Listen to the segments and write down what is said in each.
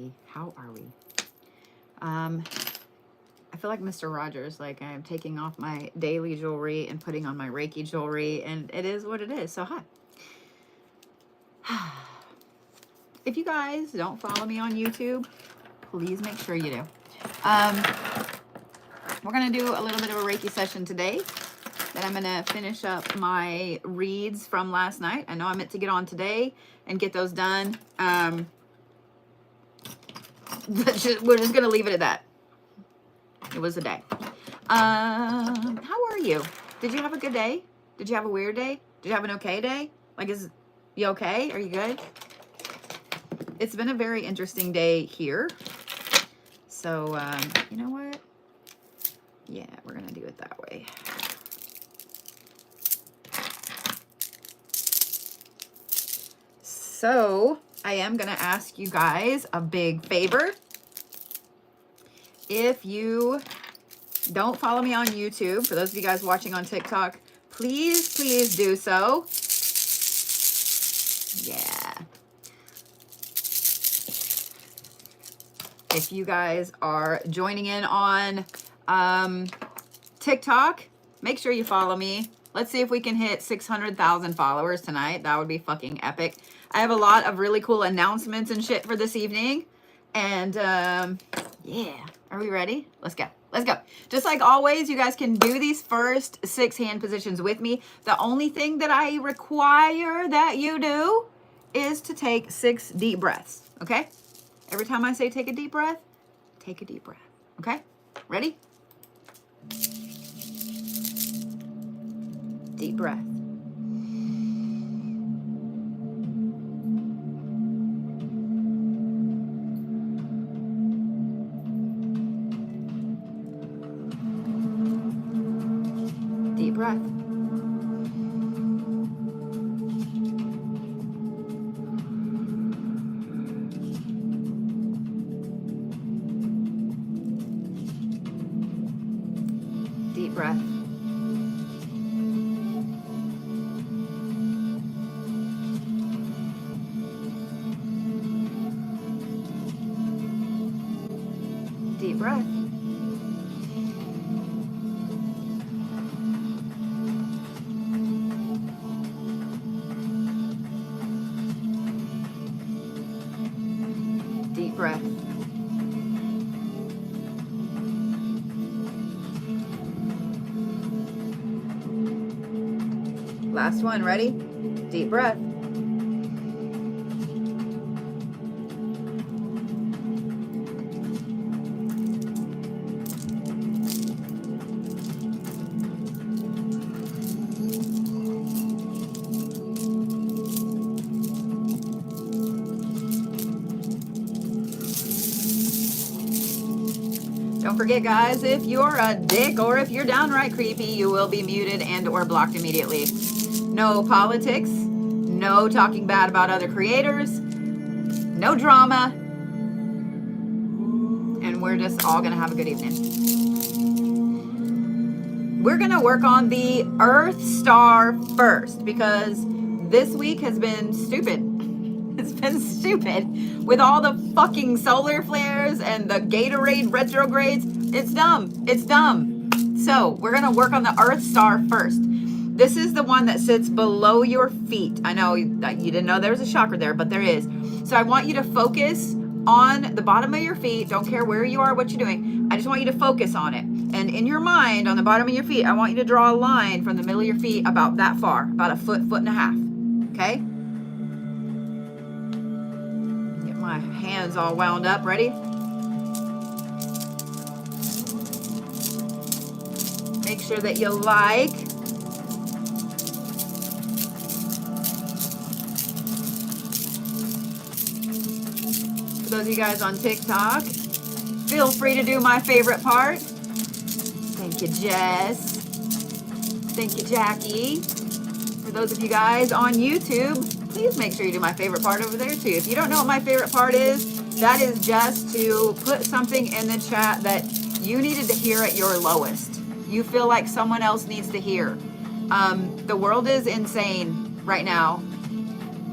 we? How are we? I feel like Mr. Rogers, like I'm taking off my daily jewelry and putting on my Reiki jewelry, and it is what it is. So hi. If you guys don't follow me on YouTube, please make sure you do. We're going to do a little bit of a Reiki session today. Then I'm going to finish up my reads from last night. I know I meant to get on today and get those done. We're just going to leave it at that. It was a day. How are you? Did you have a good day? Did you have a weird day? Did you have an okay day? Like, is you okay? Are you good? It's been a very interesting day here. So, you know what? Yeah, we're going to do it that way. So, I am going to ask you guys a big favor. If you don't follow me on YouTube, for those of you guys watching on TikTok, please, please do so. Yeah. If you guys are joining in on TikTok, make sure you follow me. Let's see if we can hit 600,000 followers tonight. That would be fucking epic. I have a lot of really cool announcements and shit for this evening. And yeah, are we ready? Let's go. Let's go. Just like always, you guys can do these first 6 hand positions with me. The only thing that I require that you do is to take 6 deep breaths. Okay? Every time I say take a deep breath, take a deep breath. Okay? Ready? Deep breath. Deep breath. Deep breath. Deep breath. Deep breath. Last one, ready? Deep breath. Don't forget, guys, if you're a dick or if you're downright creepy, you will be muted and or blocked immediately. No politics, no talking bad about other creators, no drama, and we're just all going to have a good evening. We're going to work on the Earth Star first because this week has been stupid. It's been stupid with all the fucking solar flares and the Gatorade retrogrades. It's dumb. It's dumb. So we're going to work on the Earth Star first. This is the one that sits below your feet. I know you didn't know there was a chakra there, but there is. So I want you to focus on the bottom of your feet. Don't care where you are, what you're doing. I just want you to focus on it. And in your mind, on the bottom of your feet, I want you to draw a line from the middle of your feet about that far, about a foot, foot and a half. Okay? Get my hands all wound up. Ready? Make sure that you like. For those of you guys on TikTok, feel free to do my favorite part. Thank you, Jess. Thank you, Jackie. For those of you guys on YouTube, please make sure you do my favorite part over there too. If you don't know what my favorite part is, that is just to put something in the chat that you needed to hear at your lowest. You feel like someone else needs to hear. The world is insane right now.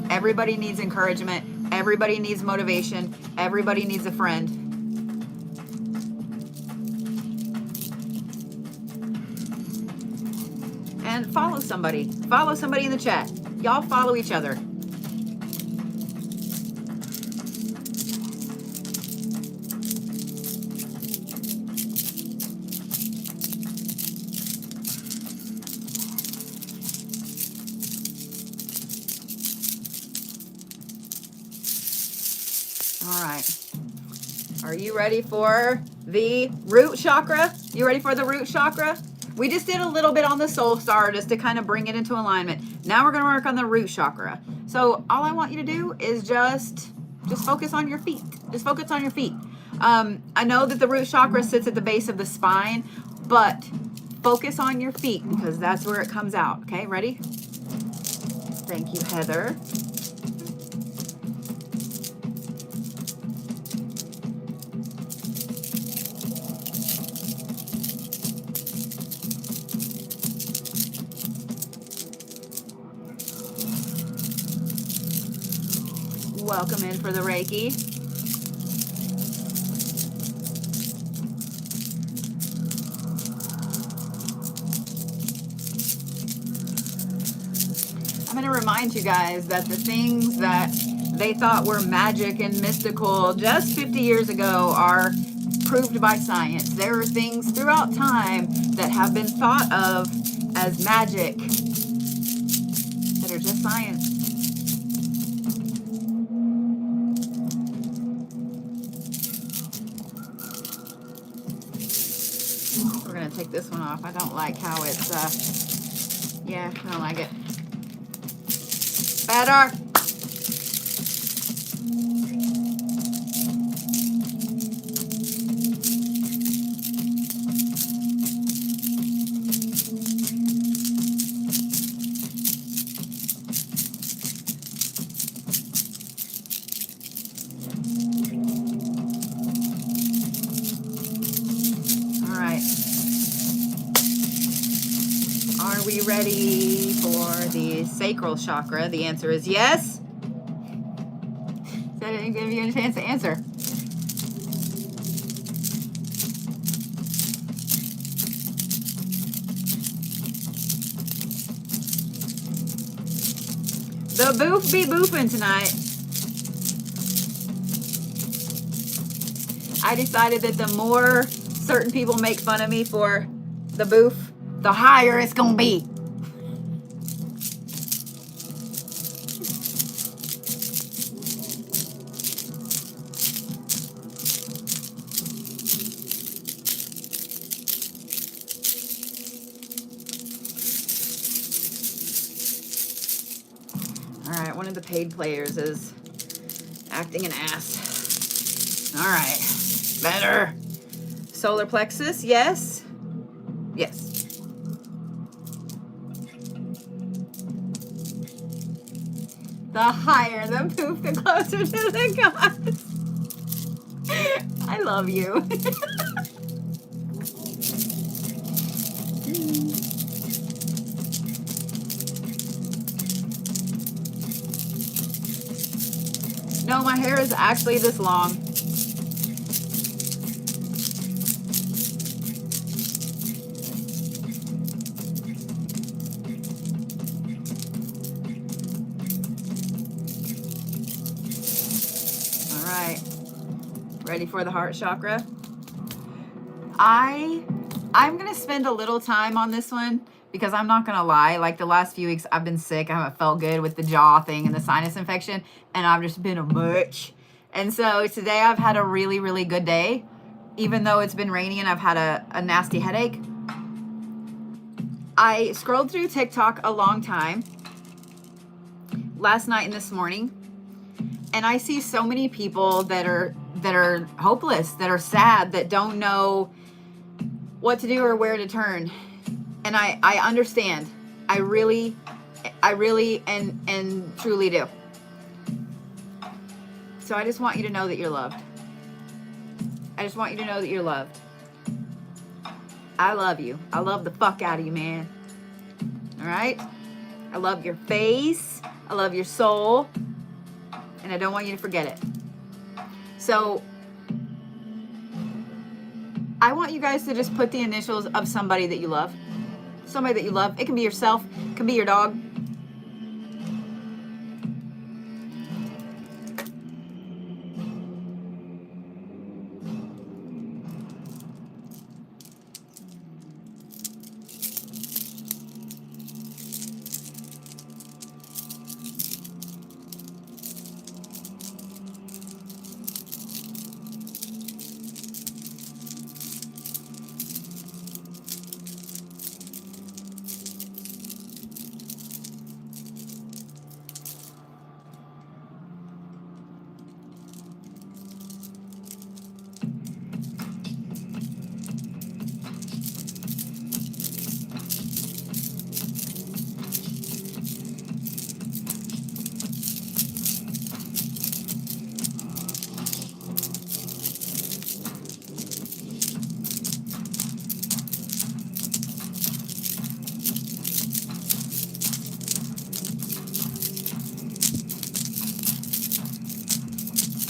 Everybody needs encouragement. Everybody needs motivation. Everybody needs a friend. And follow somebody. Follow somebody in the chat. Y'all follow each other. All right. Are you ready for the root chakra? You ready for the root chakra? We just did a little bit on the soul star just to kind of bring it into alignment. Now we're going to work on the root chakra. So all I want you to do is just focus on your feet. Just focus on your feet. I know that the root chakra sits at the base of the spine, but focus on your feet because that's where it comes out. Okay, ready? Thank you, Heather. Welcome in for the Reiki. I'm going to remind you guys that the things that they thought were magic and mystical just 50 years ago are proved by science. There are things throughout time that have been thought of as magic that are just science. We're going to take this one off. I don't like how it's, yeah, I don't like it. Better. All right. Are we ready for the sacral chakra? The answer is yes. So I didn't give you a chance to answer. The boof be boofing tonight. I decided that the more certain people make fun of me for the boof, the higher it's gonna be. All right, one of the paid players is acting an ass. All right, better. Solar plexus, yes. Yes. The higher the poof, the closer to the gods. I love you. No, my hair is actually this long. All right. Ready for the heart chakra? I'm going to spend a little time on this one because I'm not going to lie. Like the last few weeks, I've been sick. I haven't felt good with the jaw thing and the sinus infection, and I've just been a much. And so today I've had a really, really good day, even though it's been rainy and I've had a nasty headache. I scrolled through TikTok a long time last night and this morning, and I see so many people that are hopeless, that are sad, that don't know what to do or where to turn. And I understand. I really and truly do. So I just want you to know that you're loved. I just want you to know that you're loved. I love you. I love the fuck out of you, man. All right? I love your face. I love your soul. and I don't want you to forget it. So I want you guys to just put the initials of somebody that you love. Somebody that you love. It can be yourself. It can be your dog.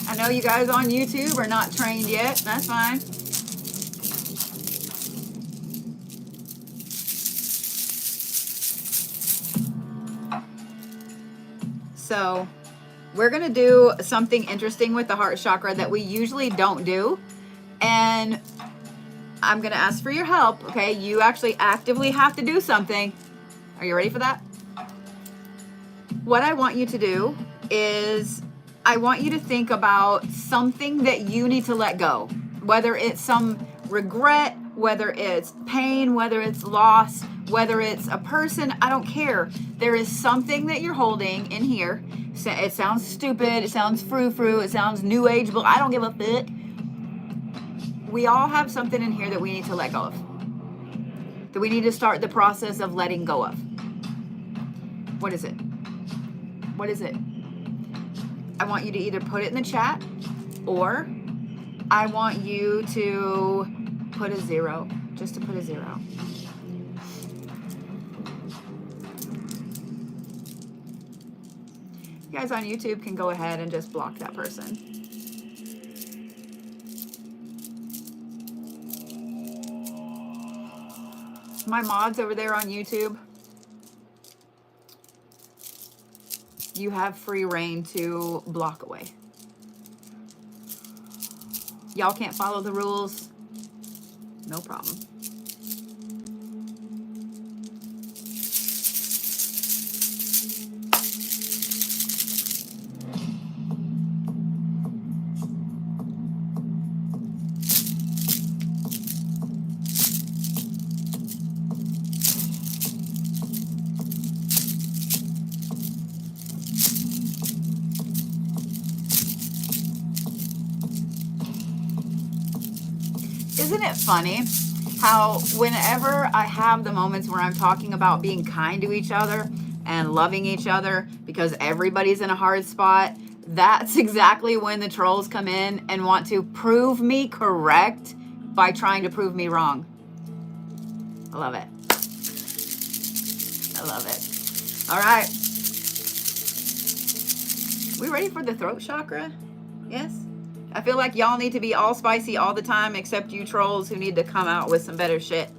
I know you guys on YouTube are not trained yet. That's fine. So we're going to do something interesting with the heart chakra that we usually don't do. And I'm going to ask for your help. Okay. You actually actively have to do something. Are you ready for that? What I want you to do is I want you to think about something that you need to let go, whether it's some regret, whether it's pain, whether it's loss, whether it's a person, I don't care. There is something that you're holding in here. It sounds stupid. It sounds frou-frou. It sounds new age, but I don't give a fuck. We all have something in here that we need to let go of, that we need to start the process of letting go of. What is it? What is it? I want you to either put it in the chat, or I want you to put a 0, just to put a 0. You guys on YouTube can go ahead and just block that person. My mods over there on YouTube, you have free reign to block away. Y'all can't follow the rules? No problem. Isn't it funny how whenever I have the moments where I'm talking about being kind to each other and loving each other because everybody's in a hard spot, that's exactly when the trolls come in and want to prove me correct by trying to prove me wrong. I love it. I love it. All right. We ready for the throat chakra? Yes? I feel like y'all need to be all spicy all the time, except you trolls who need to come out with some better shit.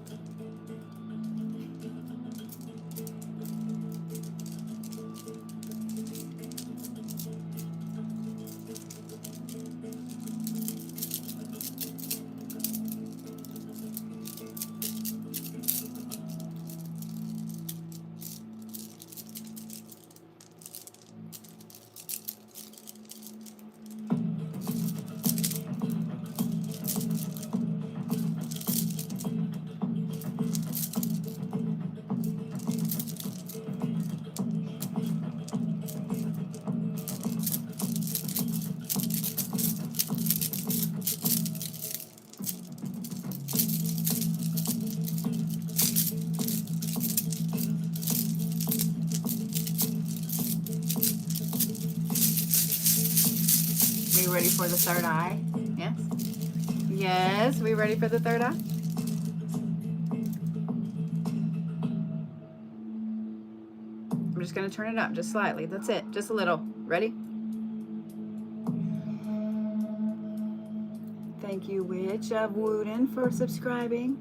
We ready for the third eye? Yes? Yes, we ready for the third eye? I'm just going to turn it up just slightly. That's it. Just a little. Ready? Thank you, Witch of Wooden, for subscribing.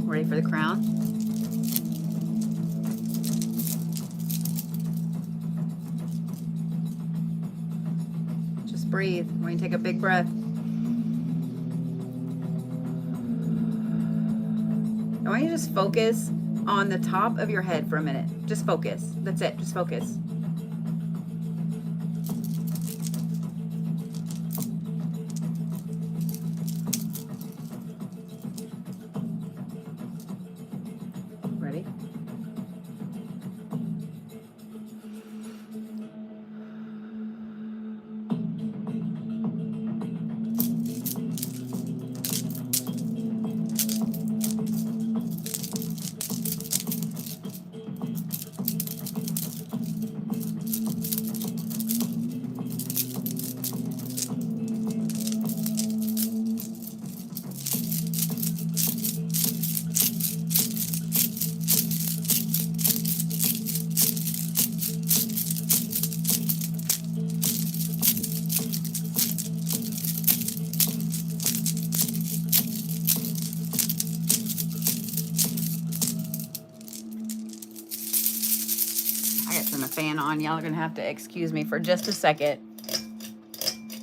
Ready for the crown? Just breathe. We're going to take a big breath. I want you to just focus on the top of your head for a minute. Just focus. That's it. Just focus. Ready? Turn the fan on. Y'all are gonna have to excuse me for just a second.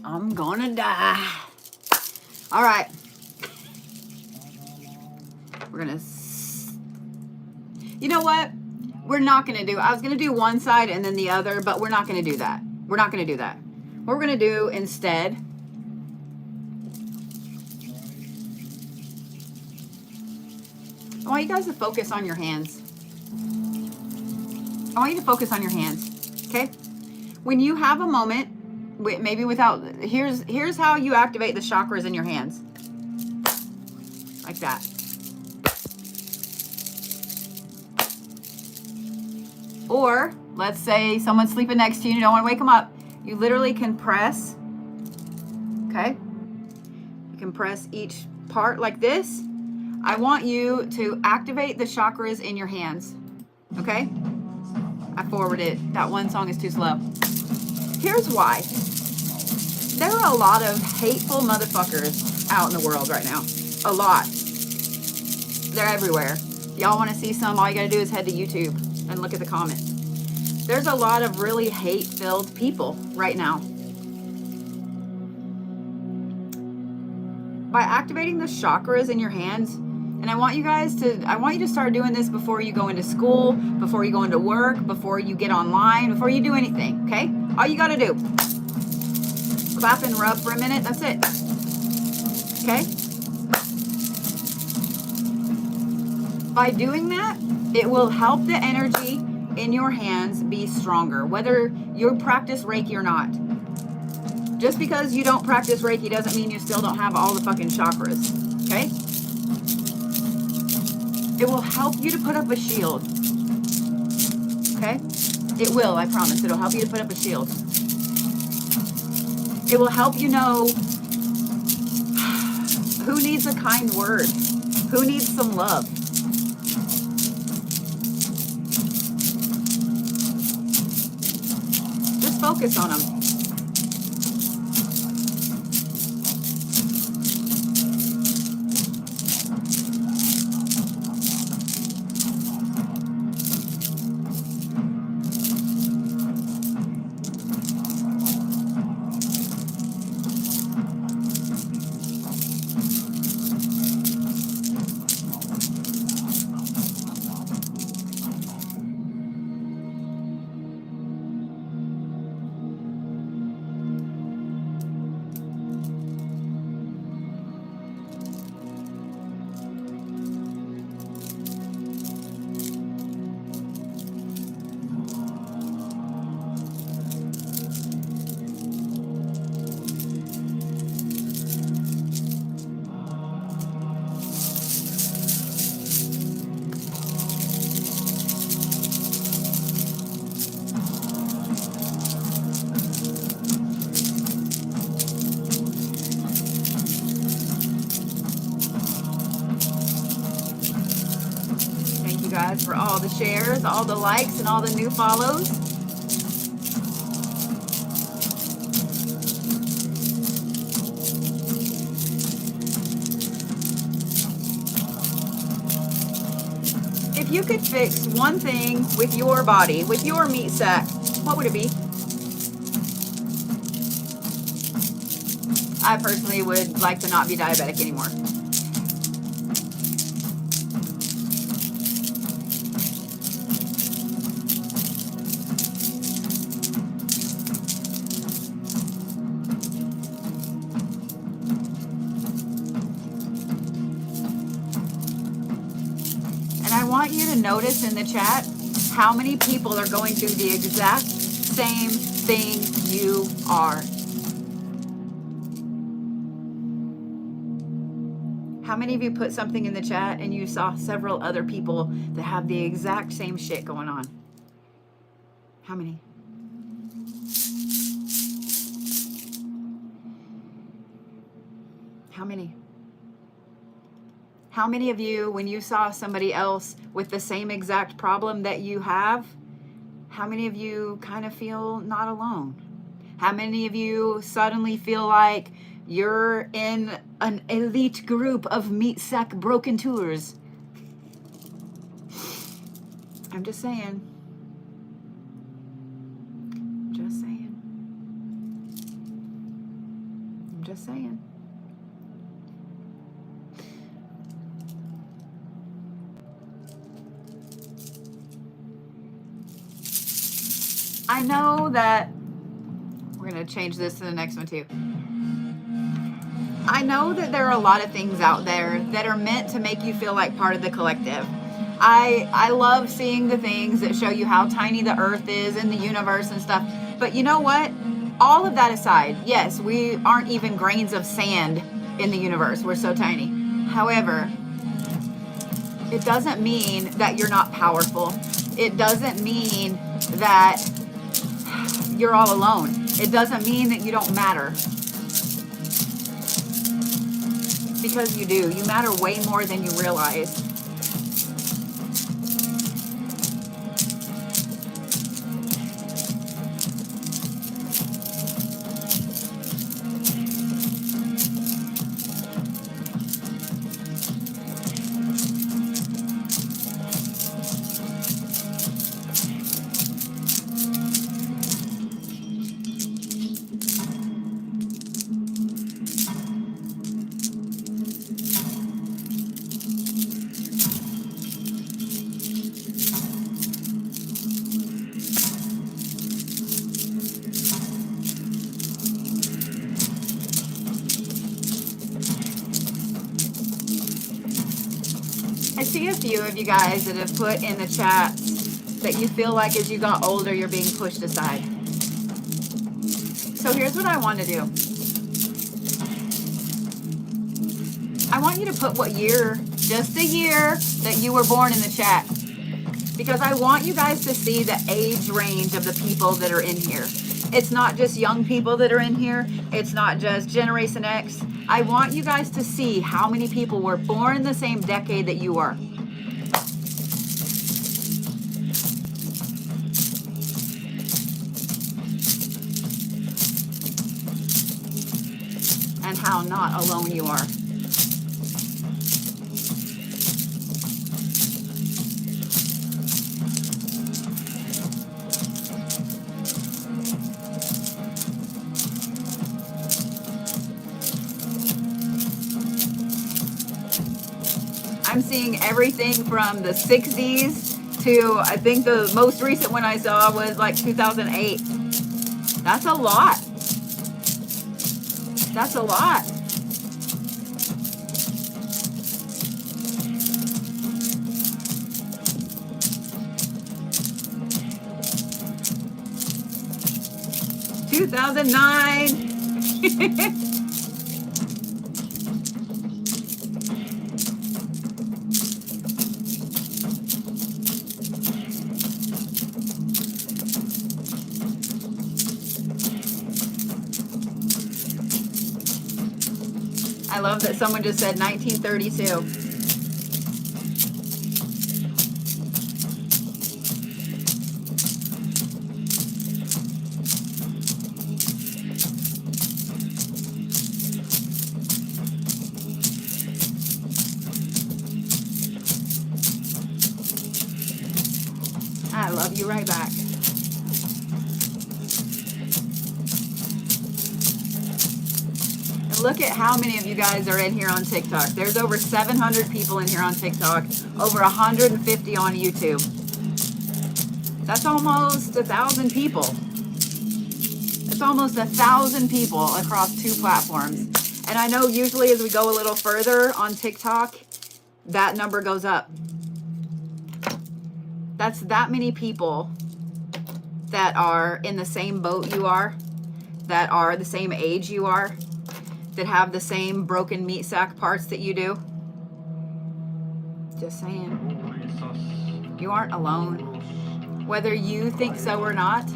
I'm gonna die. All right. We're gonna, you know what? We're not gonna do, I was gonna do one side and then the other, but we're not gonna do that. We're not gonna do that. What we're gonna do instead, I want you guys to focus on your hands. I want you to focus on your hands, okay? When you have a moment, maybe without, here's how you activate the chakras in your hands. Like that. Or, let's say someone's sleeping next to you and you don't want to wake them up. You literally can press, okay? You can press each part like this. I want you to activate the chakras in your hands, okay? I forwarded. That one song is too slow. Here's why. There are a lot of hateful motherfuckers out in the world right now. A lot. They're everywhere. Y'all want to see some? All you got to do is head to YouTube and look at the comments. There's a lot of really hate-filled people right now. By activating the chakras in your hands, and I want you to start doing this before you go into school, before you go into work, before you get online, before you do anything, okay? All you got to do, clap and rub for a minute, that's it, okay? By doing that, it will help the energy in your hands be stronger, whether you practice Reiki or not. Just because you don't practice Reiki doesn't mean you still don't have all the fucking chakras, okay? It will help you to put up a shield. Okay? It will, I promise. It'll help you to put up a shield. It will help you know who needs a kind word, who needs some love. Just focus on them. guys for all the shares, all the likes, and all the new follows. If you could fix one thing with your body, with your meat sack, what would it be? I personally would like to not be diabetic anymore. And I want you to notice in the chat how many people are going through the exact same thing you are. How many of you put something in the chat and you saw several other people that have the exact same shit going on? How many? How many? How many of you, when you saw somebody else with the same exact problem that you have, how many of you kind of feel not alone? How many of you suddenly feel like you're in an elite group of meat sack broken tours? I'm just saying. Just saying. I'm just saying. I know that we're going to change this to the next one too. I know that there are a lot of things out there that are meant to make you feel like part of the collective. I love seeing the things that show you how tiny the earth is and the universe and stuff. But you know what? All of that aside, yes, we aren't even grains of sand in the universe. We're so tiny. However, it doesn't mean that you're not powerful. It doesn't mean that you're all alone. It doesn't mean that you don't matter. Because you do. You matter way more than you realize. I see a few of you guys that have put in the chat that you feel like as you got older, you're being pushed aside. So here's what I want to do. I want you to put what year, just the year that you were born in the chat. Because I want you guys to see the age range of the people that are in here. It's not just young people that are in here. It's not just Generation X. I want you guys to see how many people were born in the same decade that you were. And how not alone you are. I'm seeing everything from the 60s to, I think the most recent one I saw was like 2008. That's a lot. That's a lot. (2009) I love that someone just said 1932. love you right back. And look at how many of you guys are in here on TikTok. There's over 700 people in here on TikTok, over 150 on YouTube. That's almost 1,000 people. That's almost 1,000 people across 2 platforms. And I know usually as we go a little further on TikTok, that number goes up. That's that many people that are in the same boat you are, that are the same age you are, that have the same broken meat sack parts that you do. Just saying. You aren't alone. Whether you think so or not,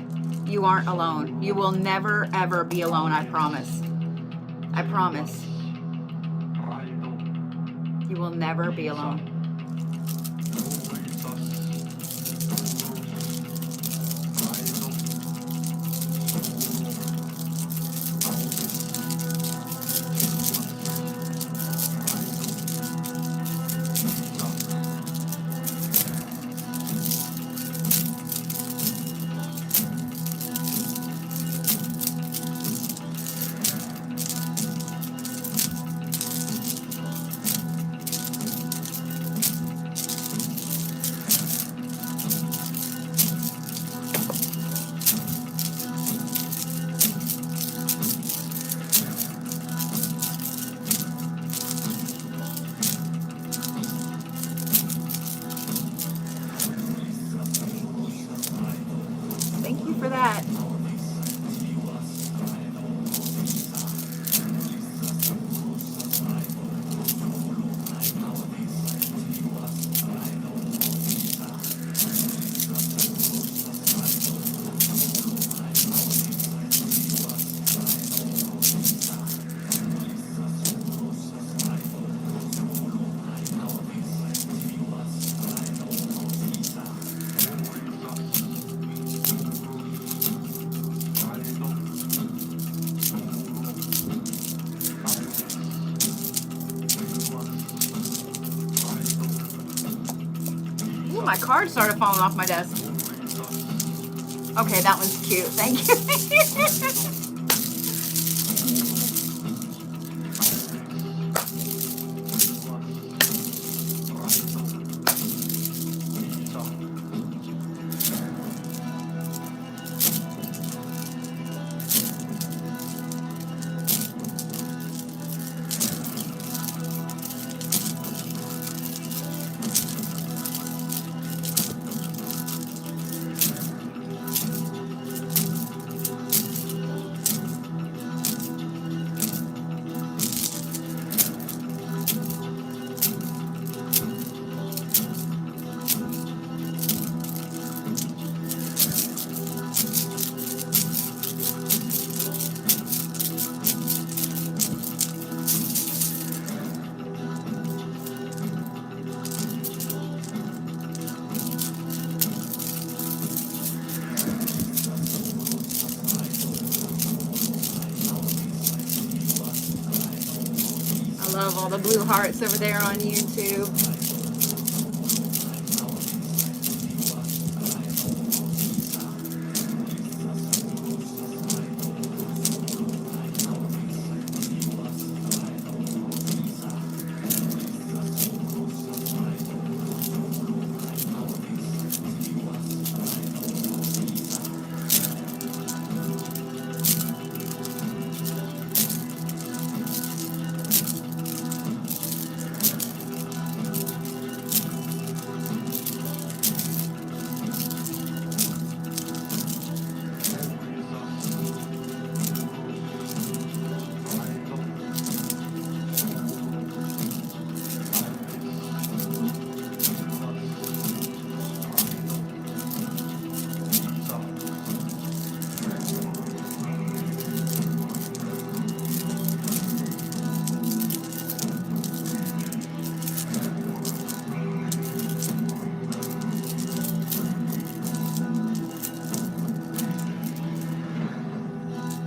you aren't alone. You will never, ever be alone, I promise. I promise. You will never be alone. Thank you for that. Ooh, my card started falling off my desk. Okay, that one's cute. Thank you. Love all the blue hearts over there on YouTube.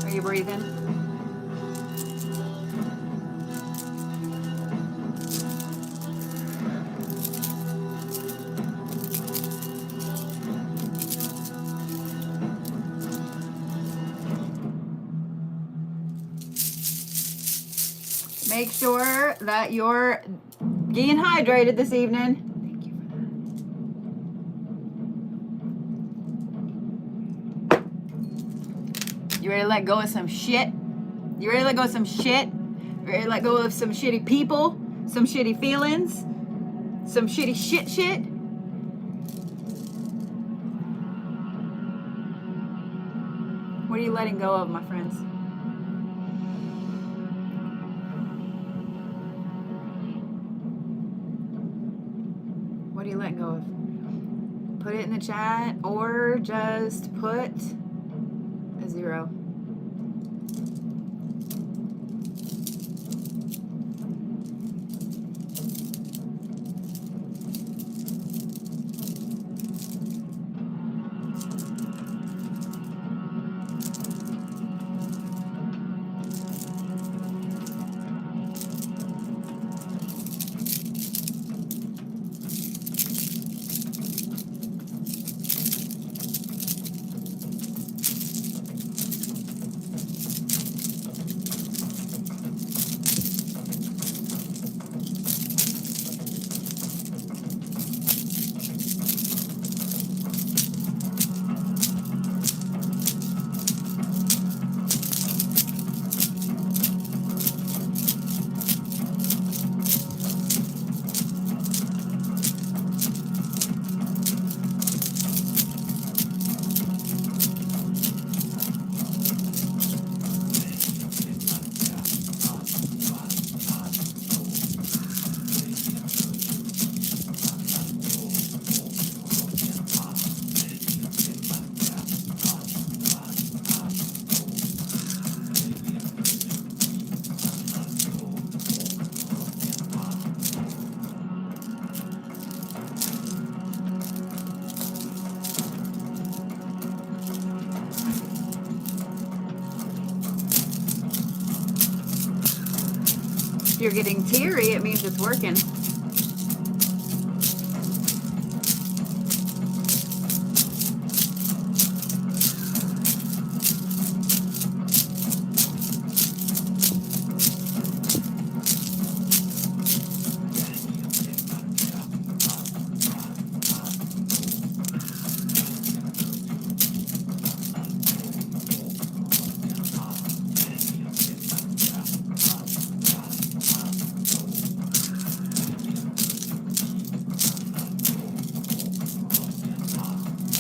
Are you breathing? Make sure that you're getting hydrated this evening. Thank you for that. You ready to let go of some shit? You ready to let go of some shit? You ready to let go of some shitty people? Some shitty feelings? Some shitty shit? What are you letting go of, my friends? What are you letting go of? Put it in the chat or just put a 0. If you're getting teary, it means it's working.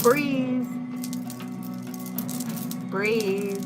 Breathe. Breathe.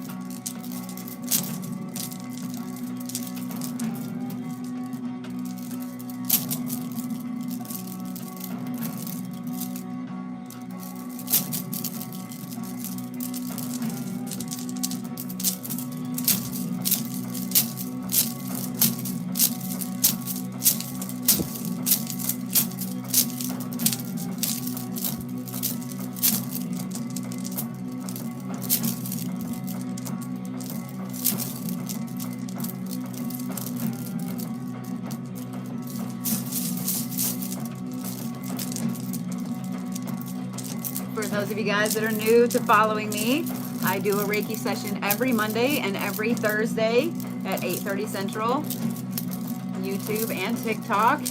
For those of you guys that are new to following me, I do a Reiki session every Monday and every Thursday at 8:30 Central, YouTube and TikTok.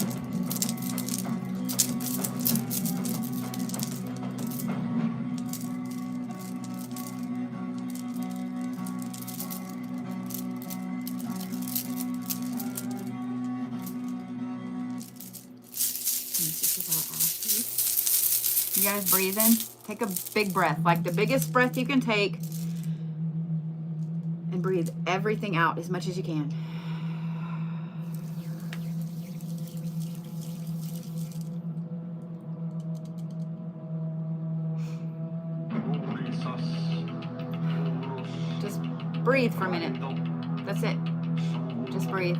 You guys breathing? Take a big breath, like the biggest breath you can take, and breathe everything out as much as you can. Just breathe for a minute. That's it. Just breathe.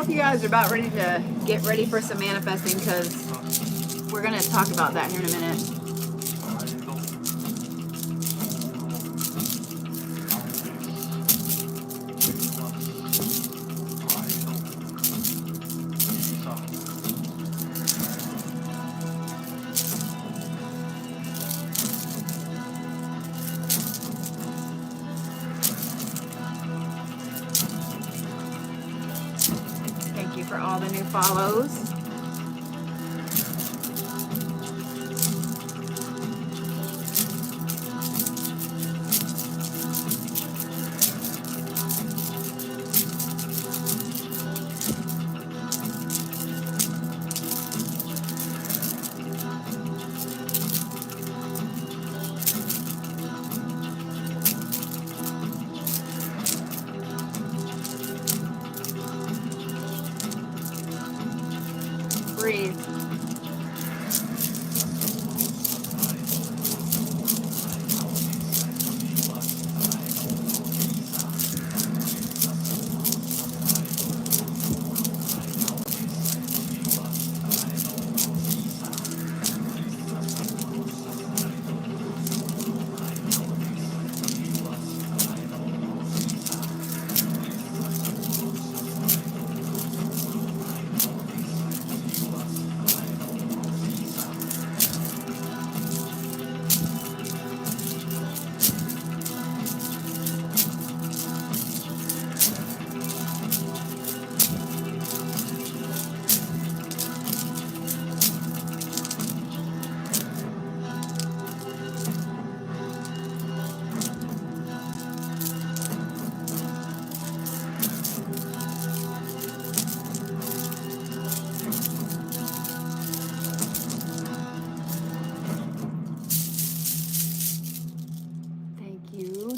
if you guys are about ready to get ready for some manifesting, because we're going to talk about that here in a minute. Thank you for all the new follows. Breathe.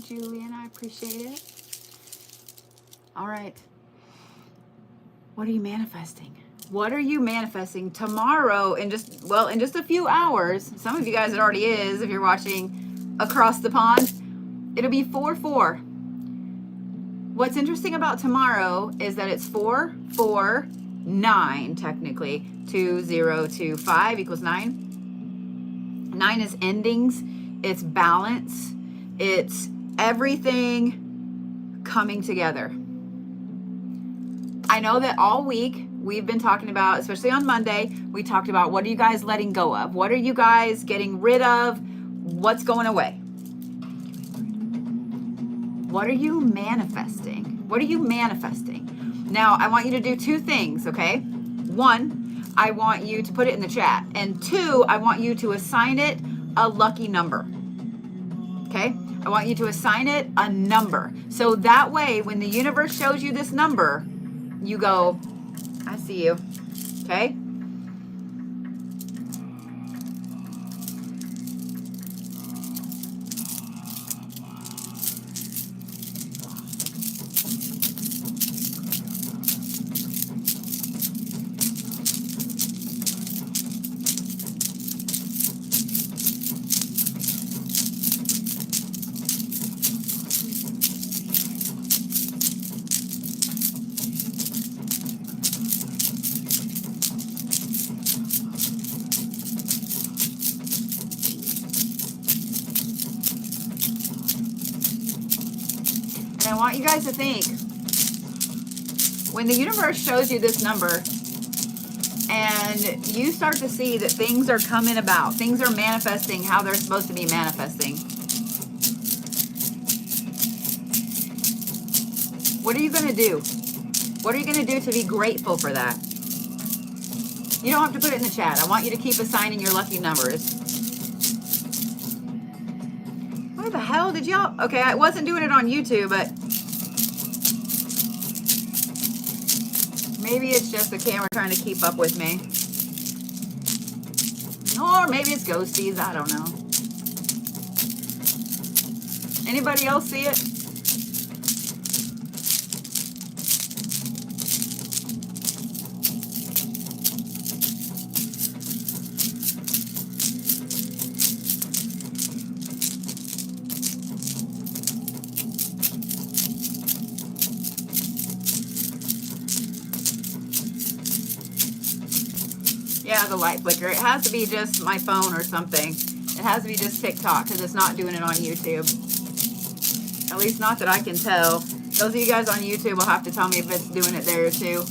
Julian, I appreciate it. All right. What are you manifesting? What are you manifesting tomorrow in just a few hours? Some of you guys, it already is if you're watching across the pond. It'll be 4/4. What's interesting about tomorrow is that it's 4, 4, 9, technically. 2, 0, 2, 5 equals 9. 9 is endings. It's balance. It's everything coming together. I know that all week we've been talking about, especially on Monday, we talked about what are you guys letting go of? What are you guys getting rid of? What's going away? What are you manifesting? What are you manifesting? Now, I want you to do two things, okay? One, I want you to put it in the chat. And two, I want you to assign it a lucky number. Okay? I want you to assign it a number. So that way, when the universe shows you this number, you go, I see you. Okay? I want you guys to think, when the universe shows you this number and you start to see that things are coming about, things are manifesting how they're supposed to be manifesting, what are you going to do? What are you going to do to be grateful for that? You don't have to put it in the chat. I want you to keep assigning your lucky numbers. Where the hell did y'all? Okay, I wasn't doing it on YouTube, but maybe it's just the camera trying to keep up with me. Or maybe it's ghosties. I don't know. Anybody else see it? Yeah, the light flicker. It has to be just my phone or something. It has to be just TikTok because it's not doing it on YouTube. At least not that I can tell. Those of you guys on YouTube will have to tell me if it's doing it there too.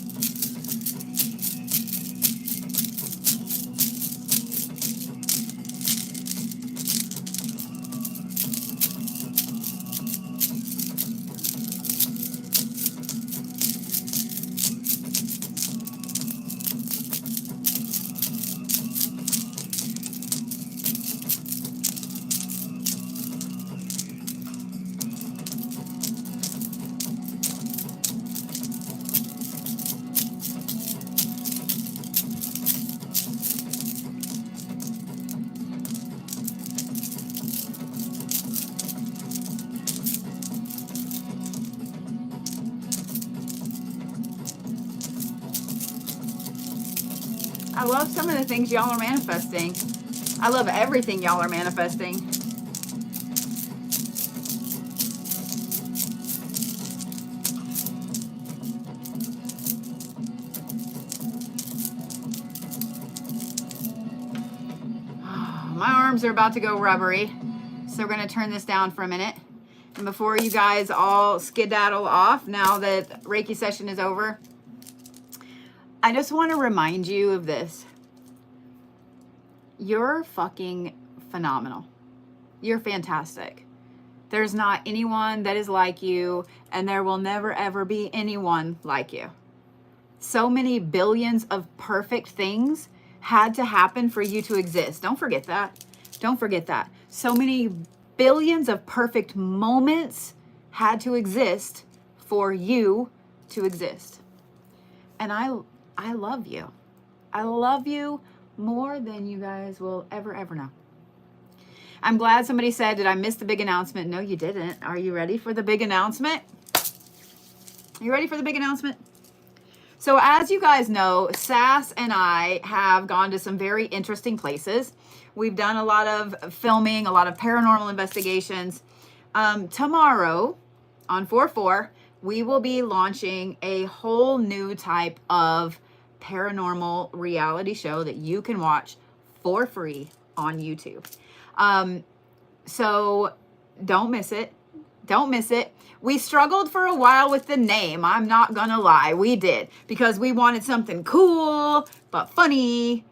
I love some of the things y'all are manifesting. I love everything y'all are manifesting. My arms are about to go rubbery, so we're going to turn this down for a minute. And before you guys all skedaddle off, now that Reiki session is over, I just want to remind you of this. You're fucking phenomenal. You're fantastic. There's not anyone that is like you, and there will never ever be anyone like you. So many billions of perfect things had to happen for you to exist. Don't forget that. Don't forget that. So many billions of perfect moments had to exist for you to exist. And I love you. I love you more than you guys will ever know. I'm glad somebody said, did I miss the big announcement? No, you didn't. Are you ready for the big announcement? You ready for the big announcement? So as you guys know, Sass and I have gone to some very interesting places. We've done a lot of filming, a lot of paranormal investigations. Tomorrow on 4/4, we will be launching a whole new type of paranormal reality show that you can watch for free on YouTube. So don't miss it. Don't miss it. We struggled for a while with the name. I'm not gonna lie. We did, because we wanted something cool, but funny.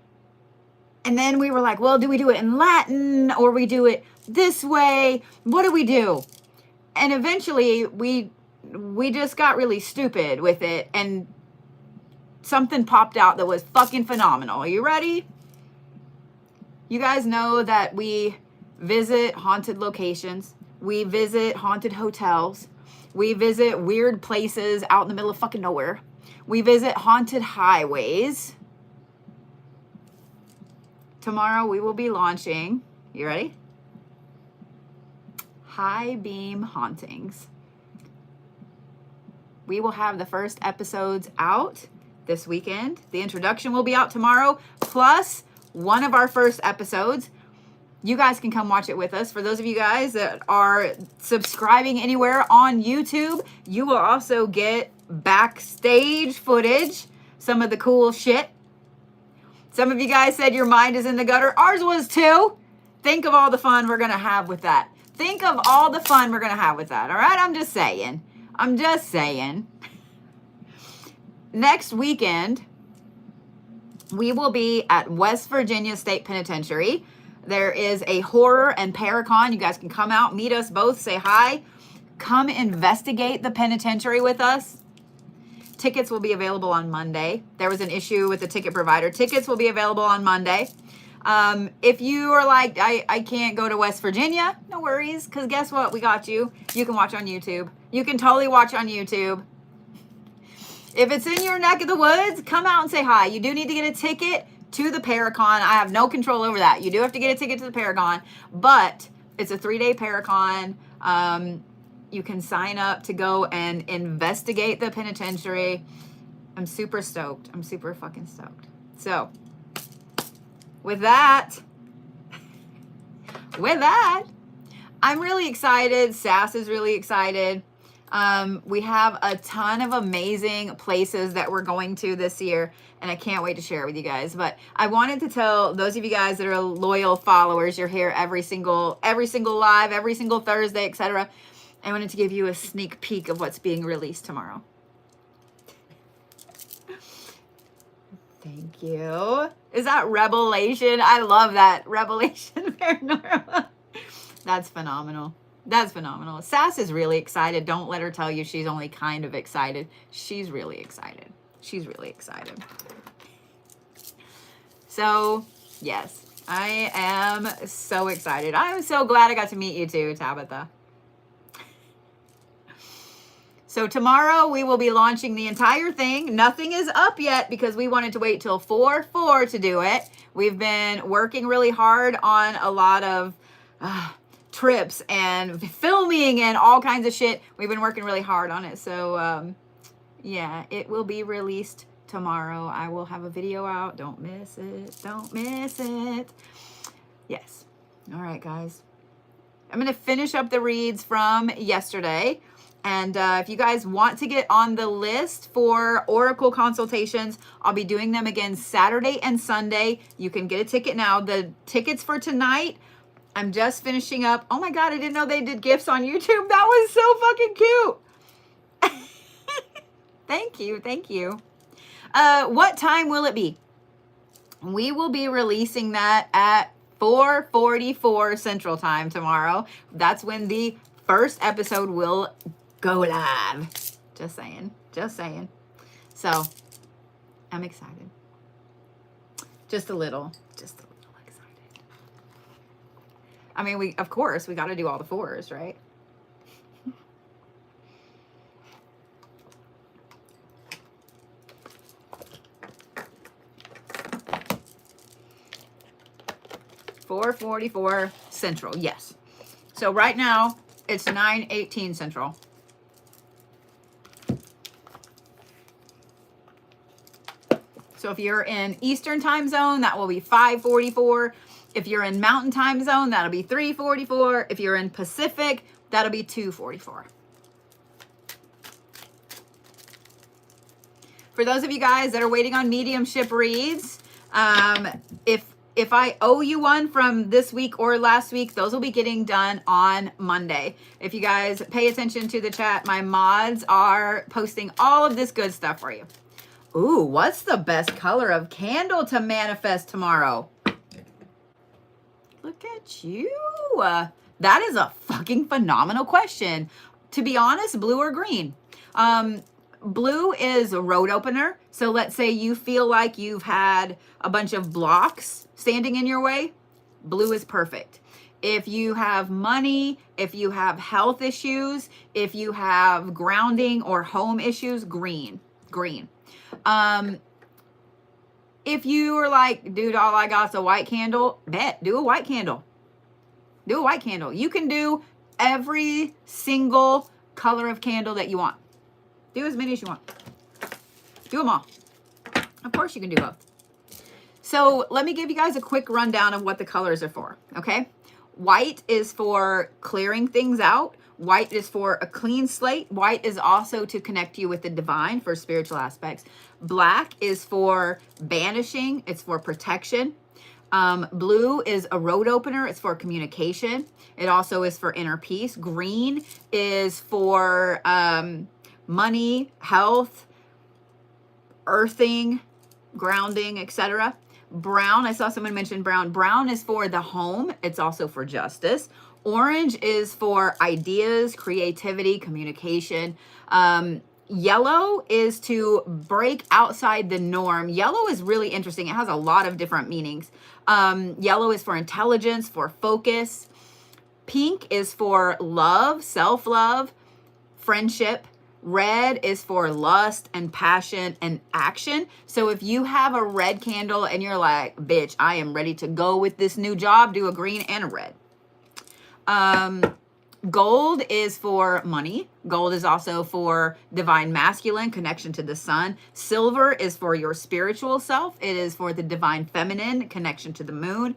And then we were like, well, do we do it in Latin or we do it this way? What do we do? And eventually we just got really stupid with it, and something popped out that was fucking phenomenal. Are you ready? You guys know that we visit haunted locations. We visit haunted hotels. We visit weird places out in the middle of fucking nowhere. We visit haunted highways. Tomorrow we will be launching, you ready? High Beam Hauntings. We will have the first episodes out this weekend. The introduction will be out tomorrow, plus one of our first episodes. You guys can come watch it with us. For those of you guys that are subscribing anywhere on YouTube, you will also get backstage footage, some of the cool shit. Some of you guys said your mind is in the gutter. Ours was too. Think of all the fun we're going to have with that. Think of all the fun we're going to have with that. All right? I'm just saying. I'm just saying. Next weekend, we will be at West Virginia State Penitentiary. There is a horror and paracon. You guys can come out, meet us both, say hi. Come investigate the penitentiary with us. Tickets will be available on Monday. There was an issue with the ticket provider. Tickets will be available on Monday. If you are like, I can't go to West Virginia, no worries, because guess what? We got you. You can watch on YouTube. You can totally watch on YouTube. If it's in your neck of the woods, come out and say hi. You do need to get a ticket to the Paracon. I have no control over that. You do have to get a ticket to the Paragon, but it's a 3-day Paracon. You can sign up to go and investigate the penitentiary. I'm super stoked. I'm super fucking stoked. So, with that, I'm really excited. Sass is really excited. We have a ton of amazing places that we're going to this year, and I can't wait to share it with you guys. But I wanted to tell those of you guys that are loyal followers, you're here every single live, every single Thursday, etc. I wanted to give you a sneak peek of what's being released tomorrow. Thank you. Is that revelation? I love that. Revelation paranormal. That's phenomenal. That's phenomenal. Sass is really excited. Don't let her tell you she's only kind of excited. She's really excited. She's really excited. So, yes, I am so excited. I'm so glad I got to meet you too, Tabitha. So tomorrow we will be launching the entire thing. Nothing is up yet because we wanted to wait till 4/4 to do it. We've been working really hard on a lot of trips and filming and all kinds of shit. We've been working really hard on it. So yeah, it will be released tomorrow. I will have a video out. Don't miss it. Don't miss it. Yes. All right, guys. I'm going to finish up the reads from yesterday. And if you guys want to get on the list for Oracle consultations, I'll be doing them again Saturday and Sunday. You can get a ticket now. The tickets for tonight, I'm just finishing up. Oh my God, I didn't know they did gifts on YouTube. That was so fucking cute. Thank you. Thank you. What time will it be? We will be releasing that at 4:44 Central Time tomorrow. That's when the first episode will go live. Just saying. Just saying. So, I'm excited. Just a little excited. I mean, of course, we got to do all the fours, right? $4:44 Central. Yes. So right now it's 9:18 Central. So if you're in Eastern time zone, that will be 5:44. If you're in Mountain time zone, that'll be 3:44. If you're in Pacific, that'll be 2:44. For those of you guys that are waiting on mediumship reads, if I owe you one from this week or last week, those will be getting done on Monday. If you guys pay attention to the chat, my mods are posting all of this good stuff for you. Ooh, what's the best color of candle to manifest tomorrow? Look at you. That is a fucking phenomenal question. To be honest, blue or green? Blue is a road opener. So let's say you feel like you've had a bunch of blocks standing in your way. Blue is perfect. If you have money, if you have health issues, if you have grounding or home issues, green. If you are like, dude, all I got is a white candle, do a white candle. Do a white candle. You can do every single color of candle that you want. Do as many as you want. Do them all. Of course you can do both. So let me give you guys a quick rundown of what the colors are for, okay? White is for clearing things out. White is for a clean slate. White is also to connect you with the divine for spiritual aspects. Black is for banishing. It's for protection. Blue is a road opener. It's for communication. It also is for inner peace. Green is for money, health, earthing, grounding, etc. Brown, I saw someone mention brown. Brown is for the home. It's also for justice. Orange is for ideas, creativity, communication. Yellow is to break outside the norm. Yellow is really interesting. It has a lot of different meanings. Yellow is for intelligence, for focus. Pink is for love, self-love, friendship. Red is for lust and passion and action. So if you have a red candle and you're like, bitch, I am ready to go with this new job, do a green and a red. Gold is for money. Gold is also for divine masculine, connection to the sun. Silver is for your spiritual self. It is for the divine feminine, connection to the moon.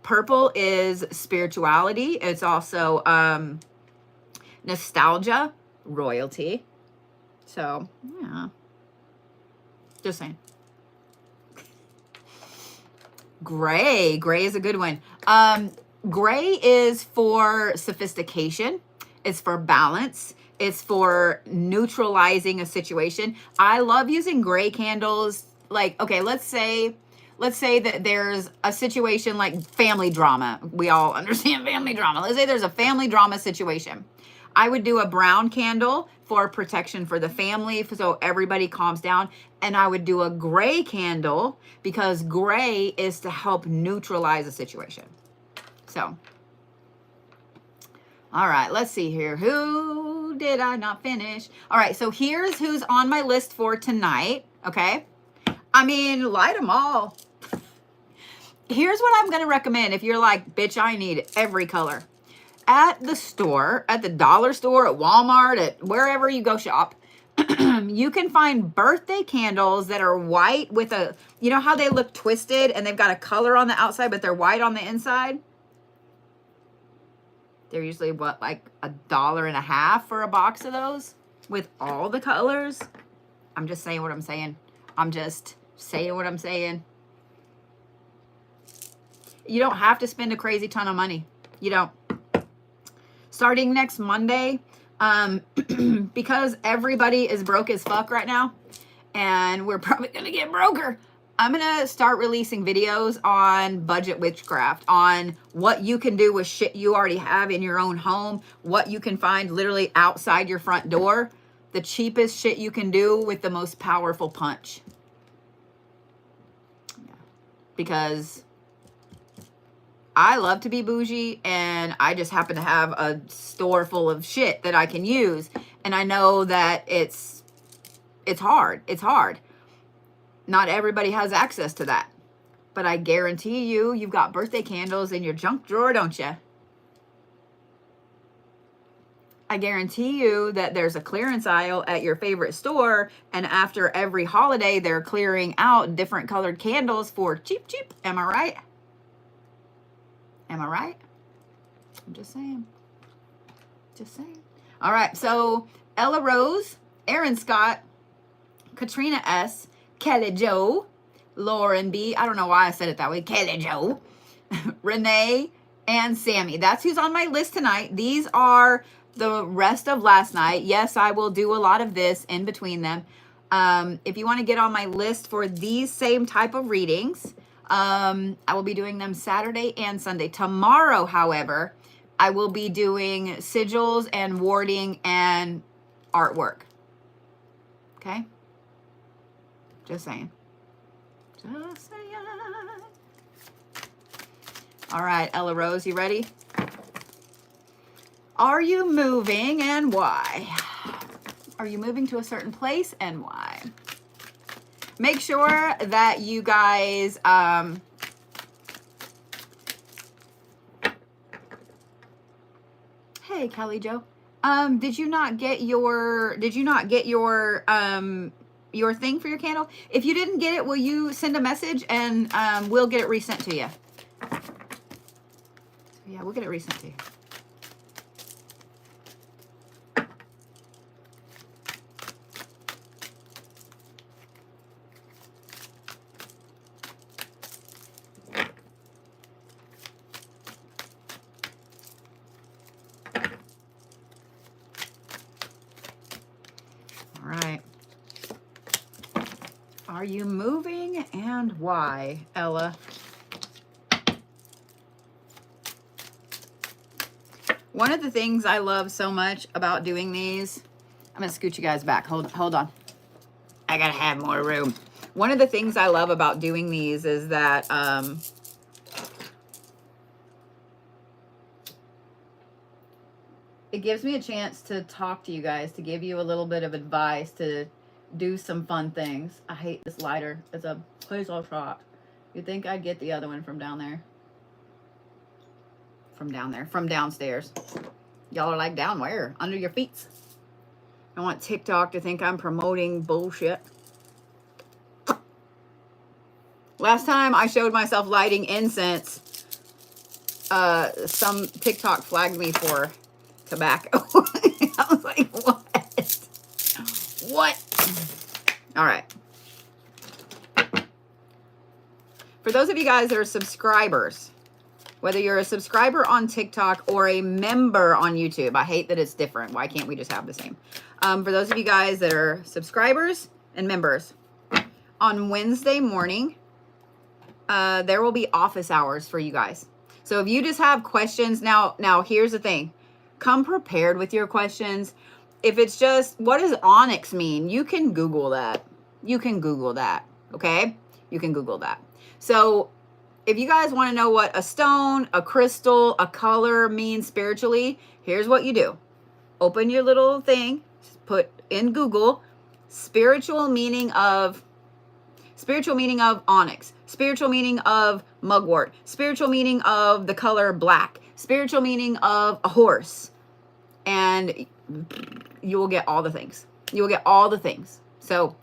Purple is spirituality. It's also nostalgia. royalty. So, yeah. Just saying. Gray. Gray is a good one. Gray is for sophistication. It's for balance. It's for neutralizing a situation. I love using gray candles. Like, okay, let's say that there's a situation like family drama. We all understand family drama. Let's say there's a family drama situation. I would do a brown candle for protection for the family, so everybody calms down. And I would do a gray candle because gray is to help neutralize a situation. So, all right, let's see here. Who did I not finish? All right, so here's who's on my list for tonight, okay? I mean, light them all. Here's what I'm going to recommend if you're like, bitch, I need every color. At the store, at the dollar store, at Walmart, at wherever you go shop, you can find birthday candles that are white with a, you know how they look twisted and they've got a color on the outside, but they're white on the inside? They're usually what, like $1.50 for a box of those with all the colors? I'm just saying what I'm saying. I'm just saying what I'm saying. You don't have to spend a crazy ton of money. You don't. Starting next Monday, because everybody is broke as fuck right now, and we're probably going to get broker, I'm going to start releasing videos on budget witchcraft, on what you can do with shit you already have in your own home, what you can find literally outside your front door, the cheapest shit you can do with the most powerful punch. Yeah. Because I love to be bougie, and I just happen to have a store full of shit that I can use. And I know that it's hard. It's hard. Not everybody has access to that. But I guarantee you, you've got birthday candles in your junk drawer, don't you? I guarantee you that there's a clearance aisle at your favorite store, and after every holiday, they're clearing out different colored candles for cheap. Am I right? Am I right? I'm just saying. Just saying. All right. So Ellarose, Erin Scott, Katrina S, Kelly Jo, Lauren B. I don't know why I said it that way. Kelly Jo, Renee, and Sammie. That's who's on my list tonight. These are the rest of last night. Yes, I will do a lot of this in between them. If you want to get on my list for these same type of readings, I will be doing them Saturday and Sunday. Tomorrow, however, I will be doing sigils and warding and artwork. Okay? Just saying. Just saying. All right, Ellarose, you ready? Are you moving and why? Are you moving to a certain place and why? Make sure that you guys hey Kelly Jo, did you not get your thing for your candle? If you didn't get it, will you send a message and we'll get it resent to you? So yeah, we'll get it resent to you. Are you moving and why, Ella? One of the things I love so much about doing these, I'm gonna scoot you guys back. Hold on. I gotta have more room. One of the things I love about doing these is that it gives me a chance to talk to you guys, to give you a little bit of advice, to do some fun things. I hate this lighter. It's a hazel shot. You'd think I'd get the other one from down there. From downstairs. Y'all are like, down where? Under your feet. I want TikTok to think I'm promoting bullshit. Last time I showed myself lighting incense, some TikTok flagged me for tobacco. I was like, what? What? All right. For those of you guys that are subscribers, whether you're a subscriber on TikTok or a member on YouTube, I hate that it's different. Why can't we just have the same? For those of you guys that are subscribers and members, on Wednesday morning, there will be office hours for you guys. So if you just have questions, now here's the thing. Come prepared with your questions. If it's just, what does onyx mean? You can Google that. You can Google that, okay? You can Google that. So if you guys want to know what a stone, a crystal, a color means spiritually, here's what you do. Open your little thing, put in Google, spiritual meaning of onyx, spiritual meaning of mugwort, spiritual meaning of the color black, spiritual meaning of a horse, and you will get all the things. You will get all the things. So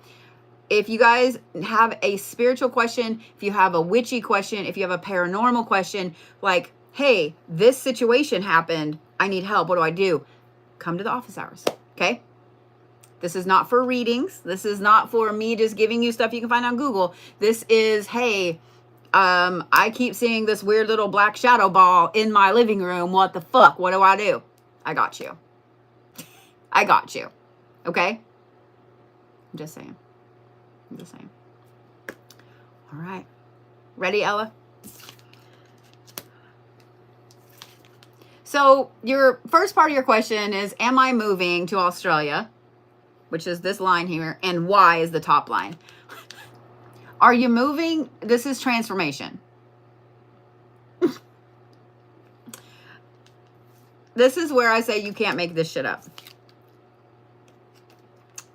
if you guys have a spiritual question, if you have a witchy question, if you have a paranormal question, like, hey, this situation happened, I need help, what do I do? Come to the office hours, okay? This is not for readings. This is not for me just giving you stuff you can find on Google. This is, hey, I keep seeing this weird little black shadow ball in my living room. What the fuck? What do I do? I got you. I got you. Okay? I'm just saying. I'm just saying. All right. Ready, Ella? So your first part of your question is, am I moving to Australia? Which is this line here. And why is the top line. Are you moving? This is transformation. This is where I say you can't make this shit up.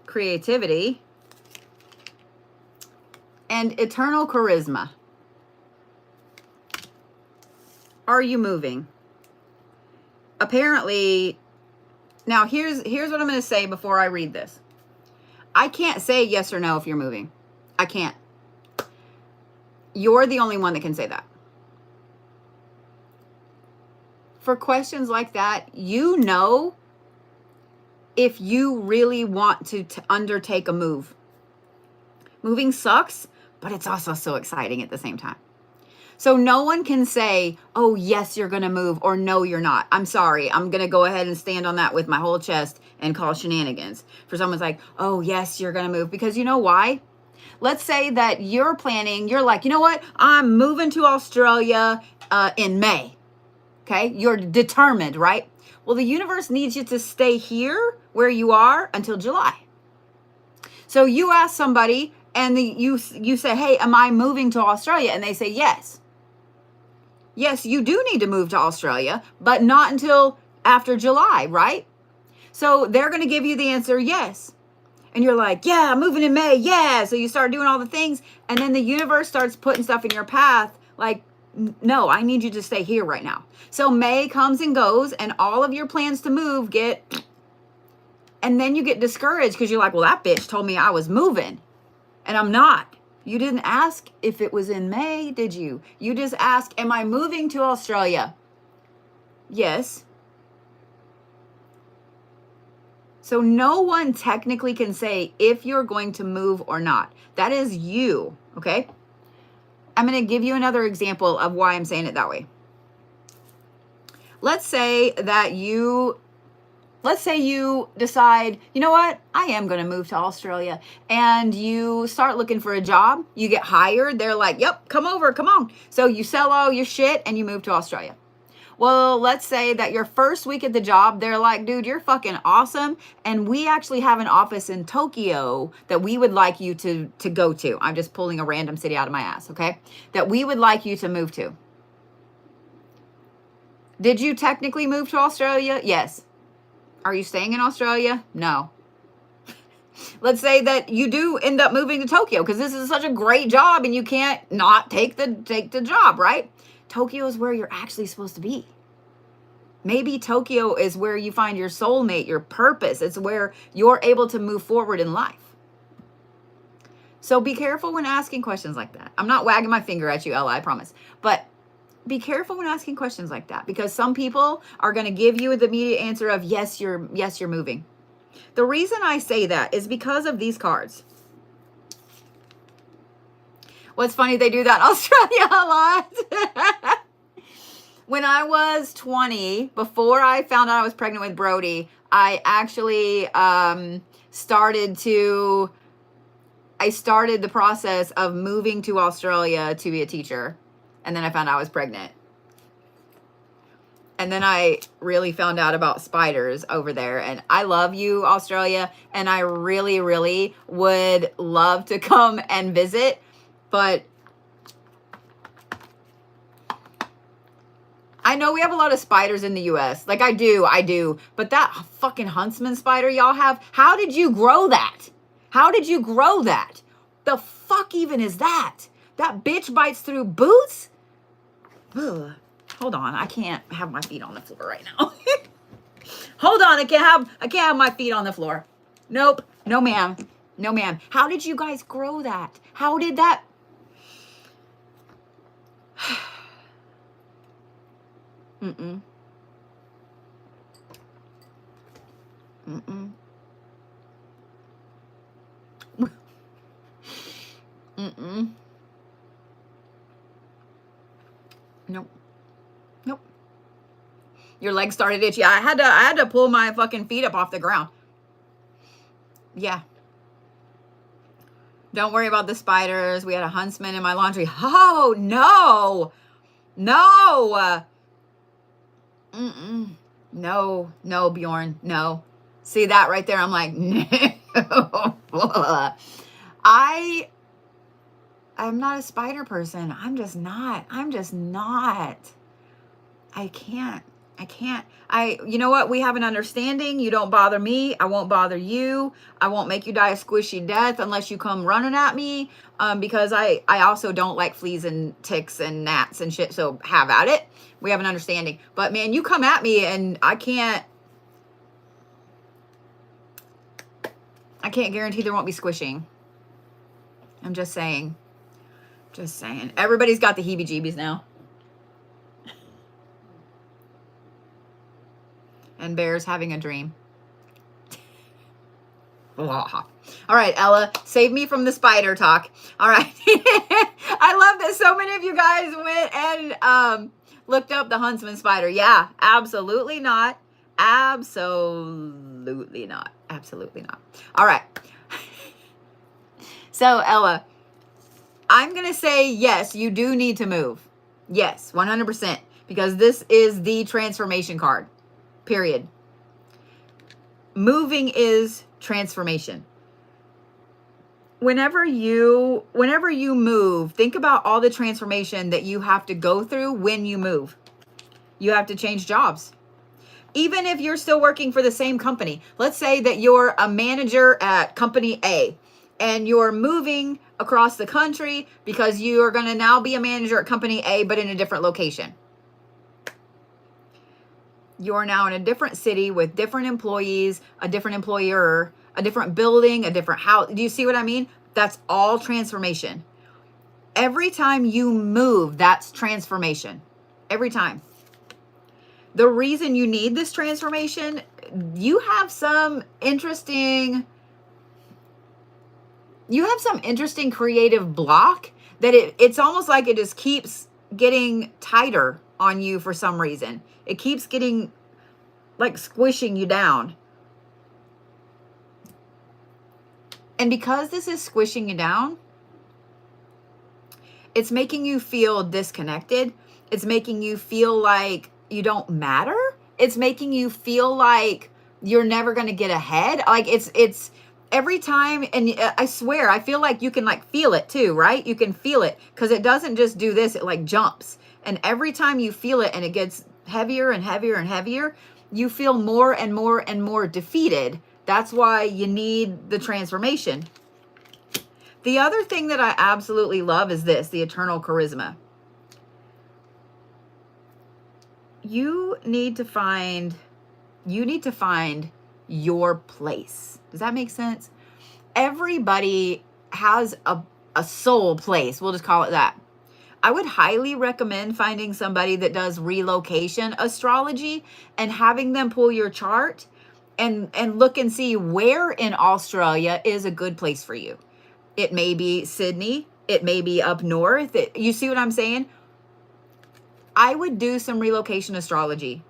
Creativity and eternal charisma. Are you moving? Apparently, now here's what I'm going to say before I read this. I can't say yes or no if you're moving. I can't. You're the only one that can say that. For questions like that, you know if you really want to undertake a move. Moving sucks, but it's also so exciting at the same time. So no one can say, oh, yes, you're going to move, or no, you're not. I'm sorry. I'm going to go ahead and stand on that with my whole chest and call shenanigans. For someone's like, oh, yes, you're going to move. Because you know why? Let's say that you're planning, you're like, you know what? I'm moving to Australia in May. Okay? You're determined, right? Well, the universe needs you to stay here where you are until July. So you ask somebody and you say, hey, am I moving to Australia? And they say, yes. Yes, you do need to move to Australia, but not until after July, right? So they're going to give you the answer, yes. And you're like, yeah, I'm moving in May. Yeah. So you start doing all the things. And then the universe starts putting stuff in your path. Like, no, I need you to stay here right now. So May comes and goes and all of your plans to move and then you get discouraged because you're like, well, that bitch told me I was moving and I'm not. You didn't ask if it was in May, did you? You just asked, am I moving to Australia? Yes. So no one technically can say if you're going to move or not. That is you, okay? I'm going to give you another example of why I'm saying it that way. Let's say you decide, you know what? I am going to move to Australia. And you start looking for a job. You get hired. They're like, yep, come over, come on. So you sell all your shit and you move to Australia. Well, let's say that your first week at the job, they're like, dude, you're fucking awesome. And we actually have an office in Tokyo that we would like you to go to. I'm just pulling a random city out of my ass, okay? That we would like you to move to. Did you technically move to Australia? Yes. Are you staying in Australia? No. Let's say that you do end up moving to Tokyo because this is such a great job and you can't not take the job, right? Tokyo is where you're actually supposed to be. Maybe Tokyo is where you find your soulmate, your purpose. It's where you're able to move forward in life. So be careful when asking questions like that. I'm not wagging my finger at you, Ella, I promise. But be careful when asking questions like that because some people are going to give you the immediate answer of yes, you're moving. The reason I say that is because of these cards. What's funny, they do that in Australia a lot. When I was 20, before I found out I was pregnant with Brody, I actually started the process of moving to Australia to be a teacher. And then I found out I was pregnant. And then I really found out about spiders over there. And I love you, Australia. And I really, really would love to come and visit. But I know we have a lot of spiders in the US. Like I do. But that fucking huntsman spider y'all have, how did you grow that? How did you grow that? The fuck even is that? That bitch bites through boots? Ugh. Hold on, I can't have my feet on the floor right now. Hold on, I can't have my feet on the floor. Nope. No ma'am. No ma'am. How did you guys grow that? How did that? Mm-mm. Mm-mm. Mm-mm. Nope. Nope. Your legs started itchy. I had to pull my fucking feet up off the ground. Yeah. Don't worry about the spiders. We had a huntsman in my laundry. Oh, no. No. Mm-mm. No, Bjorn. No. See that right there? I'm like, no. I'm not a spider person. I'm just not. I can't. You know what? We have an understanding. You don't bother me. I won't bother you. I won't make you die a squishy death unless you come running at me. Because I also don't like fleas and ticks and gnats and shit. So have at it. We have an understanding. But man, you come at me and I can't guarantee there won't be squishing. I'm just saying. Everybody's got the heebie-jeebies now. And Bear's having a dream. All right, Ella, save me from the spider talk. All right. I love that so many of you guys went and looked up the huntsman spider. Yeah, absolutely not. Absolutely not. All right. So, Ella, I'm going to say yes, you do need to move. Yes, 100%. Because this is the transformation card. Period. Moving is transformation. Whenever you move, think about all the transformation that you have to go through when you move. You have to change jobs. Even if you're still working for the same company. Let's say that you're a manager at company A and you're moving across the country because you are going to now be a manager at company A, but in a different location. You're now in a different city with different employees, a different employer, a different building, a different house. Do you see what I mean? That's all transformation. Every time you move, that's transformation. Every time. The reason you need this transformation, you have some interesting creative block that it's almost like it just keeps getting tighter on you for some reason. It keeps getting like squishing you down. And because this is squishing you down, it's making you feel disconnected. It's making you feel like you don't matter. It's making you feel like you're never going to get ahead. Like it's every time. And I swear, I feel like you can like feel it too, right? You can feel it because it doesn't just do this. It like jumps. And every time you feel it and it gets heavier and heavier and heavier, you feel more and more and more defeated. That's why you need the transformation. The other thing that I absolutely love is this, the eternal charisma. You need to find your place. Does that make sense? Everybody has a soul place. We'll just call it that. I would highly recommend finding somebody that does relocation astrology and having them pull your chart and look and see where in Australia is a good place for you. It may be Sydney. It may be up north. You see what I'm saying? I would do some relocation astrology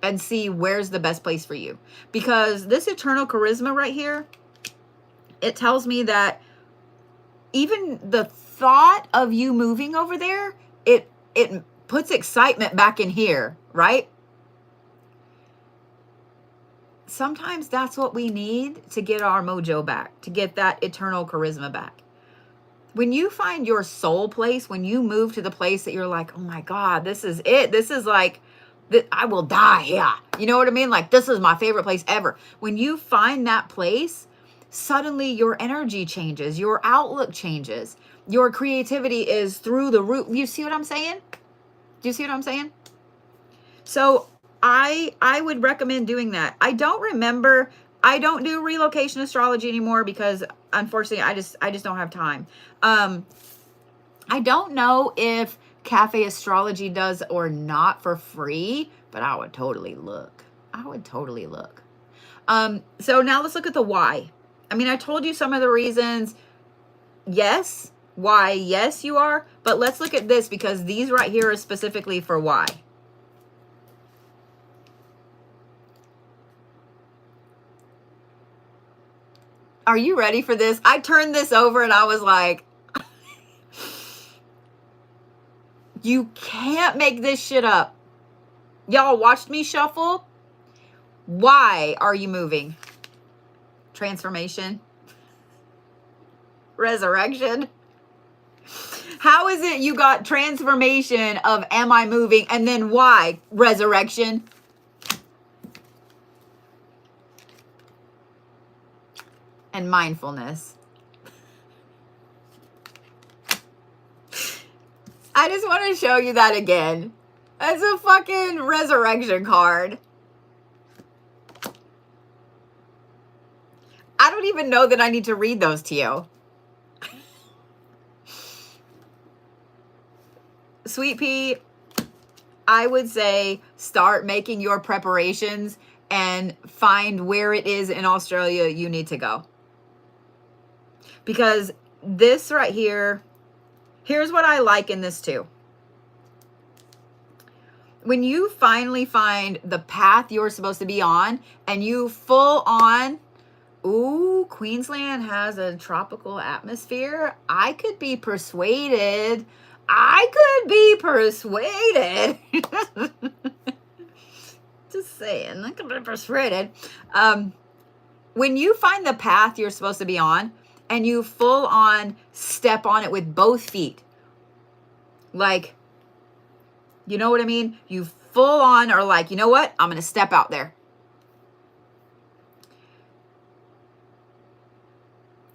and see where's the best place for you. Because this eternal charisma right here, it tells me that even the thought of you moving over there, it puts excitement back in here, right? Sometimes that's what we need to get our mojo back, to get that eternal charisma back. When you find your soul place, when you move to the place that you're like, oh my God, this is it. This is like, I will die here. You know what I mean? Like, this is my favorite place ever. When you find that place, suddenly your energy changes, your outlook changes, your creativity is through the roof. You see what I'm saying? Do you see what I'm saying? So I would recommend doing that. I don't do relocation astrology anymore because unfortunately I just don't have time. I don't know if Cafe Astrology does or not for free, but I would totally look. So now let's look at the why. I mean, I told you some of the reasons. Yes, why? Yes, you are. But let's look at this because these right here are specifically for why. Are you ready for this? I turned this over and I was like, you can't make this shit up. Y'all watched me shuffle. Why are you moving? Transformation. Resurrection. How is it you got transformation of am I moving and then why? Resurrection. And mindfulness. I just want to show you that again. That's a fucking resurrection card. I don't even know that I need to read those to you. Sweet pea, I would say start making your preparations and find where it is in Australia you need to go. Because this right here, here's what I like in this too. When you finally find the path you're supposed to be on and you full on, ooh, Queensland has a tropical atmosphere. I could be persuaded. Just saying, I could be persuaded. When you find the path you're supposed to be on and you full on step on it with both feet, like, you know what I mean? You full on are like, you know what? I'm going to step out there.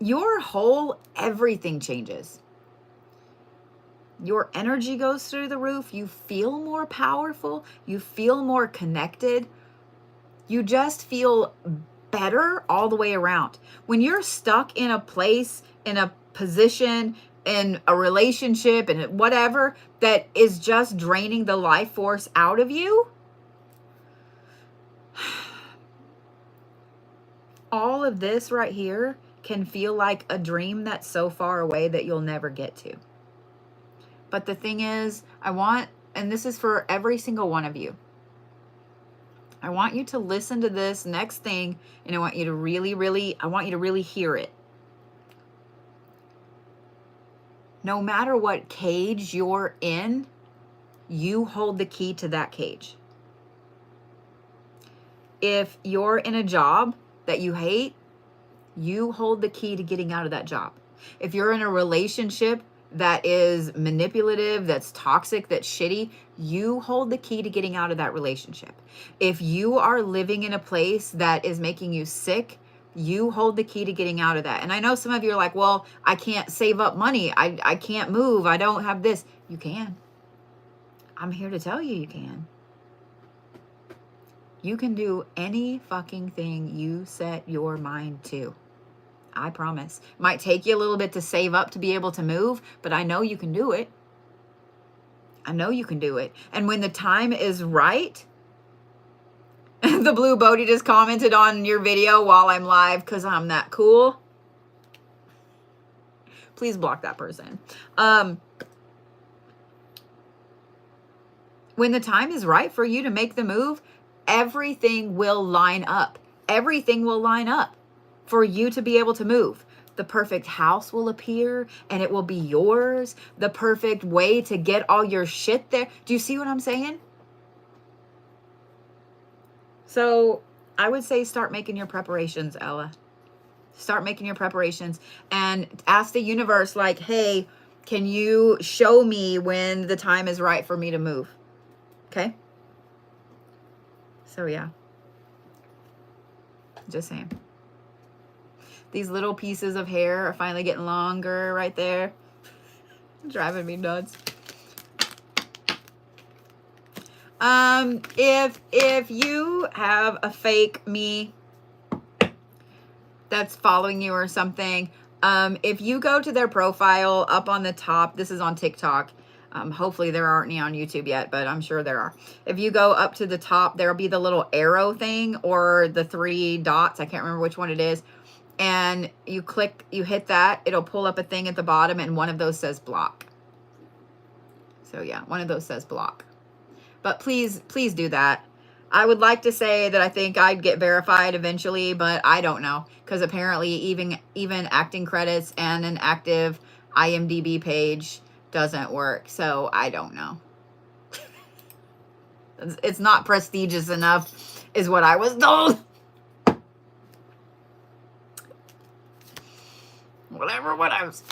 Your whole everything changes. Your energy goes through the roof. You feel more powerful. You feel more connected. You just feel better all the way around. When you're stuck in a place, in a position, in a relationship, and whatever that is just draining the life force out of you, all of this right here can feel like a dream that's so far away that you'll never get to. But the thing is, and this is for every single one of you, I want you to listen to this next thing, and I want you to really hear it. No matter what cage you're in, you hold the key to that cage. If you're in a job that you hate, you hold the key to getting out of that job. If you're in a relationship that is manipulative, that's toxic, that's shitty, you hold the key to getting out of that relationship. If you are living in a place that is making you sick, you hold the key to getting out of that. And I know some of you are like, well, I can't save up money. I can't move. I don't have this. You can. I'm here to tell you you can. You can do any fucking thing you set your mind to. I promise. Might take you a little bit to save up to be able to move, but I know you can do it. I know you can do it. And when the time is right, The blue Bodie just commented on your video while I'm live because I'm that cool. Please block that person. When the time is right for you to make the move, everything will line up. Everything will line up for you to be able to move. The perfect house will appear and it will be yours. The perfect way to get all your shit there. Do you see what I'm saying? So I would say start making your preparations, Ella. Start making your preparations and ask the universe, like, hey, can you show me when the time is right for me to move? Okay? So yeah. Just saying. These little pieces of hair are finally getting longer right there. Driving me nuts. If you have a fake me that's following you or something, if you go to their profile up on the top, this is on TikTok. Hopefully there aren't any on YouTube yet, but I'm sure there are. If you go up to the top, there'll be the little arrow thing or the 3 dots. I can't remember which one it is. And you click, you hit that, it'll pull up a thing at the bottom and one of those says block. So yeah, one of those says block. But please do that. I would like to say that I think I'd get verified eventually, but I don't know. Because apparently even acting credits and an active IMDb page doesn't work. So I don't know. It's not prestigious enough is what I was told. Whatever, what I was...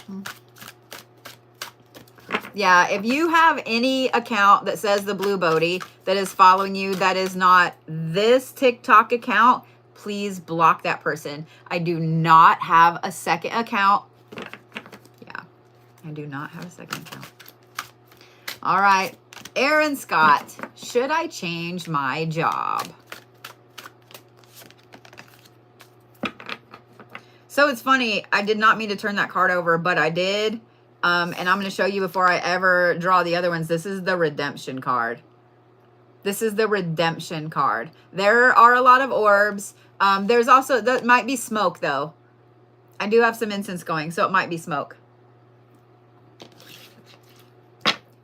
Yeah, if you have any account that says the Blue Bodie that is following you that is not this TikTok account, please block that person. I do not have a second account. Yeah, I do not have a second account. All right, Erin Scott, should I change my job? So it's funny, I did not mean to turn that card over, but I did. And I'm going to show you before I ever draw the other ones. This is the redemption card. This is the redemption card. There are a lot of orbs. There's also, that might be smoke though. I do have some incense going, so it might be smoke.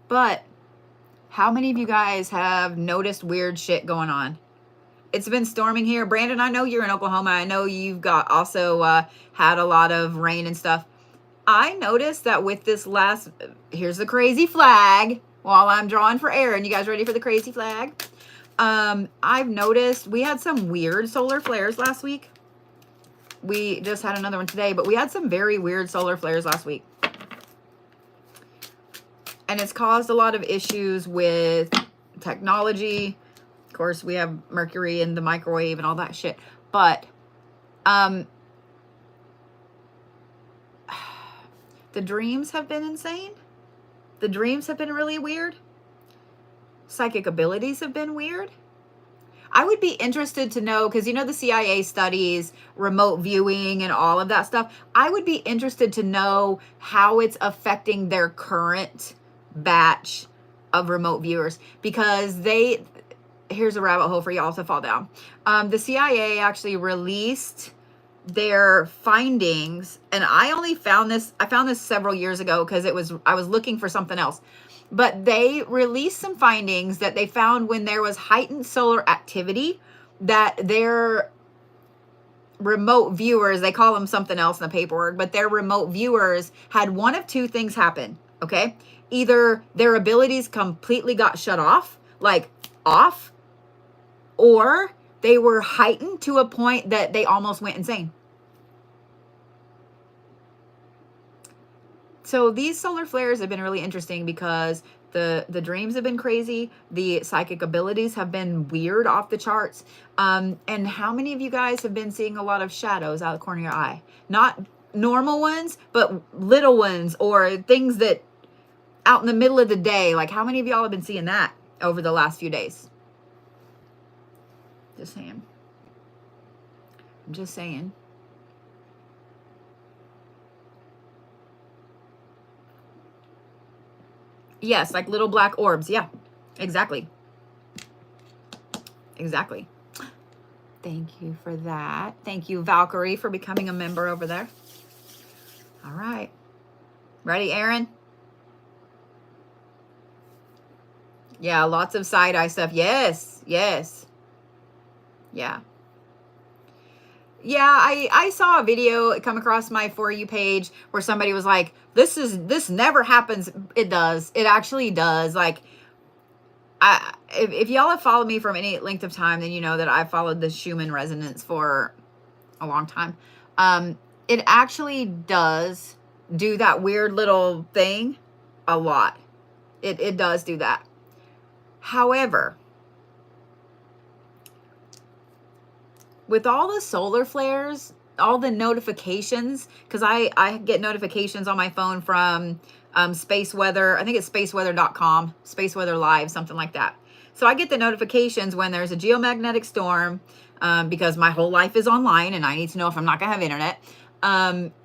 But how many of you guys have noticed weird shit going on? It's been storming here. Brandon, I know you're in Oklahoma. I know you've got also had a lot of rain and stuff. I noticed that with this last, here's the crazy flag while I'm drawing for Erin. You guys ready for the crazy flag? I've noticed we had some weird solar flares last week. We just had another one today, but we had some very weird solar flares last week. And it's caused a lot of issues with technology. Of course, we have mercury in the microwave and all that shit. But, the dreams have been insane. The dreams have been really weird. Psychic abilities have been weird. I would be interested to know, because you know the CIA studies remote viewing and all of that stuff. I would be interested to know how it's affecting their current batch of remote viewers, because here's a rabbit hole for y'all to fall down. The CIA actually released their findings, and I found this several years ago because I was looking for something else, but they released some findings that they found when there was heightened solar activity, that their remote viewers, they call them something else in the paperwork, but their remote viewers had one of two things happen. Okay, either their abilities completely got shut off, like off, or they were heightened to a point that they almost went insane. So these solar flares have been really interesting because the dreams have been crazy. The psychic abilities have been weird off the charts. And how many of you guys have been seeing a lot of shadows out of the corner of your eye? Not normal ones, but little ones or things that out in the middle of the day. Like how many of y'all have been seeing that over the last few days? Just saying. I'm just saying. Yes, like little black orbs. Yeah, exactly. Exactly. Thank you for that. Thank you, Valkyrie, for becoming a member over there. All right. Ready, Erin? Yeah, lots of side-eye stuff. Yes, yes. Yeah. Yeah, I saw a video come across my For You page where somebody was like, this never happens. It does. It actually does. Like, if y'all have followed me from any length of time, then you know that I've followed the Schumann resonance for a long time. It actually does do that weird little thing a lot. It does do that. However, with all the solar flares, all the notifications, because I get notifications on my phone from space weather. I think it's spaceweather.com, space weather live, something like that. So I get the notifications when there's a geomagnetic storm, because my whole life is online and I need to know if I'm not gonna have internet.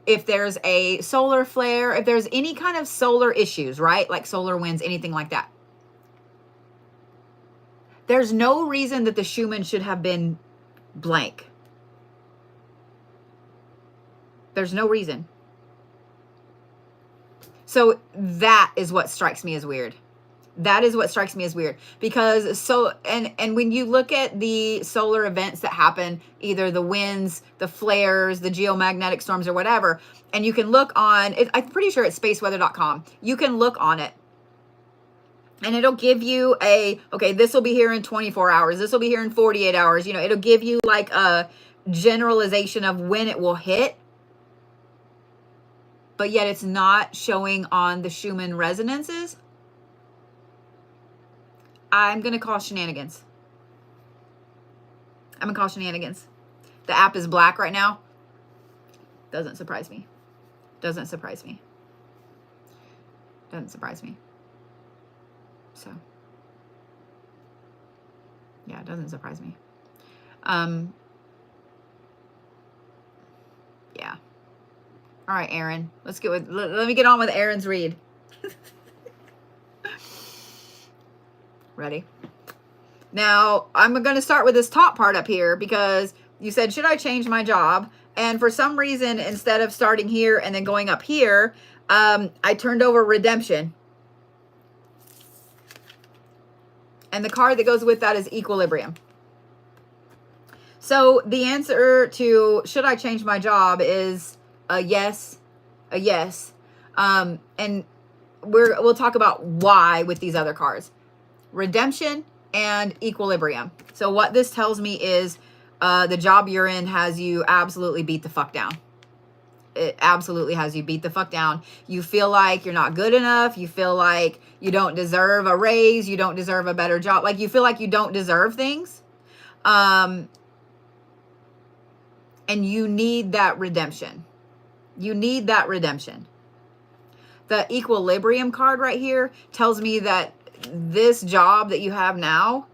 If there's a solar flare, if there's any kind of solar issues, right? Like solar winds, anything like that. There's no reason that the Schumann should have been blank. There's no reason. So that is what strikes me as weird. That is what strikes me as weird, because and when you look at the solar events that happen, either the winds, the flares, the geomagnetic storms or whatever, and you can look on it, I'm pretty sure it's spaceweather.com. You can look on it and it'll give you okay, this will be here in 24 hours. This will be here in 48 hours. You know, it'll give you like a generalization of when it will hit. But yet it's not showing on the Schumann resonances. I'm going to call shenanigans. I'm going to call shenanigans. The app is black right now. Doesn't surprise me. Doesn't surprise me. Doesn't surprise me. So, yeah, it doesn't surprise me. Yeah. All right, Erin. Let's get with. Let me get on with Erin's read. Ready? Now, I'm going to start with this top part up here because you said, should I change my job? And for some reason, instead of starting here and then going up here, I turned over redemption. And the card that goes with that is equilibrium. So the answer to should I change my job is a yes, a yes. And we'll talk about why with these other cards. Redemption and equilibrium. So what this tells me is the job you're in has you absolutely beat the fuck down. It absolutely has you beat the fuck down. You feel like you're not good enough. You feel like you don't deserve a raise. You don't deserve a better job. Like you feel like you don't deserve things. And you need that redemption. You need that redemption. The equilibrium card right here tells me that this job that you have now,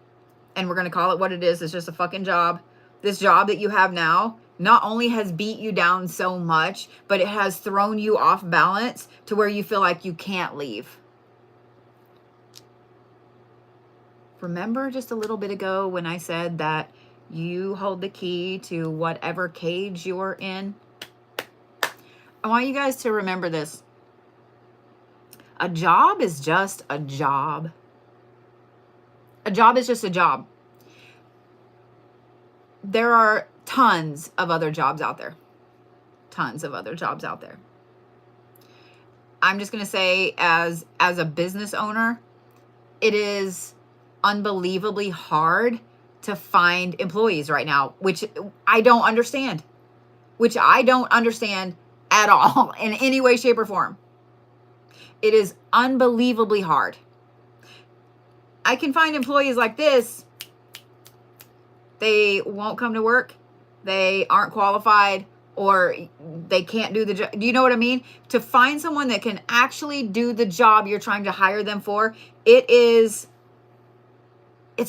and we're going to call it what it is, it's just a fucking job. This job that you have now not only has beat you down so much, but it has thrown you off balance to where you feel like you can't leave. Remember just a little bit ago when I said that you hold the key to whatever cage you're in? I want you guys to remember this. A job is just a job. A job is just a job. There are tons of other jobs out there. Tons of other jobs out there. I'm just going to say as a business owner, it is unbelievably hard to find employees right now, which I don't understand. Which I don't understand at all in any way, shape, or form. It is unbelievably hard. I can find employees like this. They won't come to work. They aren't qualified, or they can't do the job. Do you know what I mean? To find someone that can actually do the job you're trying to hire them for, it's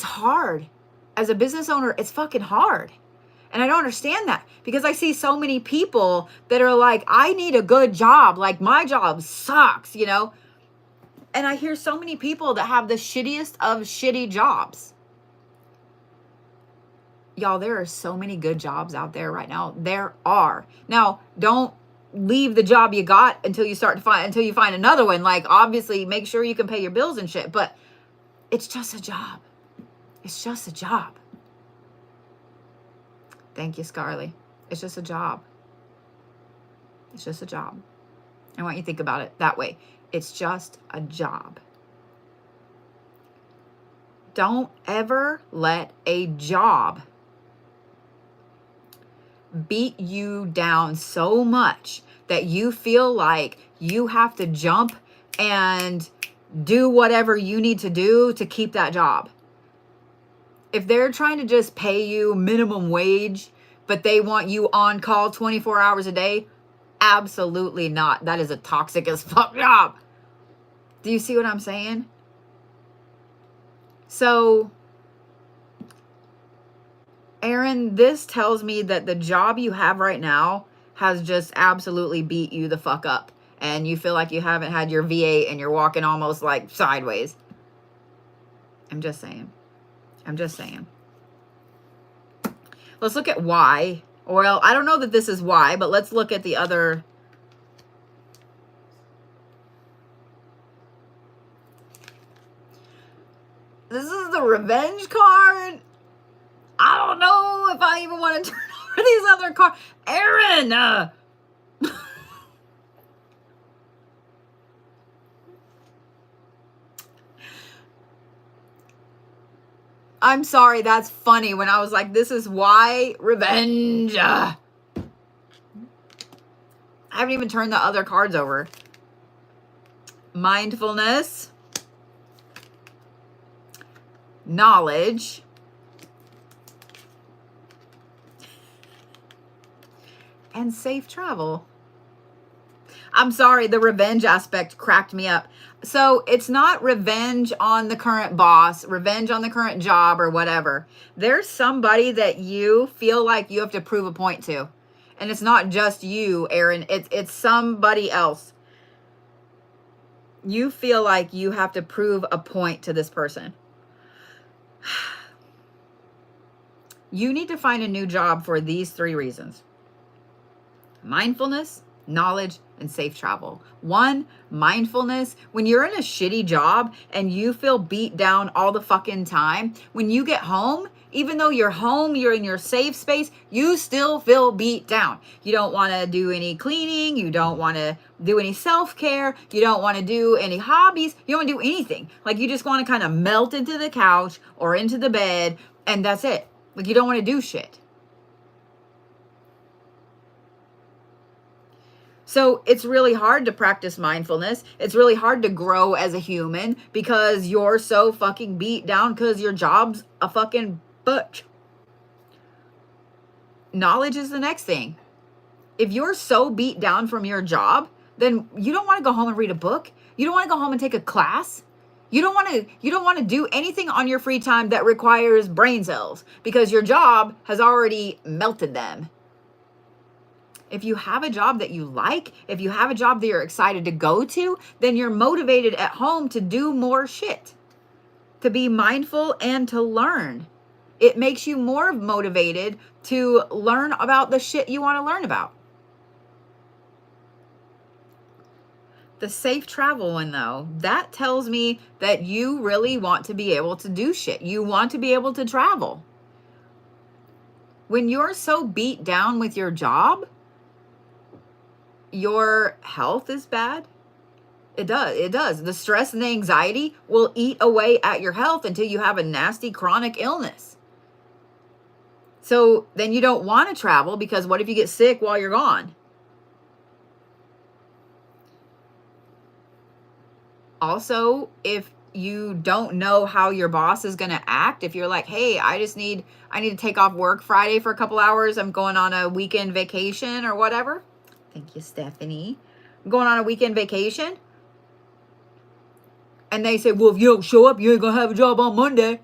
hard. As a business owner, it's fucking hard. And I don't understand that because I see so many people that are like, I need a good job. Like my job sucks, you know? And I hear so many people that have the shittiest of shitty jobs. Y'all, there are so many good jobs out there right now. There are. Now, don't leave the job you got until you find another one. Like, obviously, make sure you can pay your bills and shit, but it's just a job. It's just a job. Thank you, Scarly. It's just a job. It's just a job. I want you to think about it that way. It's just a job. Don't ever let a job beat you down so much that you feel like you have to jump and do whatever you need to do to keep that job. If they're trying to just pay you minimum wage, but they want you on call 24 hours a day, absolutely not. That is a toxic as fuck job. Do you see what I'm saying? So, Erin, this tells me that the job you have right now has just absolutely beat you the fuck up. And you feel like you haven't had your V8 and you're walking almost like sideways. I'm just saying. I'm just saying. Let's look at why. Well, I don't know that this is why, but let's look at the other. This is the revenge card. I don't know if I even want to turn over these other cards. Erin! I'm sorry, that's funny when I was like, this is why revenge. I haven't even turned the other cards over. Mindfulness. Knowledge. And safe travel. I'm sorry, the revenge aspect cracked me up. So it's not revenge on the current boss, revenge on the current job or whatever. There's somebody that you feel like you have to prove a point to. And it's not just you, Erin. It's somebody else. You feel like you have to prove a point to this person. You need to find a new job for these 3 reasons. Mindfulness, knowledge, and safe travel. 1, mindfulness. When you're in a shitty job and you feel beat down all the fucking time, when you get home, even though you're home, you're in your safe space, you still feel beat down. You don't want to do any cleaning. You don't want to do any self-care. You don't want to do any hobbies. You don't want to do anything. Like, you just want to kind of melt into the couch or into the bed, and that's it. Like, you don't want to do shit. So it's really hard to practice mindfulness. It's really hard to grow as a human because you're so fucking beat down because your job's a fucking bitch. Knowledge is the next thing. If you're so beat down from your job, then you don't want to go home and read a book. You don't want to go home and take a class. You don't want to do anything on your free time that requires brain cells because your job has already melted them. If you have a job that you like, if you have a job that you're excited to go to, then you're motivated at home to do more shit, to be mindful and to learn. It makes you more motivated to learn about the shit you want to learn about. The safe travel one, though, that tells me that you really want to be able to do shit. You want to be able to travel. When you're so beat down with your job, your health is bad. It does. The stress and the anxiety will eat away at your health until you have a nasty chronic illness. So then you don't want to travel because what if you get sick while you're gone? Also, if you don't know how your boss is going to act, if you're like, hey, I need to take off work Friday for a couple hours. I'm going on a weekend vacation or whatever. Thank you, Stephanie. I'm going on a weekend vacation. And they say, well, if you don't show up, you ain't going to have a job on Monday.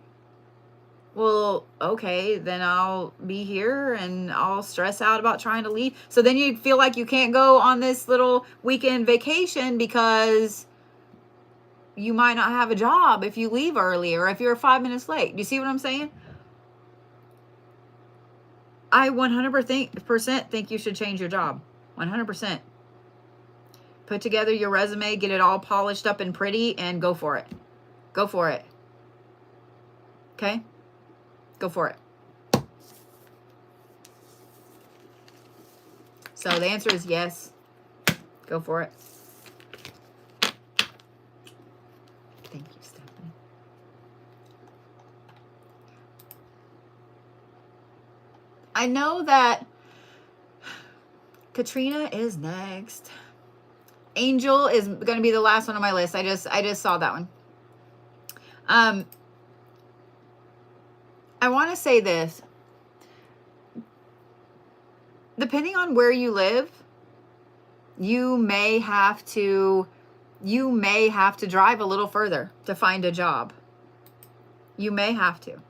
Well, okay, then I'll be here and I'll stress out about trying to leave. So then you feel like you can't go on this little weekend vacation because you might not have a job if you leave early or if you're 5 minutes late. Do you see what I'm saying? I 100% think you should change your job. 100%. Put together your resume, get it all polished up and pretty, and go for it. Go for it. Okay? Go for it. So the answer is yes. Go for it. Thank you, Stephanie. I know that Katrina is next. Angel is going to be the last one on my list. I just saw that one. I want to say this. Depending on where you live, you may have to drive a little further to find a job. You may have to.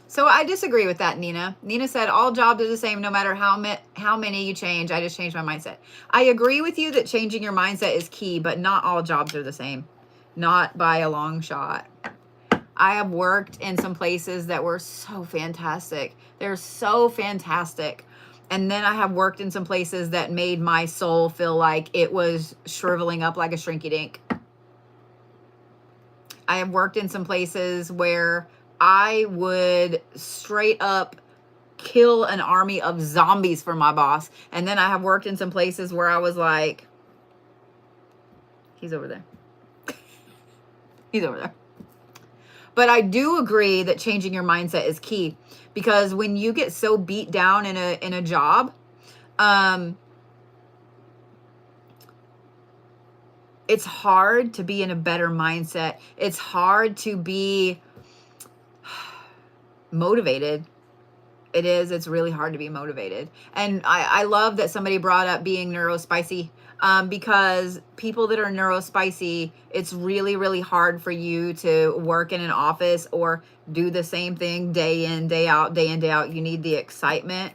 So I disagree with that, Nina. Nina said all jobs are the same no matter how many you change. I just changed my mindset. I agree with you that changing your mindset is key, but not all jobs are the same. Not by a long shot. I have worked in some places that were so fantastic. They're so fantastic. And then I have worked in some places that made my soul feel like it was shriveling up like a shrinky dink. I have worked in some places where I would straight up kill an army of zombies for my boss. And then I have worked in some places where I was like, he's over there. He's over there. But I do agree that changing your mindset is key, because when you get so beat down in a job, it's hard to be in a better mindset. It's hard to be motivated. It is. It's really hard to be motivated. And I love that somebody brought up being neurospicy, because people that are neurospicy, it's really, really hard for you to work in an office or do the same thing day in, day out, day in, day out. You need the excitement.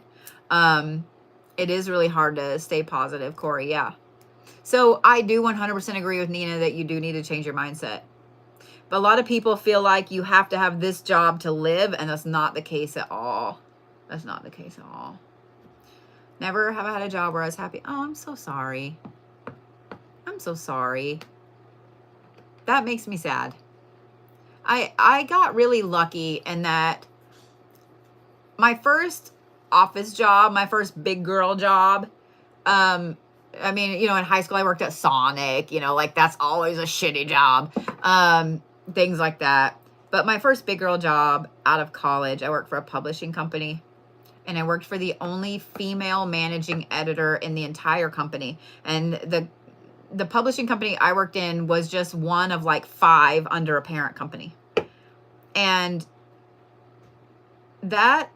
It is really hard to stay positive, Corey. Yeah. So I do 100% agree with Nina that you do need to change your mindset. But a lot of people feel like you have to have this job to live, and that's not the case at all. That's not the case at all. Never have I had a job where I was happy. Oh, I'm so sorry. I'm so sorry. That makes me sad. I got really lucky in that my first office job, my first big girl job, I mean, you know, in high school I worked at Sonic, you know, like that's always a shitty job. Things like that. But my first big girl job out of college, I worked for a publishing company. And I worked for the only female managing editor in the entire company. And the publishing company I worked in was just one of like 5 under a parent company. And that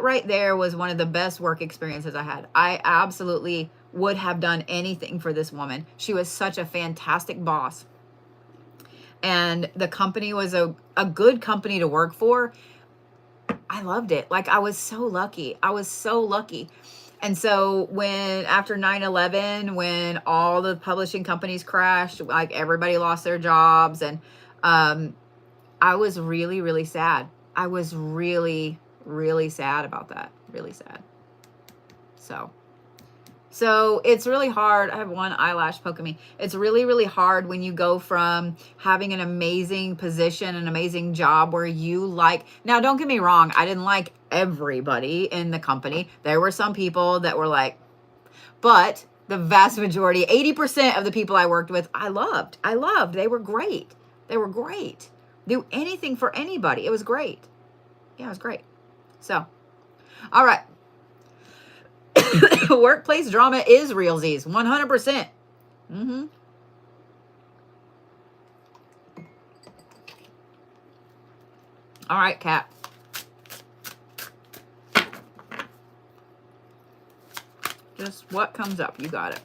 right there was one of the best work experiences I had. I absolutely would have done anything for this woman. She was such a fantastic boss. And the company was a good company to work for. I loved it. Like, I was so lucky. I was so lucky. And so when after 9/11, when all the publishing companies crashed, like everybody lost their jobs, and I was really, really sad. I was really, really sad about that. Really sad. So it's really hard. I have one eyelash poking me. It's really, really hard when you go from having an amazing position, an amazing job where you like, now don't get me wrong, I didn't like everybody in the company. There were some people that were like, but the vast majority, 80% of the people I worked with, I loved. They were great. They were great. Do anything for anybody. It was great. Yeah, it was great. So, all right. Workplace drama is realsies, 100%. All right, Kat. Just what comes up, you got it.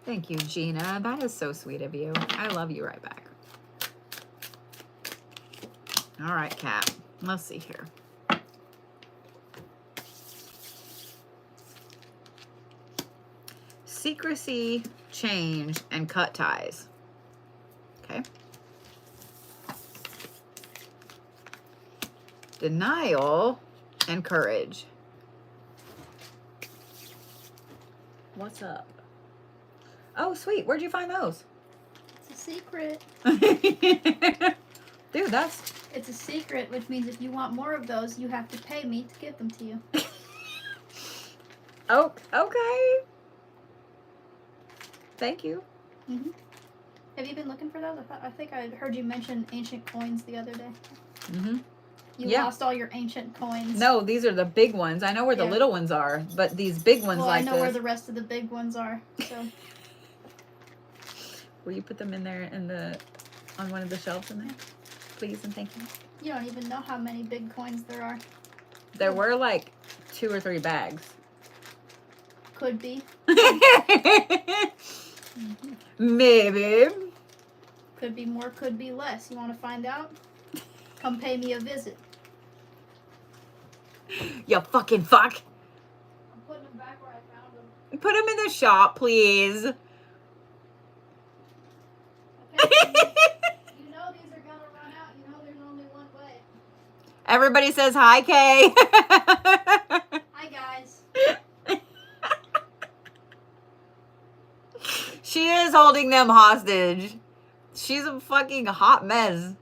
Thank you, Gina. That is so sweet of you. I love you right back. All right, cat. Let's see here. Secrecy, change, and cut ties. Okay. Denial and courage. What's up? Oh, sweet. Where'd you find those? It's a secret. Dude, that's... It's a secret, which means if you want more of those, you have to pay me to give them to you. Oh, okay. Thank you. Mm-hmm. Have you been looking for those? I think I heard you mention ancient coins the other day. Mm-hmm. You Yeah. lost all your ancient coins. No, these are the big ones. I know where the little ones are, but these big ones well, like I know this. where the rest of the big ones are. So. Will you put them in there on one of the shelves in there? Please and thank you. You don't even know how many big coins there are. There were like 2 or 3 bags. Could be. Maybe. Could be more, could be less. You want to find out? Come pay me a visit. You fucking fuck. I'm putting them back where I found them. Put them in the shop, please. Okay, you know these are gonna run out. You know there's only one way. Everybody says hi, Kay. Hi, guys. She is holding them hostage. She's a fucking hot mess.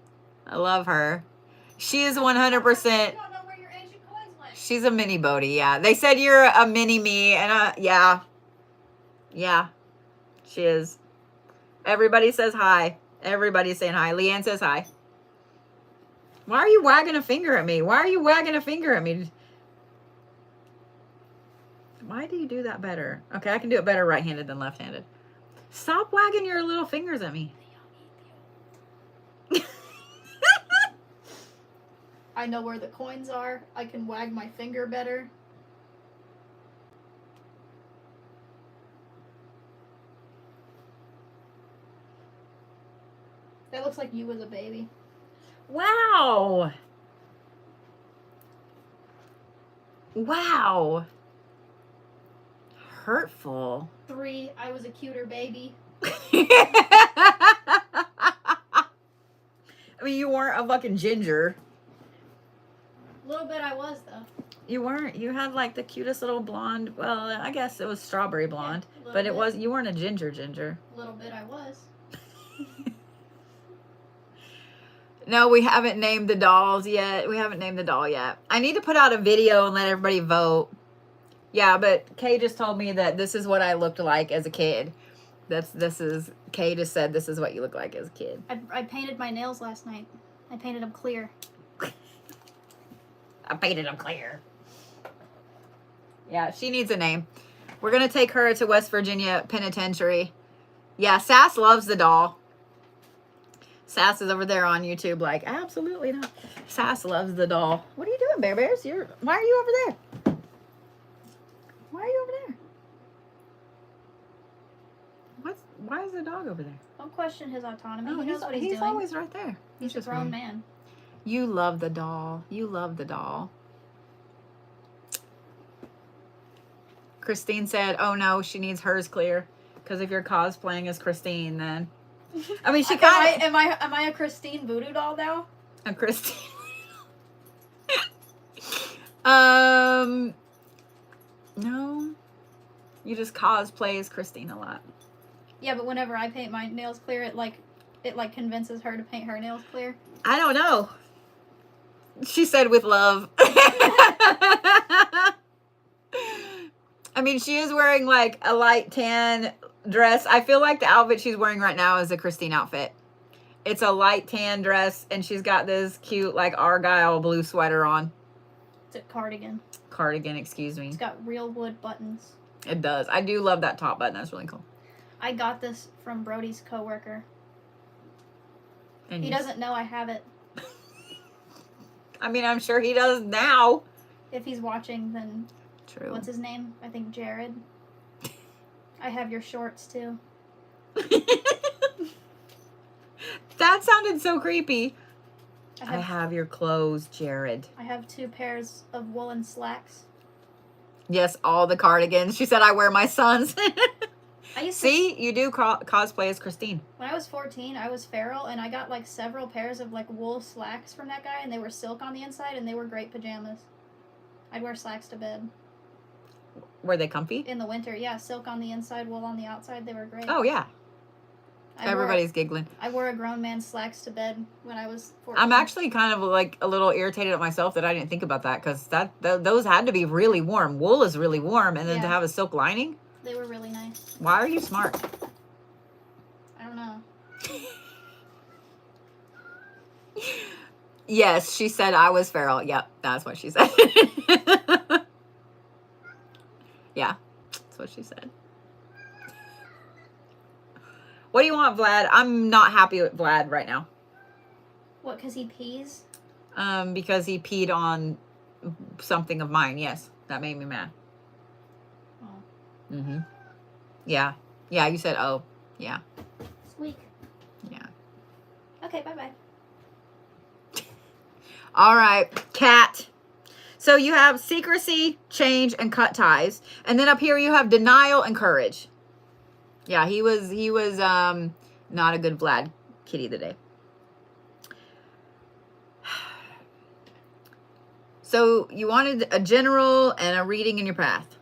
I love her. She is 100%. I don't know where your ancient coins went. She's a mini Bodhi, yeah. They said you're a mini me, and yeah. Yeah, she is. Everybody says hi. Everybody's saying hi. Leanne says hi. Why are you wagging a finger at me? Why are you wagging a finger at me? Why do you do that better? Okay, I can do it better right-handed than left-handed. Stop wagging your little fingers at me. I know where the coins are. I can wag my finger better. That looks like you as a baby. Wow. Wow. Hurtful. 3, I was a cuter baby. I mean, you weren't a fucking ginger. A little bit I was, though. You weren't. You had like the cutest little blonde. Well, I guess it was strawberry blonde, Yeah, but it was. You weren't a ginger. A little bit I was. No, we haven't named the dolls yet. We haven't named the doll yet. I need to put out a video and let everybody vote. Yeah, but Kay just told me that this is what I looked like as a kid. Kay just said this is what you look like as a kid. I painted my nails last night. I painted them clear. I painted them clear. Yeah, she needs a name. We're going to take her to West Virginia Penitentiary. Yeah, Sass loves the doll. Sass is over there on YouTube like, absolutely not. Sass loves the doll. What are you doing, Bear Bears? Why are you over there? Why are you over there? Why is the dog over there? Don't question his autonomy. Oh, he knows what he's doing. He's always right there. He's a grown man. You love the doll. You love the doll. Christine said, oh no, she needs hers clear. Because if you're cosplaying as Christine, then... I mean, she kind of... Am I a Christine voodoo doll now? A Christine. No. You just cosplay as Christine a lot. Yeah, but whenever I paint my nails clear, it convinces her to paint her nails clear. I don't know. She said with love. I mean, she is wearing like a light tan dress. I feel like the outfit she's wearing right now is a Christine outfit. It's a light tan dress, and she's got this cute like Argyle blue sweater on. It's a cardigan. Cardigan, excuse me. It's got real wood buttons. It does. I do love that top button. That's really cool. I got this from Brody's coworker. And he doesn't know I have it. I mean, I'm sure he does now. If he's watching, then... True. What's his name? I think Jared. I have your shorts, too. That sounded so creepy. I have your clothes, Jared. I have 2 pairs of woolen slacks. Yes, all the cardigans. She said I wear my son's. I used See, you do cosplay as Christine. When I was 14, I was feral, and I got like several pairs of like wool slacks from that guy, and they were silk on the inside, and they were great pajamas. I'd wear slacks to bed. Were they comfy? In the winter, yeah. Silk on the inside, wool on the outside. They were great. Oh, yeah. Everybody's giggling. I wore a grown man's slacks to bed when I was 14. I'm actually kind of like a little irritated at myself that I didn't think about that, because those had to be really warm. Wool is really warm, and then to have a silk lining. They were really nice. Why are you smart? I don't know. Yes, she said I was feral. Yep, that's what she said. Yeah, that's what she said. What do you want, Vlad? I'm not happy with Vlad right now. What, because he pees? Because he peed on something of mine. Yes, that made me mad. Oh. Mm-hmm. Yeah. Yeah, you said, oh. Yeah. Squeak. Yeah. Okay, bye-bye. All right, Cat. So you have secrecy, change, and cut ties. And then up here you have denial and courage. Yeah, he was not a good Vlad kitty today. So you wanted a general and a reading in your path.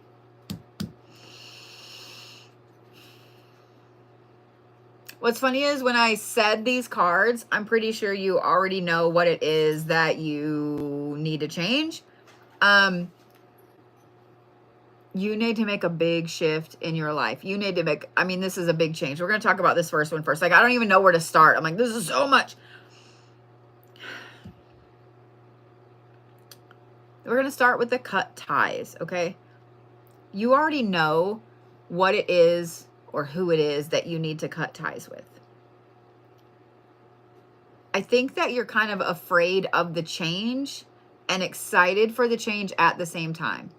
What's funny is when I said these cards, I'm pretty sure you already know what it is that you need to change. You need to make a big shift in your life. You need to make, I mean, this is a big change. We're going to talk about this first one first. Like, I don't even know where to start. I'm like, this is so much. We're going to start with the cut ties, okay? You already know what it is or who it is that you need to cut ties with. I think that you're kind of afraid of the change and excited for the change at the same time.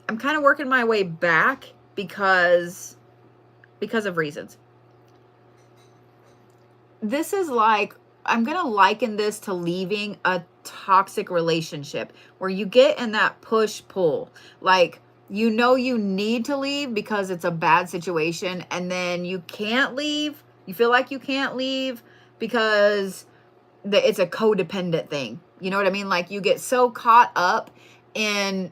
I'm kind of working my way back because of reasons. This is like, I'm going to liken this to leaving a toxic relationship where you get in that push-pull. Like, you know you need to leave because it's a bad situation, and then you can't leave. You feel like you can't leave because it's a codependent thing. You know what I mean? Like, you get so caught up in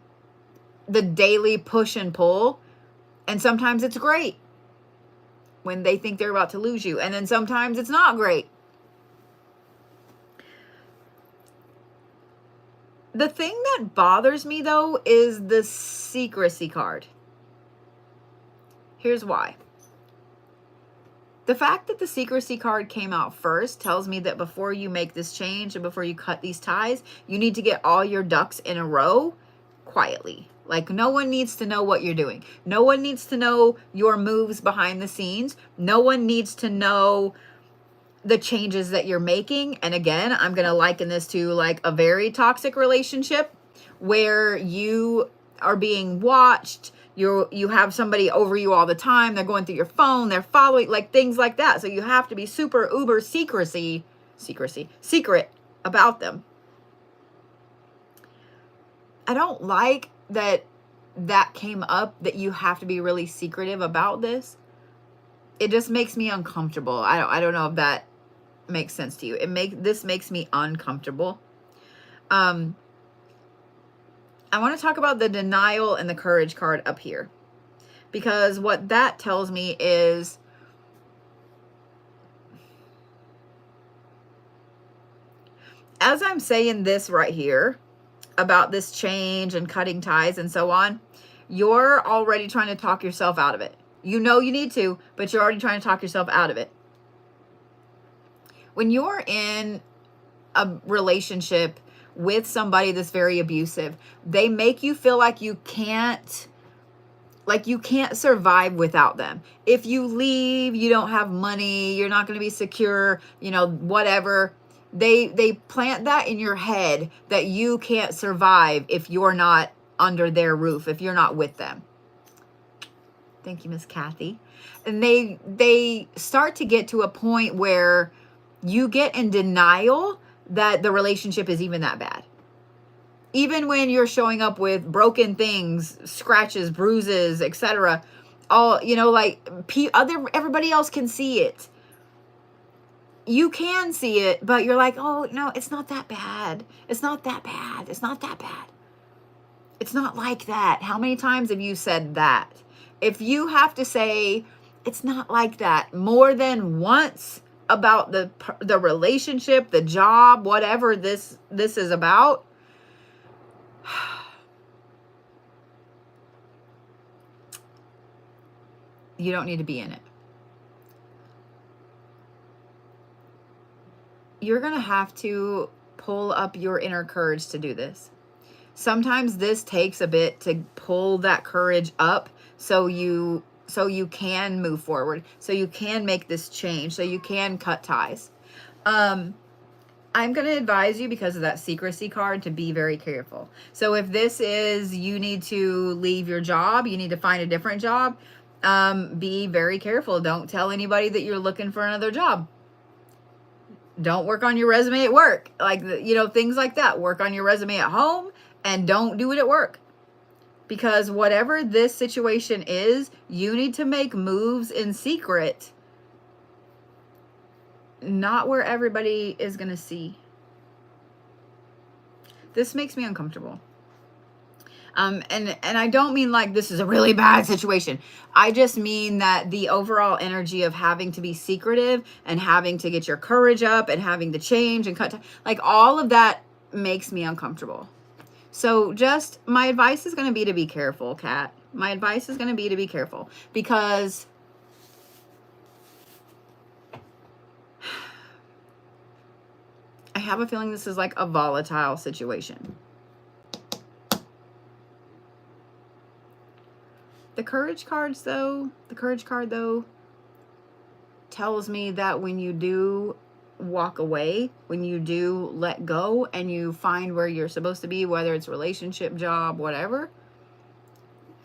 the daily push and pull, and sometimes it's great when they think they're about to lose you, and then sometimes it's not great. The thing that bothers me, though, is the secrecy card. Here's why. The fact that the secrecy card came out first tells me that before you make this change and before you cut these ties, you need to get all your ducks in a row quietly. Like, no one needs to know what you're doing. No one needs to know your moves behind the scenes. No one needs to know the changes that you're making. And again, I'm going to liken this to like a very toxic relationship where you are being watched. You have somebody over you all the time. They're going through your phone. They're following, like things like that. So you have to be super uber secret about them. I don't like that came up, that you have to be really secretive about this. It just makes me uncomfortable. I don't know if that makes sense to you. This makes me uncomfortable. I want to talk about the denial and the courage card up here, because what that tells me is as I'm saying this right here about this change and cutting ties and so on, you're already trying to talk yourself out of it. You know you need to, but you're already trying to talk yourself out of it. When you're in a relationship with somebody that's very abusive, they make you feel like you can't survive without them. If you leave, you don't have money, you're not going to be secure, whatever. They plant that in your head that you can't survive if you're not under their roof, if you're not with them. Thank you, Miss Kathy. And they start to get to a point where you get in denial that the relationship is even that bad. Even when you're showing up with broken things, scratches, bruises, etc., all, you know, like everybody else can see it. You can see it, but you're like, oh no, it's not that bad. It's not that bad. It's not that bad. It's not like that. How many times have you said that? If you have to say it's not like that more than once about the relationship, the job, whatever this is about, you don't need to be in it. You're going to have to pull up your inner courage to do this. Sometimes this takes a bit to pull that courage up so you can move forward, so you can make this change, so you can cut ties. I'm going to advise you, because of that secrecy card, to be very careful. So if this is, you need to leave your job, you need to find a different job, be very careful. Don't tell anybody that you're looking for another job. Don't work on your resume at work. Like, you know, things like that. Work on your resume at home and don't do it at work. Because whatever this situation is, you need to make moves in secret, not where everybody is going to see. This makes me uncomfortable. And I don't mean like this is a really bad situation. I just mean that the overall energy of having to be secretive and having to get your courage up and having to change and cut, like all of that makes me uncomfortable. So just, my advice is going to be careful, Kat. My advice is going to be careful, because I have a feeling this is like a volatile situation. The courage card though tells me that when you do walk away, when you do let go and you find where you're supposed to be, whether it's relationship, job, whatever,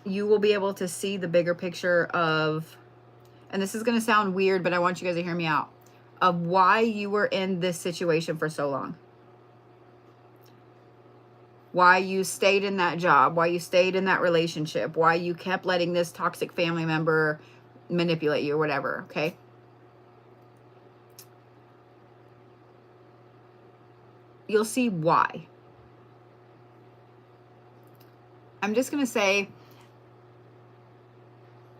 you will be able to see the bigger picture of, and this is going to sound weird, but I want you guys to hear me out, of why you were in this situation for so long. Why you stayed in that job, why you stayed in that relationship, why you kept letting this toxic family member manipulate you or whatever, okay? You'll see why. I'm just going to say,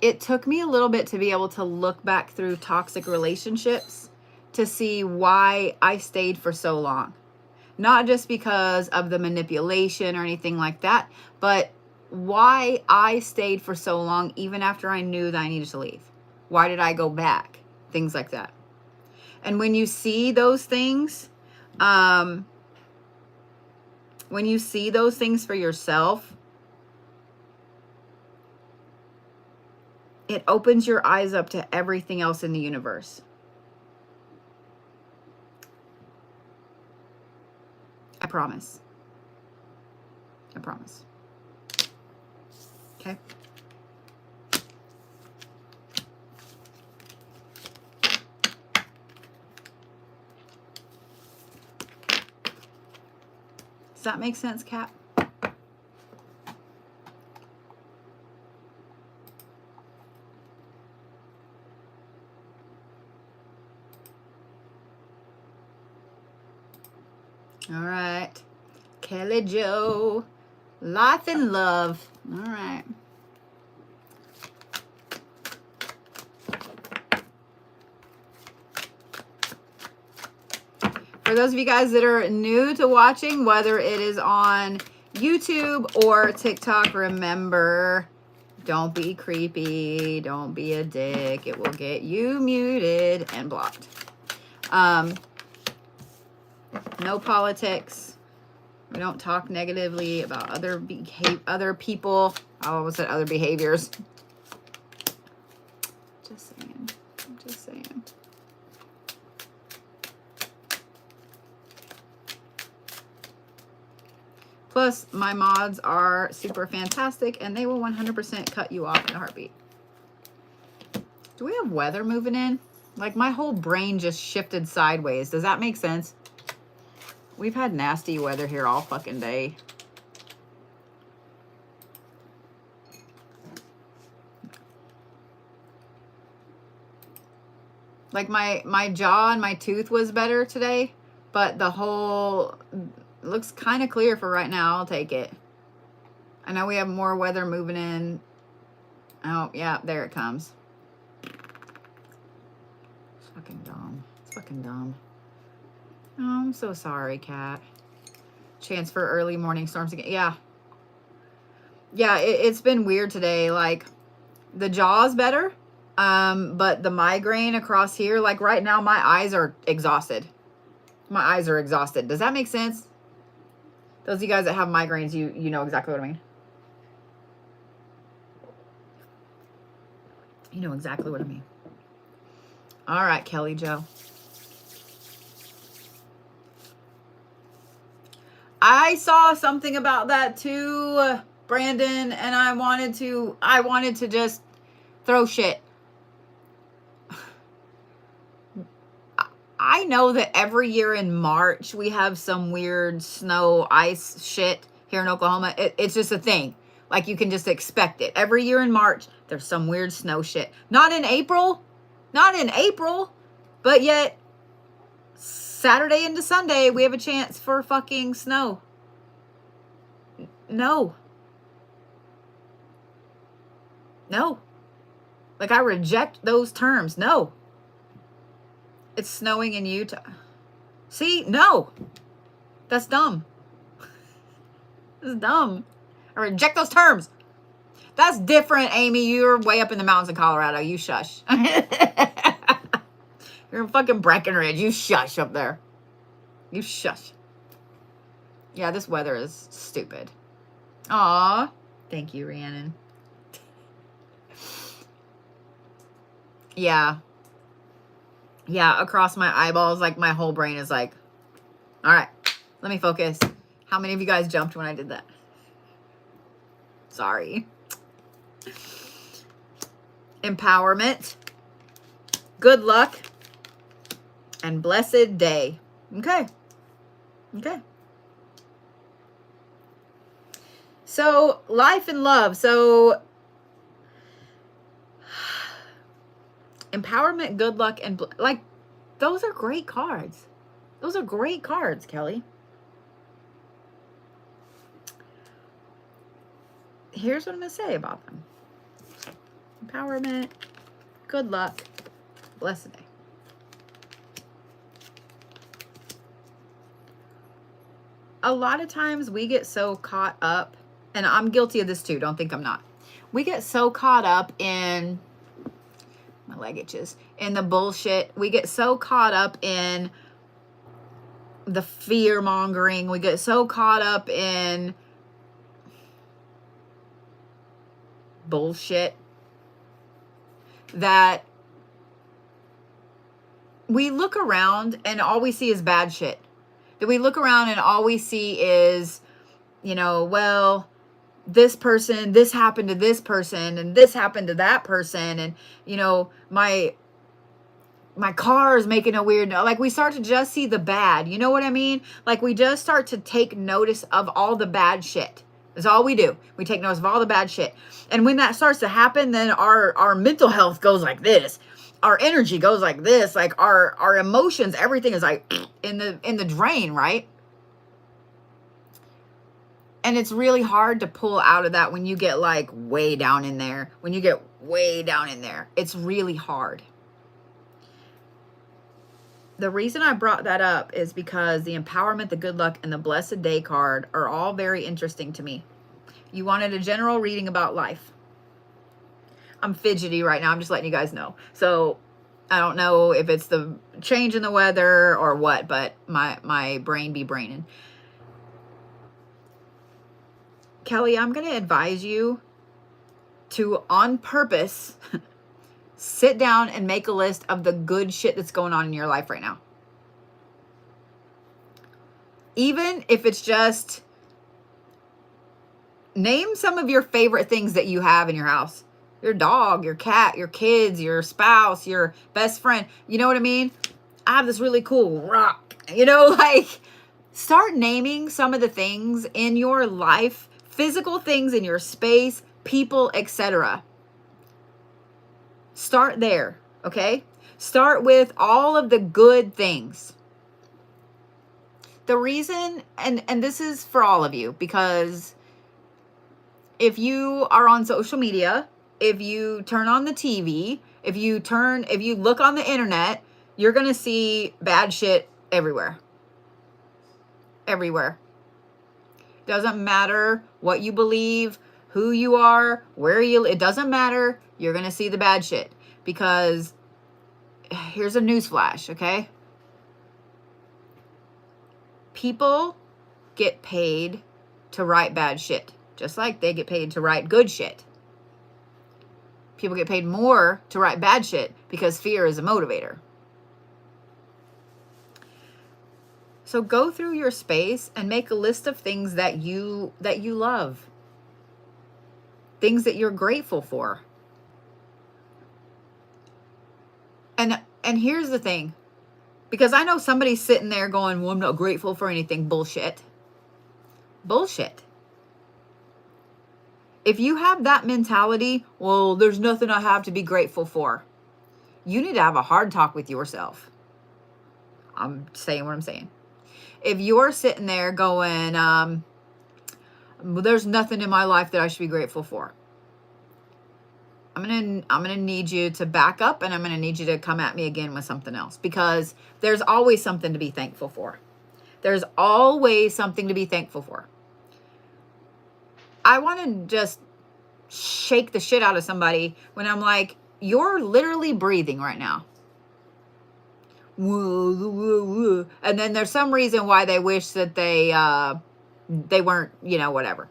it took me a little bit to be able to look back through toxic relationships to see why I stayed for so long. Not just because of the manipulation or anything like that, but why I stayed for so long even after I knew that I needed to leave. Why did I go back? Things like that. And when you see those things, for yourself, it opens your eyes up to everything else in the universe. I promise. I promise. Okay? Does that make sense, Kat? All right. Kelly Joe. Life and love. All right. For those of you guys that are new to watching, whether it is on YouTube or TikTok, remember, don't be creepy. Don't be a dick. It will get you muted and blocked. No politics. We don't talk negatively about other people. I almost said other behaviors. Just saying. Just saying. Plus, my mods are super fantastic, and they will 100% cut you off in a heartbeat. Do we have weather moving in? Like my whole brain just shifted sideways. Does that make sense? We've had nasty weather here all fucking day. Like my jaw and my tooth was better today, but the whole looks kind of clear for right now. I'll take it. I know we have more weather moving in. Oh, yeah, there it comes. It's fucking dumb. It's fucking dumb. Oh, I'm so sorry, Kat. Chance for early morning storms again. Yeah. Yeah, it's been weird today. Like, the jaw's better. But the migraine across here, like right now, my eyes are exhausted. My eyes are exhausted. Does that make sense? Those of you guys that have migraines, you know exactly what I mean. You know exactly what I mean. All right, Kelly Joe. I saw something about that too, Brandon, and I wanted to just throw shit. I know that every year in March we have some weird snow ice shit here in Oklahoma. It's just a thing. Like you can just expect it. Every year in March there's some weird snow shit. Not in April. But yet Saturday into Sunday we have a chance for fucking snow. No. Like I reject those terms. No. It's snowing in Utah. See? No. That's dumb. This is dumb. I reject those terms. That's different, Amy. You're way up in the mountains in Colorado. You shush. You're in fucking Breckenridge. You shush up there. You shush. Yeah, this weather is stupid. Aw. Thank you, Rhiannon. Yeah. Yeah, across my eyeballs, like my whole brain is like, all right, let me focus. How many of you guys jumped when I did that? Sorry. Empowerment, good luck, and blessed day. Okay. So, life and love. So, empowerment, good luck, and like, those are great cards. Those are great cards, Kelly. Here's what I'm going to say about them. Empowerment, good luck, blessed day. A lot of times we get so caught up, and I'm guilty of this too, don't think I'm not. We get so caught up in, my leg itches, in the bullshit. We get so caught up in the fear mongering. We get so caught up in bullshit that we look around and all we see is bad shit. That we look around and all we see is, you know, well, this person, this happened to this person, and this happened to that person, and, you know, my car is making a weird, like we start to just see the bad. You know what I mean? Like we just start to take notice of all the bad shit. That's all we do. We take notice of all the bad shit. And when that starts to happen, then our mental health goes like this. Our energy goes like this. Like our emotions, everything is like in the drain, right? And it's really hard to pull out of that when you get like way down in there. When you get way down in there, it's really hard. The reason I brought that up is because the empowerment, the good luck, and the blessed day card are all very interesting to me. You wanted a general reading about life. I'm fidgety right now. I'm just letting you guys know. So I don't know if it's the change in the weather or what, but my brain be braining. Kelly, I'm going to advise you to, on purpose, sit down and make a list of the good shit that's going on in your life right now. Even if it's just name some of your favorite things that you have in your house. Your dog, your cat, your kids, your spouse, your best friend. You know what I mean? I have this really cool rock. You know, like, start naming some of the things in your life, physical things in your space, people, etc. Start there, okay? Start with all of the good things. The reason, and this is for all of you, because if you are on social media, if you turn on the TV, if you look on the internet, you're going to see bad shit everywhere. Everywhere. Doesn't matter what you believe, who you are, where you, it doesn't matter. You're going to see the bad shit, because here's a newsflash, okay? People get paid to write bad shit, just like they get paid to write good shit. People get paid more to write bad shit because fear is a motivator. So go through your space and make a list of things that you love. Things that you're grateful for. And here's the thing. Because I know somebody's sitting there going, well, I'm not grateful for anything. Bullshit. Bullshit. If you have that mentality, well, there's nothing I have to be grateful for. You need to have a hard talk with yourself. I'm saying what I'm saying. If you're sitting there going, well, there's nothing in my life that I should be grateful for, I'm gonna need you to back up, and I'm gonna need you to come at me again with something else, because there's always something to be thankful for. There's always something to be thankful for. I want to just shake the shit out of somebody when I'm like, you're literally breathing right now. And then there's some reason why they wish that they weren't, whatever.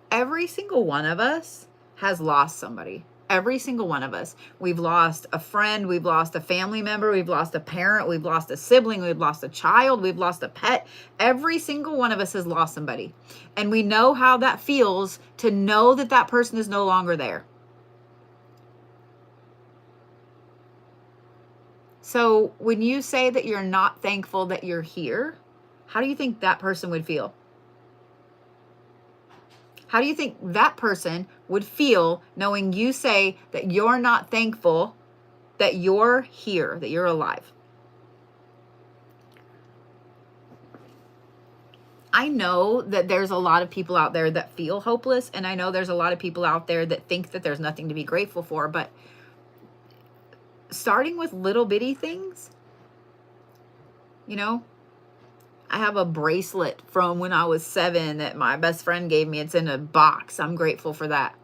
Every single one of us has lost somebody. Every single one of us. We've lost a friend. We've lost a family member. We've lost a parent. We've lost a sibling. We've lost a child. We've lost a pet. Every single one of us has lost somebody. And we know how that feels to know that that person is no longer there. So when you say that you're not thankful that you're here, how do you think that person would feel? How do you think that person would feel knowing you say that you're not thankful that you're here, that you're alive? I know that there's a lot of people out there that feel hopeless, and I know there's a lot of people out there that think that there's nothing to be grateful for, but starting with little bitty things, I have a bracelet from when I was 7 that my best friend gave me. It's in a box. I'm grateful for that.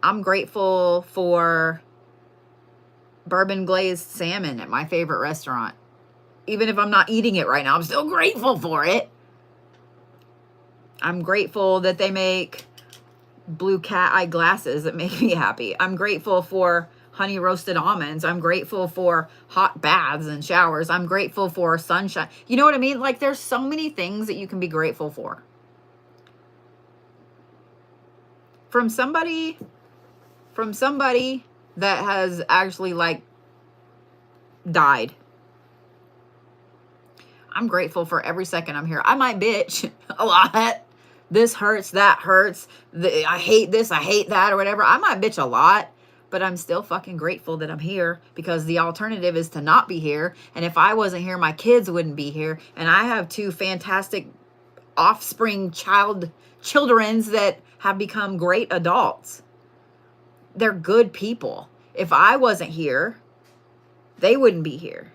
I'm grateful for bourbon glazed salmon at my favorite restaurant. Even if I'm not eating it right now, I'm still grateful for it. I'm grateful that they make blue cat eye glasses that make me happy. I'm grateful for honey roasted almonds. I'm grateful for hot baths and showers. I'm grateful for sunshine. You know what I mean? Like, there's so many things that you can be grateful for. From somebody that has actually died. I'm grateful for every second I'm here. I might bitch a lot. This hurts, that hurts. I hate this, I hate that, or whatever. I might bitch a lot. But I'm still fucking grateful that I'm here, because the alternative is to not be here. And if I wasn't here, my kids wouldn't be here. And I have 2 fantastic offspring childrens that have become great adults. They're good people. If I wasn't here, they wouldn't be here.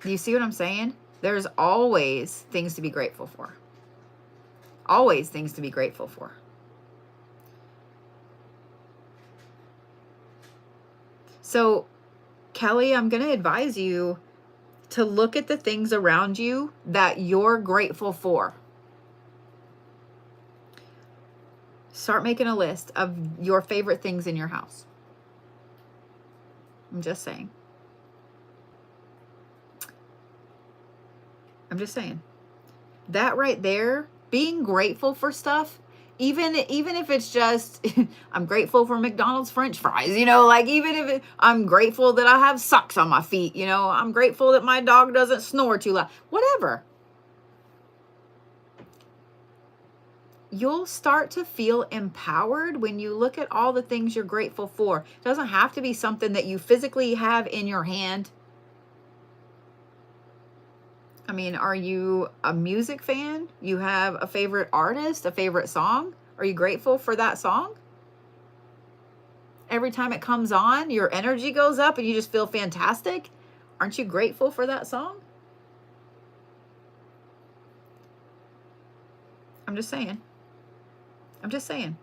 Do you see what I'm saying? There's always things to be grateful for. Always things to be grateful for. So, Kelly, I'm going to advise you to look at the things around you that you're grateful for. Start making a list of your favorite things in your house. I'm just saying. That right there, being grateful for stuff, even if it's just I'm grateful for McDonald's French fries, you know, like even if I'm grateful that I have socks on my feet, you know, I'm grateful that my dog doesn't snore too loud, whatever. You'll start to feel empowered when you look at all the things you're grateful for. It doesn't have to be something that you physically have in your hand. I mean, are you a music fan? You have a favorite artist, a favorite song? Are you grateful for that song? Every time it comes on, your energy goes up and you just feel fantastic. Aren't you grateful for that song? I'm just saying. I'm just saying.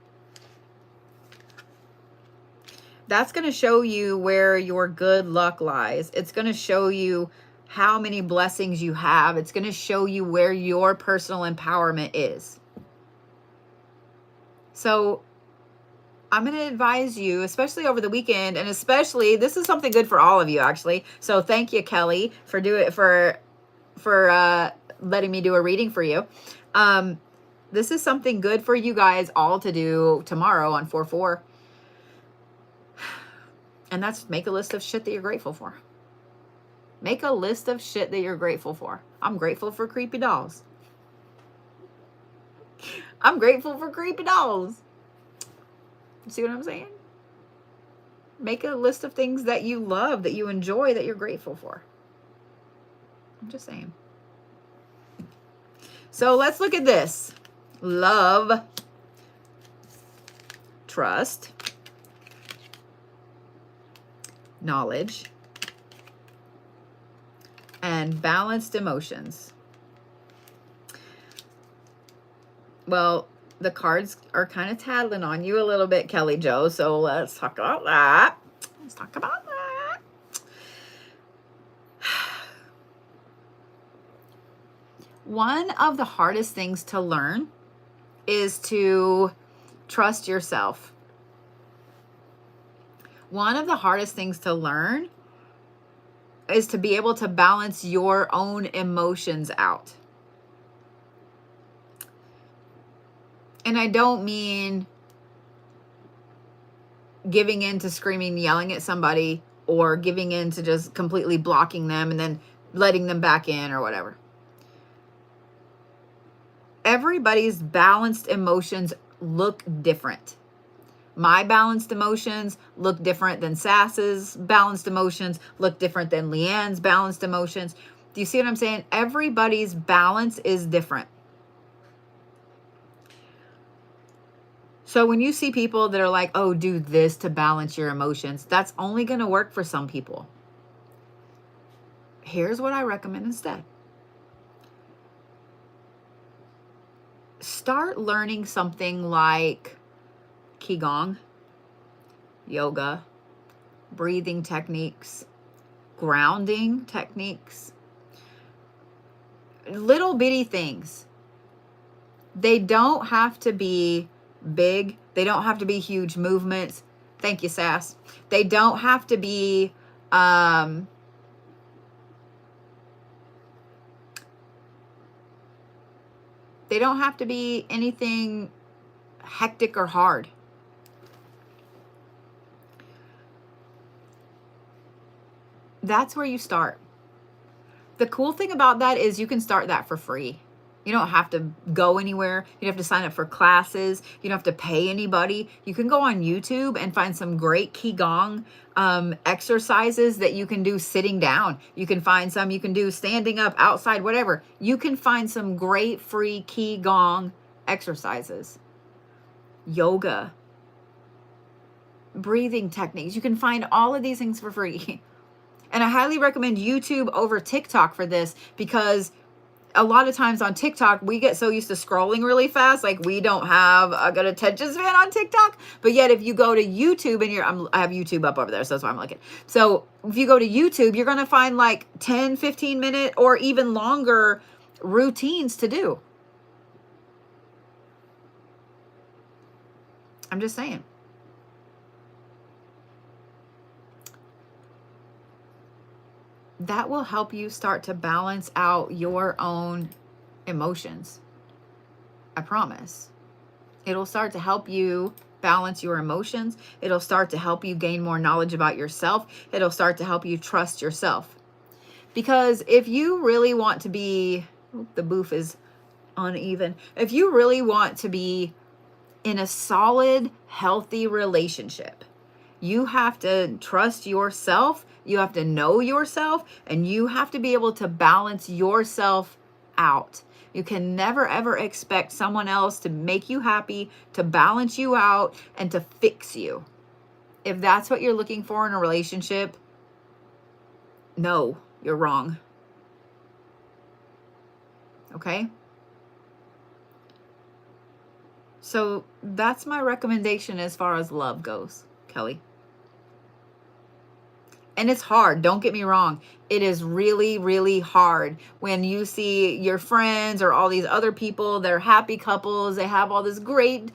That's going to show you where your good luck lies. It's going to show you how many blessings you have. It's going to show you where your personal empowerment is. So I'm going to advise you, especially over the weekend, and especially this is something good for all of you, actually. So thank you, Kelly, for letting me do a reading for you. This is something good for you guys all to do tomorrow on 4/4. And that's make a list of shit that you're grateful for. Make a list of shit that you're grateful for. I'm grateful for creepy dolls. I'm grateful for creepy dolls. See what I'm saying? Make a list of things that you love, that you enjoy, that you're grateful for. I'm just saying. So let's look at this. Love, trust, knowledge, and balanced emotions. Well, the cards are kind of tattling on you a little bit, Kelly Joe. So let's talk about that. Let's talk about that. One of the hardest things to learn is to trust yourself. One of the hardest things to learn is to be able to balance your own emotions out. And I don't mean giving in to screaming, yelling at somebody, or giving in to just completely blocking them and then letting them back in or whatever. Everybody's balanced emotions look different. My balanced emotions look different than Sass's balanced emotions, look different than Leanne's balanced emotions. Do you see what I'm saying? Everybody's balance is different. So when you see people that are like, oh, do this to balance your emotions, that's only going to work for some people. Here's what I recommend instead. Start learning something like Qigong, yoga, breathing techniques, grounding techniques, little bitty things. They don't have to be big. They don't have to be huge movements. Thank you, Sass. They don't have to be they don't have to be anything hectic or hard. That's where you start. The cool thing about that is you can start that for free. You don't have to go anywhere. You don't have to sign up for classes. You don't have to pay anybody. You can go on YouTube and find some great Qigong exercises that you can do sitting down. You can find some you can do standing up, outside, whatever. You can find some great free Qigong exercises. Yoga, breathing techniques. You can find all of these things for free. And I highly recommend YouTube over TikTok for this, because a lot of times on TikTok, we get so used to scrolling really fast. Like, we don't have a good attention span on TikTok. But yet, if you go to YouTube and I have YouTube up over there, so that's why I'm looking. So if you go to YouTube, you're going to find like 10, 15 minute or even longer routines to do. I'm just saying. That will help you start to balance out your own emotions. I promise. It'll start to help you balance your emotions. It'll start to help you gain more knowledge about yourself. It'll start to help you trust yourself. Because if you really want to be, the booth is uneven. If you really want to be in a solid, healthy relationship, you have to trust yourself. You have to know yourself, and you have to be able to balance yourself out. You can never, ever expect someone else to make you happy, to balance you out, and to fix you. If that's what you're looking for in a relationship, no, you're wrong. Okay? So that's my recommendation as far as love goes, Kelly. And it's hard. Don't get me wrong. It is really, really hard when you see your friends or all these other people, they're happy couples. They have all this great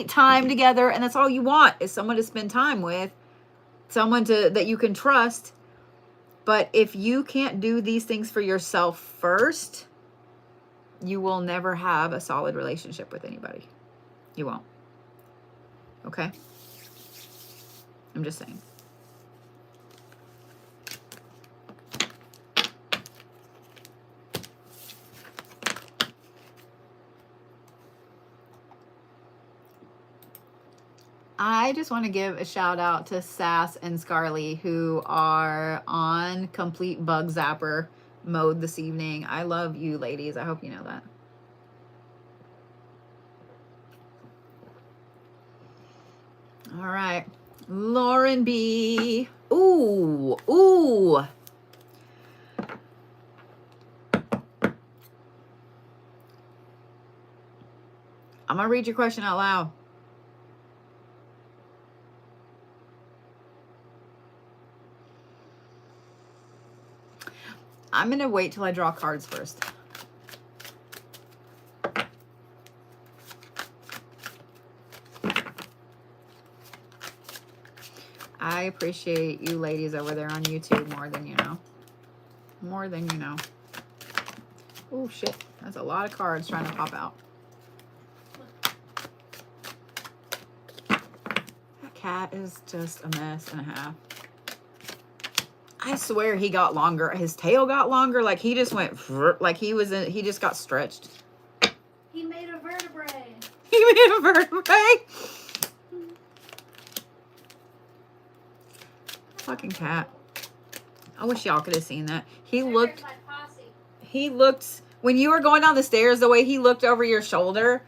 time together. And that's all you want is someone to spend time with, someone that you can trust. But if you can't do these things for yourself first, you will never have a solid relationship with anybody. You won't. Okay? I'm just saying. I just want to give a shout out to Sass and Scarly, who are on complete bug zapper mode this evening. I love you ladies. I hope you know that. All right. Lauren B. Ooh. I'm going to read your question out loud. I'm going to wait till I draw cards first. I appreciate you ladies over there on YouTube more than you know. More than you know. Oh, shit. That's a lot of cards trying to pop out. That cat is just a mess and a half. I swear he got longer. His tail got longer. Like he just went, like he just got stretched. He made a vertebrae. He made a vertebrae? Fucking cat. I wish y'all could have seen that. He looked, when you were going down the stairs, the way he looked over your shoulder,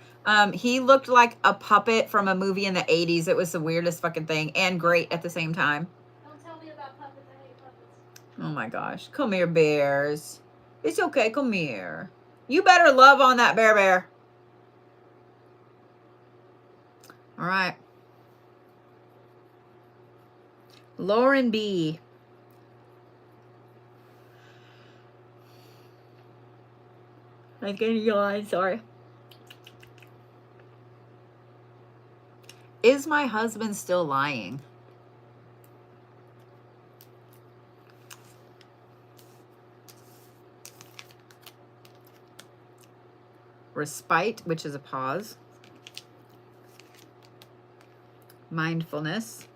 he looked like a puppet from a movie in the 80s. It was the weirdest fucking thing and great at the same time. Oh my gosh. Come here, bears. It's okay. Come here. You better love on that bear. All right. Lauren B. I'm getting yawn. Sorry. Is my husband still lying? Respite, which is a pause. Mindfulness.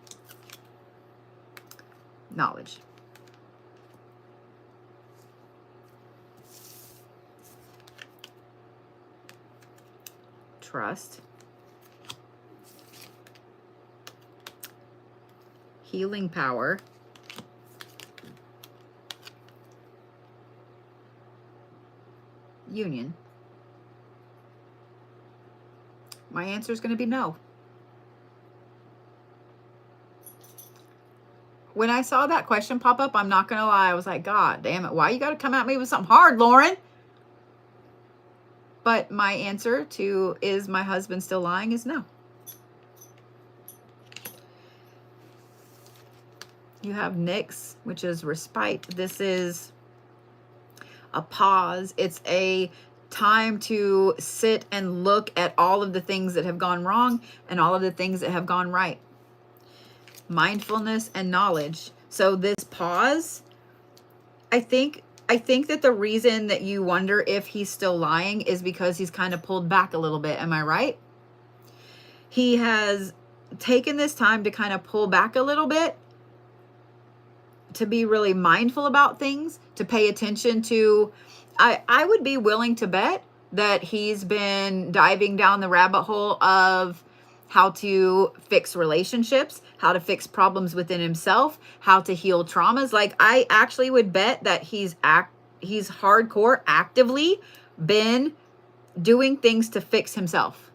Knowledge. Trust. Healing power. Union. My answer is going to be no. When I saw that question pop up, I'm not going to lie. I was like, God damn it. Why you got to come at me with something hard, Lauren? But my answer to is my husband still lying is no. You have Nix, which is respite. This is a pause. It's a time to sit and look at all of the things that have gone wrong and all of the things that have gone right. Mindfulness and knowledge. So this pause, I think I think that the reason that you wonder if he's still lying is because he's kind of pulled back a little bit. Am I right? He has taken this time to kind of pull back a little bit, to be really mindful about things, to pay attention to. I would be willing to bet that he's been diving down the rabbit hole of how to fix relationships, how to fix problems within himself, how to heal traumas. Like, I actually would bet that he's hardcore actively been doing things to fix himself.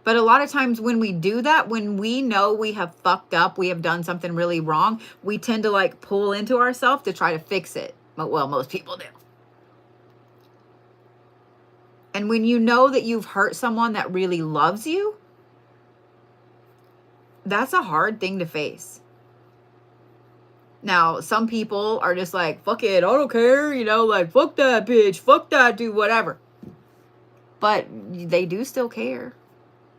But a lot of times when we do that, when we know we have fucked up, we have done something really wrong, we tend to like pull into ourselves to try to fix it. Well, most people do. And when you know that you've hurt someone that really loves you, that's a hard thing to face. Now, some people are just like, fuck it, I don't care, like, fuck that bitch, fuck that dude, whatever. But they do still care.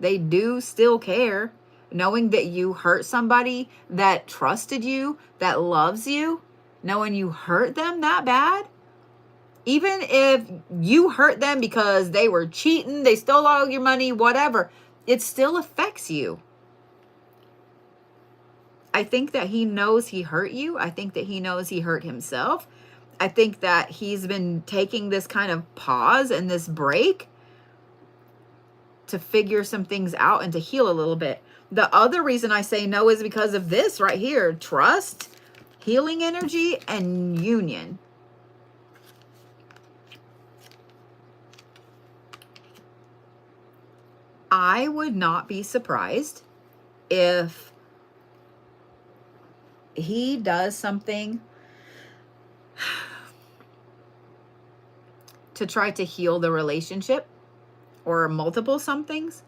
They do still care. Knowing that you hurt somebody that trusted you, that loves you, knowing you hurt them that bad, even if you hurt them because they were cheating, they stole all your money, whatever, it still affects you. I think that he knows he hurt you. I think that he knows he hurt himself. I think that he's been taking this kind of pause and this break to figure some things out and to heal a little bit. The other reason I say no is because of this right here: trust, healing energy, and union. I would not be surprised if he does something to try to heal the relationship, or multiple somethings,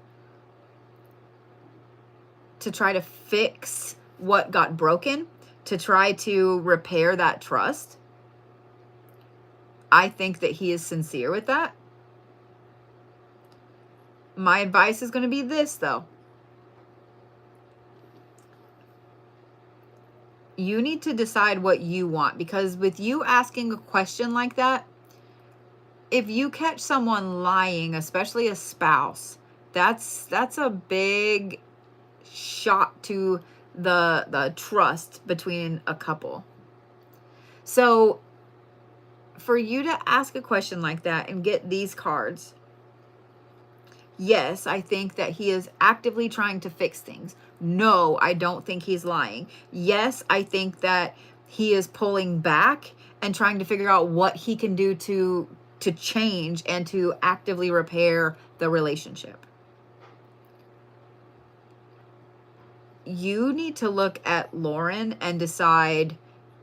to try to fix what got broken, to try to repair that trust. I think that he is sincere with that. My advice is going to be this, though. You need to decide what you want, because with you asking a question like that, if you catch someone lying, especially a spouse, that's a big shot to the trust between a couple. So for you to ask a question like that and get these cards, yes, I think that he is actively trying to fix things. No, I don't think he's lying. Yes, I think that he is pulling back and trying to figure out what he can do to change and to actively repair the relationship. You need to look at Lauren and decide,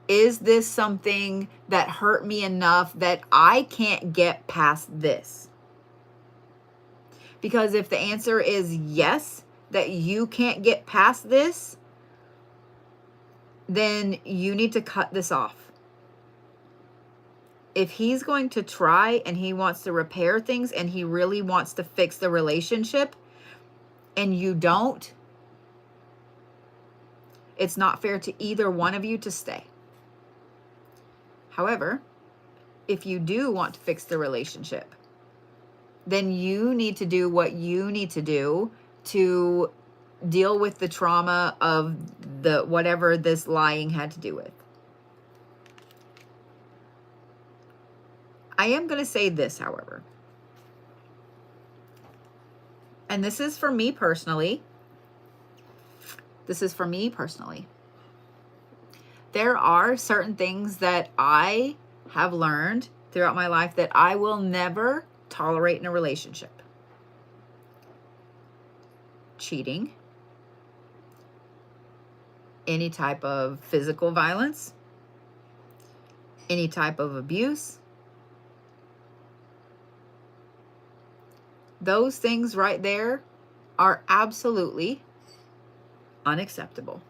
is this something that hurt me enough that I can't get past this? Because if the answer is yes, that you can't get past this, then you need to cut this off. If he's going to try and he wants to repair things and he really wants to fix the relationship and you don't, it's not fair to either one of you to stay. However, if you do want to fix the relationship, then you need to do what you need to do to deal with the trauma of the whatever this lying had to do with. I am going to say this, however, and this is for me personally. There are certain things that I have learned throughout my life that I will never tolerate in a relationship. Cheating, any type of physical violence, any type of abuse. Those things right there are absolutely unacceptable.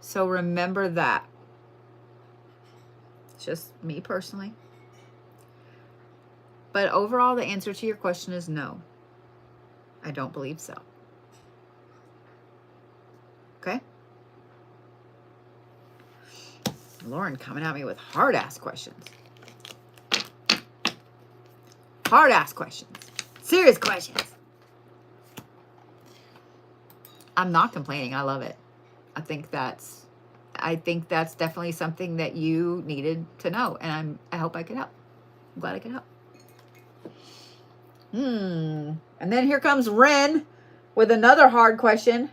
So remember that. It's just me personally. But overall, the answer to your question is no. I don't believe so. Okay? Lauren coming at me with hard-ass questions. Hard-ass questions. Serious questions. I'm not complaining. I love it. I think that's definitely something that you needed to know. And I hope I could help. I'm glad I could help. And then here comes Ren with another hard question.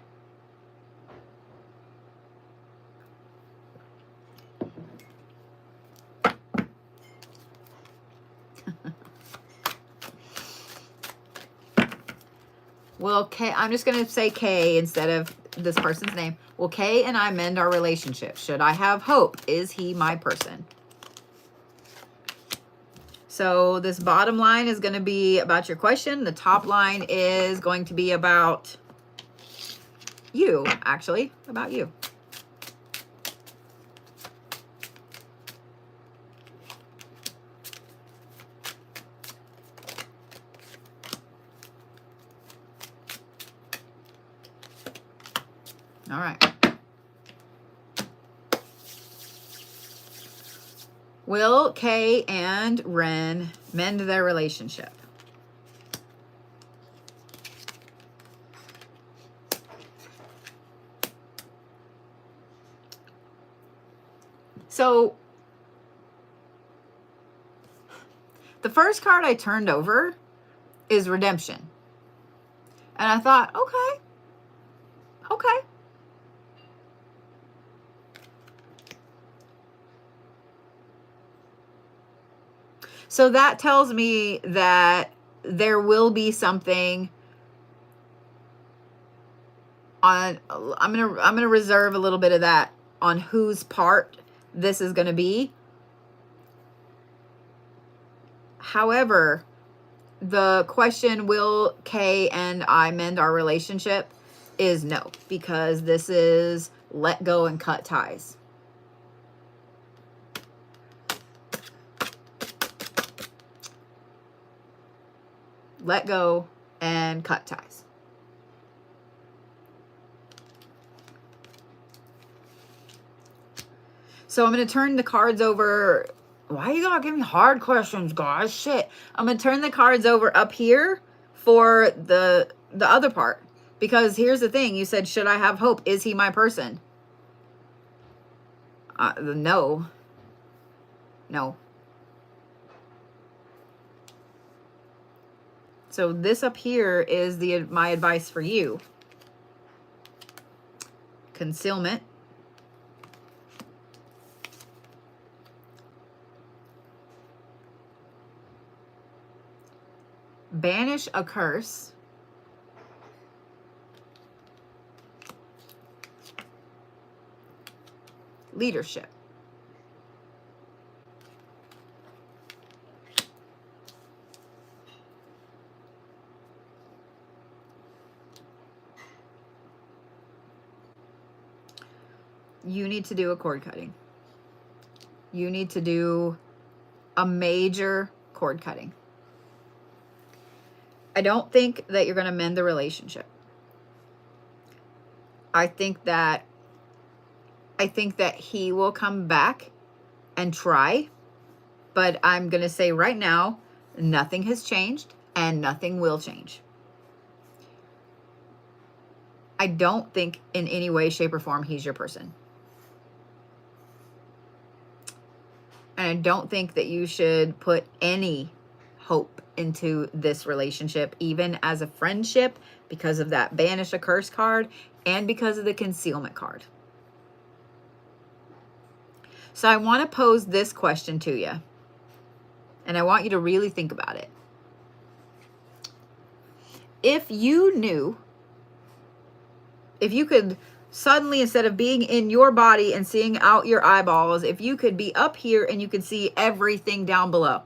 Will Kay, I'm just going to say Kay instead of this person's name. Will Kay and I mend our relationship? Should I have hope? Is he my person? So this bottom line is going to be about your question. The top line is going to be about you, actually, about you. All right. Will Kay and Ren mend their relationship? So the first card I turned over is redemption. And I thought, okay. So that tells me that there will be something on, I'm going to reserve a little bit of that on whose part this is going to be. However, the question, will Kay and I mend our relationship, is no, because this is let go and cut ties. Let go and cut ties. So I'm going to turn the cards over. Why are you going to give me hard questions, guys? Shit. I'm going to turn the cards over up here for the other part. Because here's the thing. You said, should I have hope? Is he my person? No. No. So this up here is my advice for you. Concealment. Banish a curse. Leadership. You need to do a cord cutting. You need to do a major cord cutting. I don't think that you're going to mend the relationship. I think that he will come back and try, but I'm going to say right now, nothing has changed and nothing will change. I don't think in any way, shape, or form he's your person. And I don't think that you should put any hope into this relationship, even as a friendship, because of that banish a curse card and because of the concealment card. So I want to pose this question to you, and I want you to really think about it. If you knew, if you could suddenly, instead of being in your body and seeing out your eyeballs, if you could be up here and you could see everything down below,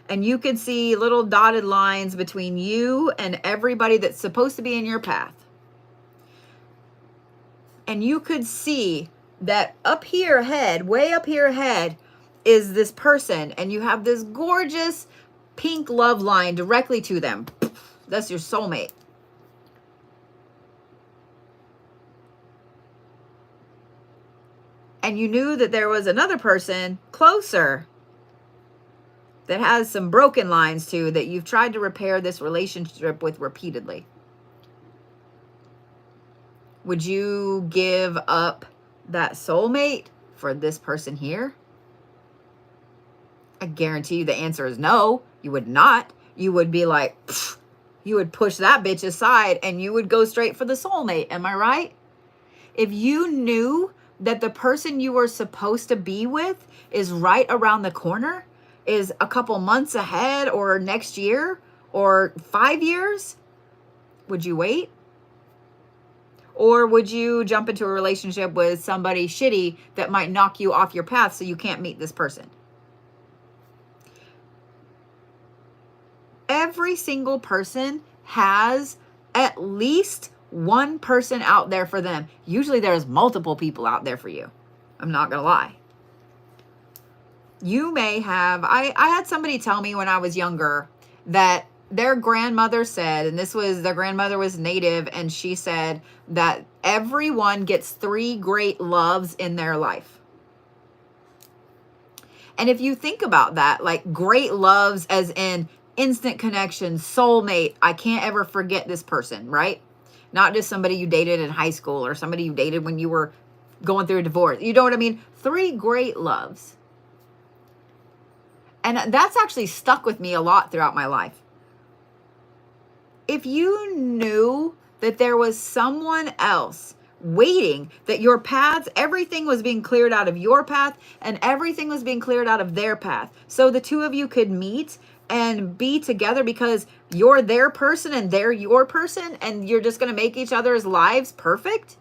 and you could see little dotted lines between you and everybody that's supposed to be in your path, and you could see that up here ahead, way up here ahead, is this person, and you have this gorgeous pink love line directly to them. That's your soulmate. and you knew that there was another person closer that has some broken lines too, that you've tried to repair this relationship with repeatedly, would you give up that soulmate for this person here? I guarantee you the answer is no. You would not. You would be like, pfft, you would push that bitch aside and you would go straight for the soulmate. Am I right? If you knew that the person you were supposed to be with is right around the corner, is a couple months ahead, or next year, or 5 years, would you wait? Or would you jump into a relationship with somebody shitty that might knock you off your path so you can't meet this person? Every single person has at least one person out there for them. Usually there's multiple people out there for you. I'm not going to lie. You may have, I had somebody tell me when I was younger that their grandmother said, and their grandmother was Native, and she said that everyone gets 3 great loves in their life. And if you think about that, like great loves as in instant connection, soulmate, I can't ever forget this person, right? Not just somebody you dated in high school or somebody you dated when you were going through a divorce. You know what I mean? 3 great loves. And that's actually stuck with me a lot throughout my life. If you knew that there was someone else waiting, that your paths, everything was being cleared out of your path and everything was being cleared out of their path, so the two of you could meet and be together because you're their person and they're your person and you're just going to make each other's lives perfect,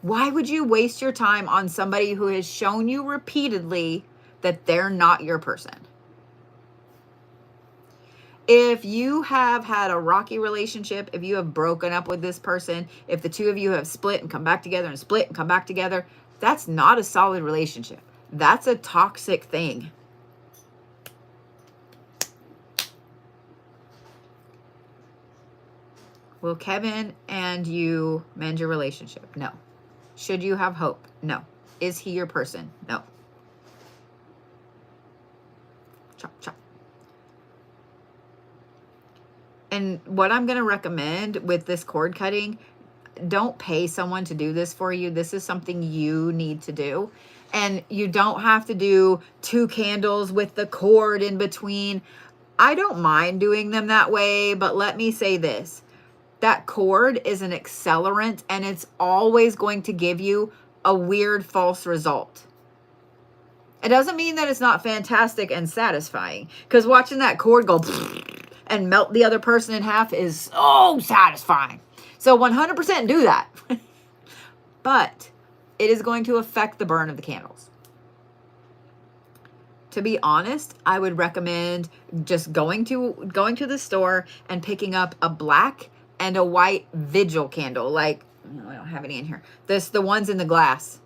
why would you waste your time on somebody who has shown you repeatedly that they're not your person? If you have had a rocky relationship, if you have broken up with this person, if the two of you have split and come back together and split and come back together, that's not a solid relationship. That's a toxic thing. Will Kevin and you mend your relationship? No. Should you have hope? No. Is he your person? No. Chop, chop. And what I'm going to recommend with this cord cutting, don't pay someone to do this for you. This is something you need to do. And you don't have to do 2 candles with the cord in between. I don't mind doing them that way, but let me say this. That cord is an accelerant and it's always going to give you a weird false result. It doesn't mean that it's not fantastic and satisfying, because watching that cord go and melt the other person in half is so satisfying. So 100% do that. But it is going to affect the burn of the candles. To be honest, I would recommend just going to the store and picking up a black and a white vigil candle. Like, no, I don't have any in here. The ones in the glass.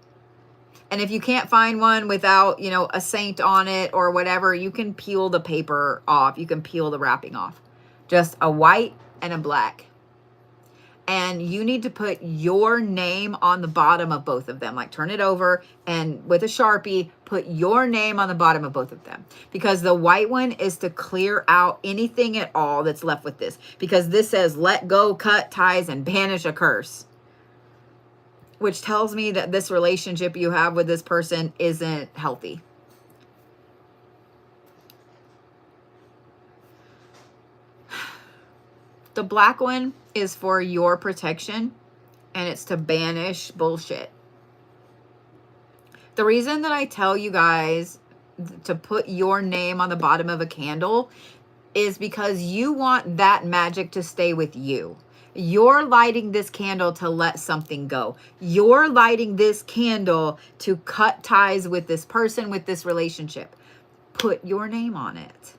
And if you can't find one without, a saint on it or whatever, you can peel the paper off. You can peel the wrapping off. Just a white and a black. And you need to put your name on the bottom of both of them. Like, turn it over and with a Sharpie, put your name on the bottom of both of them. Because the white one is to clear out anything at all that's left with this. Because this says, let go, cut ties, and banish a curse. Which tells me that this relationship you have with this person isn't healthy. The black one is for your protection, and it's to banish bullshit. The reason that I tell you guys to put your name on the bottom of a candle is because you want that magic to stay with you. You're lighting this candle to let something go. You're lighting this candle to cut ties with this person, with this relationship. Put your name on it.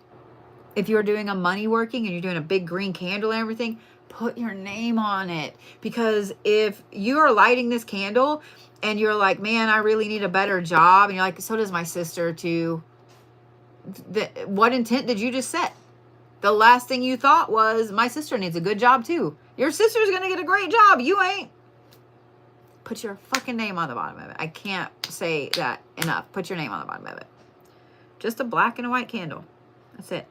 If you're doing a money working and you're doing a big green candle and everything, put your name on it. Because if you are lighting this candle and you're like, man, I really need a better job. And you're like, so does my sister too. What intent did you just set? The last thing you thought was, my sister needs a good job too. Your sister's going to get a great job. You ain't. Put your fucking name on the bottom of it. I can't say that enough. Put your name on the bottom of it. Just a black and a white candle. That's it.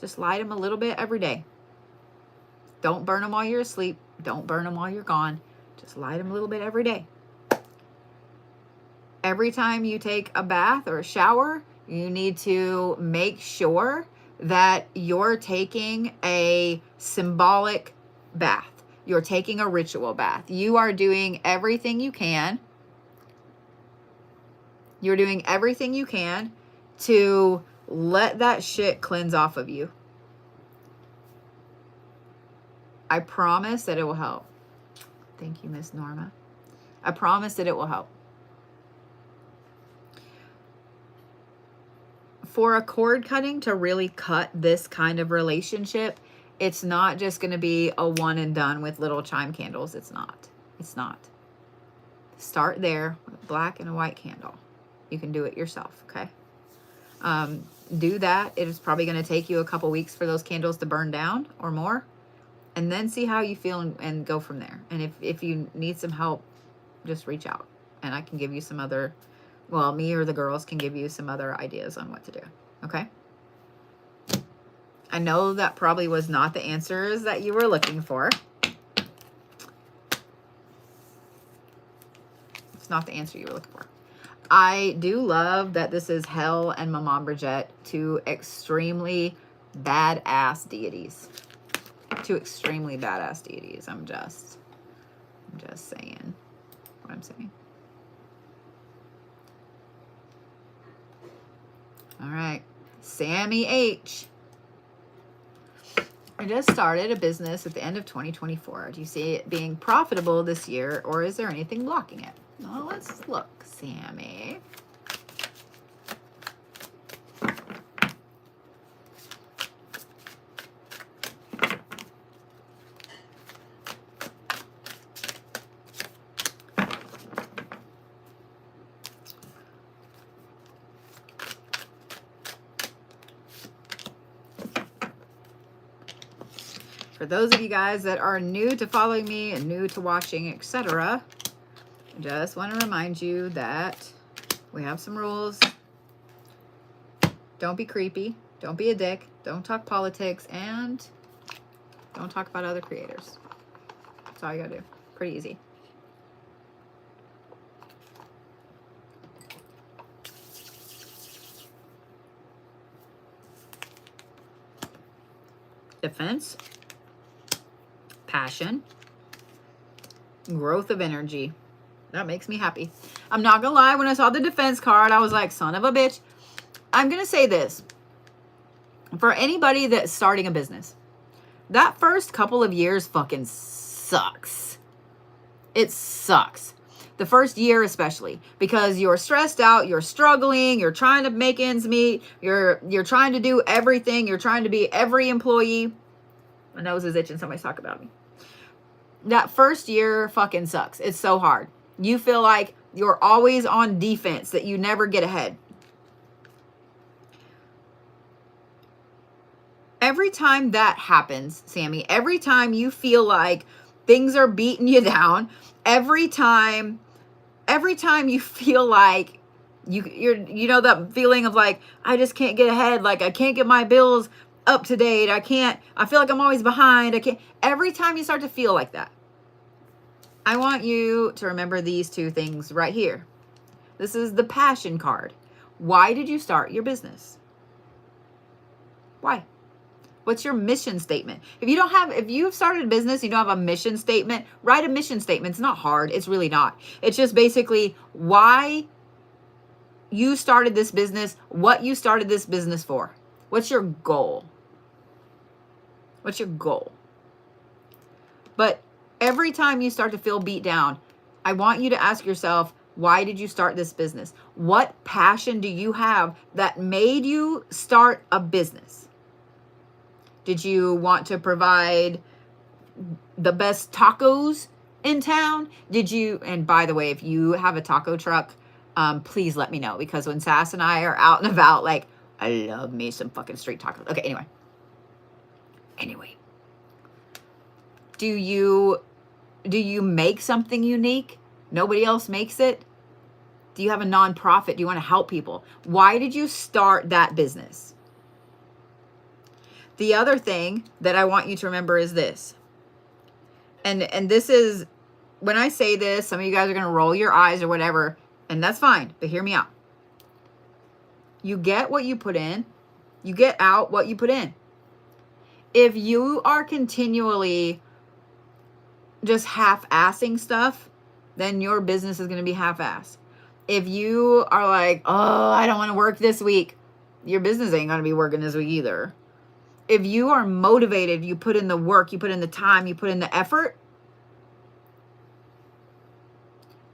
Just light them a little bit every day. Don't burn them while you're asleep. Don't burn them while you're gone. Just light them a little bit every day. Every time you take a bath or a shower, you need to make sure that you're taking a symbolic bath. You're taking a ritual bath. You are doing everything you can. You're doing everything you can to let that shit cleanse off of you. I promise that it will help. Thank you, Miss Norma. I promise that it will help. For a cord cutting to really cut this kind of relationship, it's not just going to be a one and done with little chime candles. It's not. It's not. Start there with a black and a white candle. You can do it yourself, okay? Do that. It is probably going to take you a couple weeks for those candles to burn down or more. And then see how you feel and go from there. And if you need some help, just reach out. And I can give you some other, well, me or the girls can give you some other ideas on what to do. Okay? I know that probably was not the answers that you were looking for. It's not the answer you were looking for. I do love that this is Hel and Maman Bridget, two extremely badass deities. Two extremely badass deities. I'm just saying what I'm saying. All right. Sammie H. I just started a business at the end of 2024. Do you see it being profitable this year, or is there anything blocking it? Well, let's look, Sammie. For those of you guys that are new to following me and new to watching, etc., I just want to remind you that we have some rules. Don't be creepy. Don't be a dick. Don't talk politics. And don't talk about other creators. That's all you gotta do. Pretty easy. Defense. Passion, growth of energy. That makes me happy. I'm not gonna lie, when I saw the defense card, I was like, son of a bitch. I'm gonna say this. For anybody that's starting a business, that first couple of years fucking sucks. It sucks. The first year especially, because you're stressed out, you're struggling, you're trying to make ends meet, you're trying to do everything, you're trying to be every employee. My nose is itching, somebody's talking about me. That first year fucking sucks. It's so hard. You feel like you're always on defense, that you never get ahead. Every time that happens, Sammie, every time you feel like things are beating you down, every time you feel like you know that feeling of like, I just can't get ahead, like I can't get my bills up to date, I feel like I'm always behind, every time you start to feel like that, I want you to remember these two things right here. This is the passion card. Why did you start your business? Why? What's your mission statement? If you've started a business, you don't have a mission statement, write a mission statement. It's not hard. It's really not. It's just basically why you started this business, what you started this business for. What's your goal? What's your goal? But every time you start to feel beat down, I want you to ask yourself, why did you start this business? What passion do you have that made you start a business? Did you want to provide the best tacos in town? And by the way, if you have a taco truck, please let me know, because when Sass and I are out and about, like, I love me some fucking street tacos. Okay, anyway. Do you Do you make something unique? Nobody else makes it? Do you have a nonprofit? Do you want to help people? Why did you start that business? The other thing that I want you to remember is this. And this is, when I say this, some of you guys are going to roll your eyes or whatever, and that's fine, but hear me out. You get what you put in. You get out what you put in. If you are continually just half-assing stuff, then your business is going to be half-assed. If you are like, oh, I don't want to work this week, your business ain't going to be working this week either. If you are motivated, you put in the work, you put in the time, you put in the effort,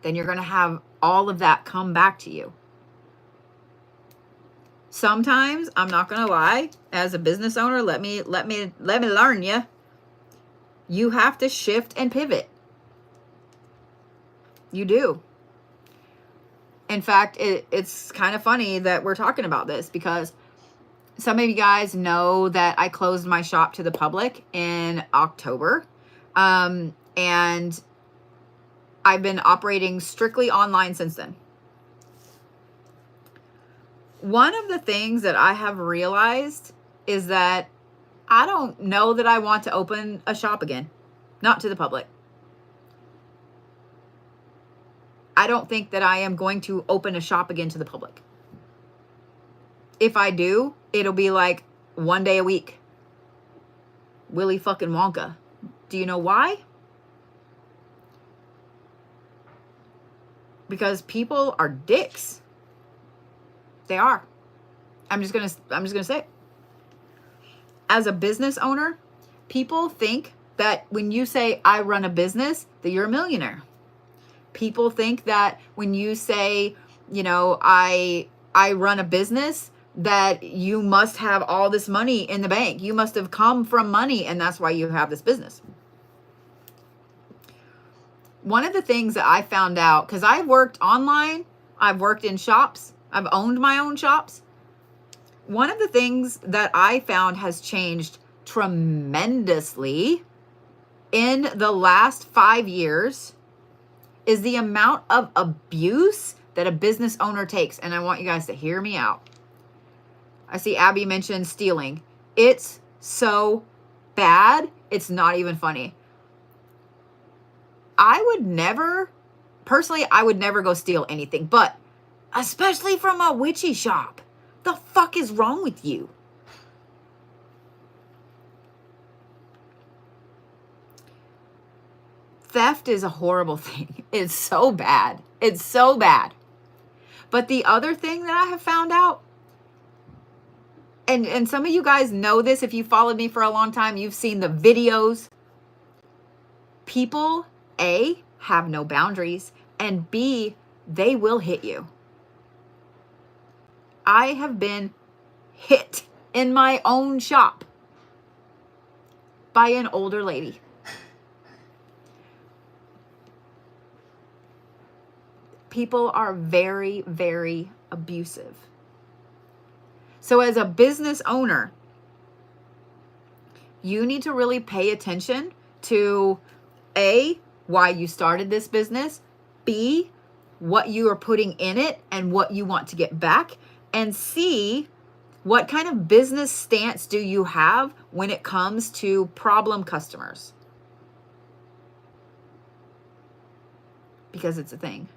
then you're going to have all of that come back to you. Sometimes, I'm not going to lie, as a business owner, let me learn you. You have to shift and pivot. You do. In fact, it's kind of funny that we're talking about this because some of you guys know that I closed my shop to the public in October. And I've been operating strictly online since then. One of the things that I have realized is that I don't know that I want to open a shop again, not to the public. I don't think that I am going to open a shop again to the public. If I do, it'll be like one day a week. Willy fucking Wonka. Do you know why? Because people are dicks. They are. I'm just gonna say it. As a business owner, people think that when you say I run a business, that you're a millionaire. People think that when you say, you know, I run a business, that you must have all this money in the bank. You must have come from money, and that's why you have this business. One of the things that I found out, because I've worked online, I've worked in shops, I've owned my own shops. One of the things that I found has changed tremendously in the last 5 years is the amount of abuse that a business owner takes. And I want you guys to hear me out. I see Abby mentioned stealing. It's so bad, it's not even funny. I would never go steal anything, but especially from a witchy shop. The fuck is wrong with you? Theft is a horrible thing. It's so bad. It's so bad. But the other thing that I have found out, and some of you guys know this, if you followed me for a long time, you've seen the videos. People, A, have no boundaries, and B, they will hit you. I have been hit in my own shop by an older lady. People are very, very abusive. So as a business owner, you need to really pay attention to A, why you started this business, B, what you are putting in it and what you want to get back, and C, what kind of business stance do you have when it comes to problem customers? Because it's a thing.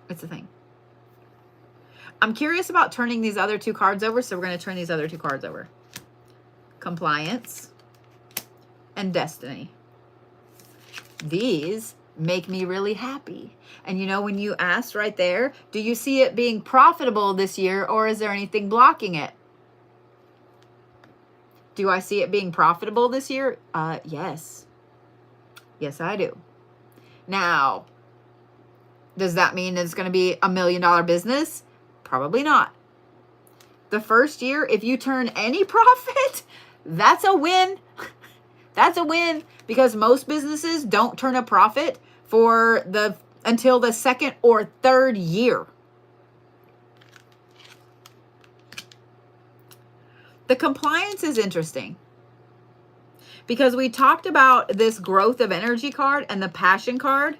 It's a thing. I'm curious about turning these other two cards over, so we're going to turn these other two cards over. Compliance and destiny. These make me really happy. And you know, when you asked right there, do you see it being profitable this year, or is there anything blocking it? Do I see it being profitable this year? Yes. Yes, I do. Now, does that mean it's going to be $1 million business? Probably not. The first year, if you turn any profit, that's a win. That's a win, because most businesses don't turn a profit until the second or third year. The compliance is interesting because we talked about this growth of energy card and the passion card.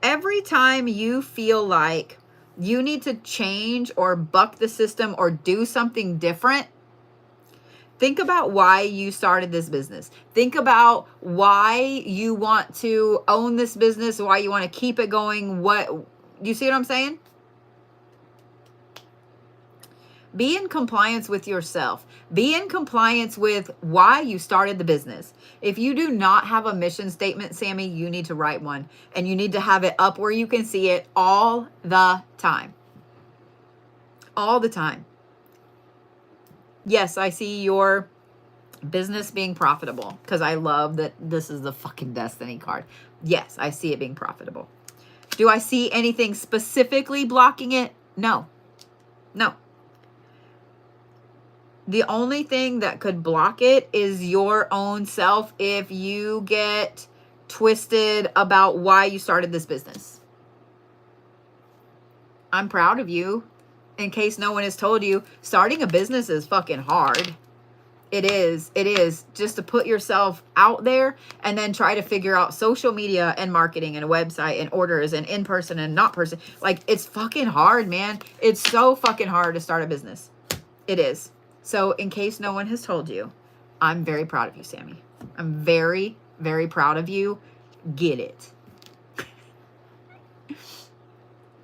Every time you feel like you need to change or buck the system or do something different, think about why you started this business. Think about why you want to own this business, why you want to keep it going. You see what I'm saying? Be in compliance with yourself. Be in compliance with why you started the business. If you do not have a mission statement, Sammie, you need to write one. And you need to have it up where you can see it all the time. All the time. Yes, I see your business being profitable, because I love that this is the fucking destiny card. Yes, I see it being profitable. Do I see anything specifically blocking it? No. No. The only thing that could block it is your own self if you get twisted about why you started this business. I'm proud of you. In case no one has told you, starting a business is fucking hard. It is. It is. Just to put yourself out there and then try to figure out social media and marketing and a website and orders and in person and not person. Like, it's fucking hard, man. It's so fucking hard to start a business. It is. So in case no one has told you, I'm very proud of you, Sammie. I'm very, very proud of you. Get it.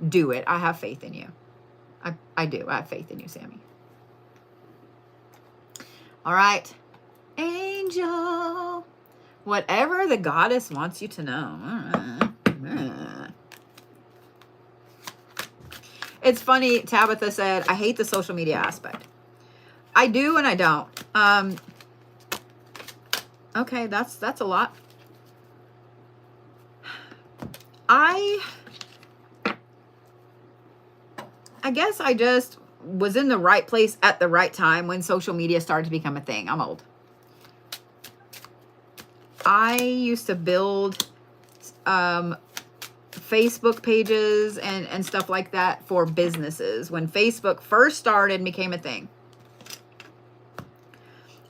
Do it. I have faith in you. I do. I have faith in you, Sammie. All right. Angel. Whatever the goddess wants you to know. It's funny, Tabitha said, I hate the social media aspect. I do and I don't. Okay, that's a lot. I guess I just was in the right place at the right time when social media started to become a thing. I'm old. I used to build Facebook pages and stuff like that for businesses when Facebook first started and became a thing.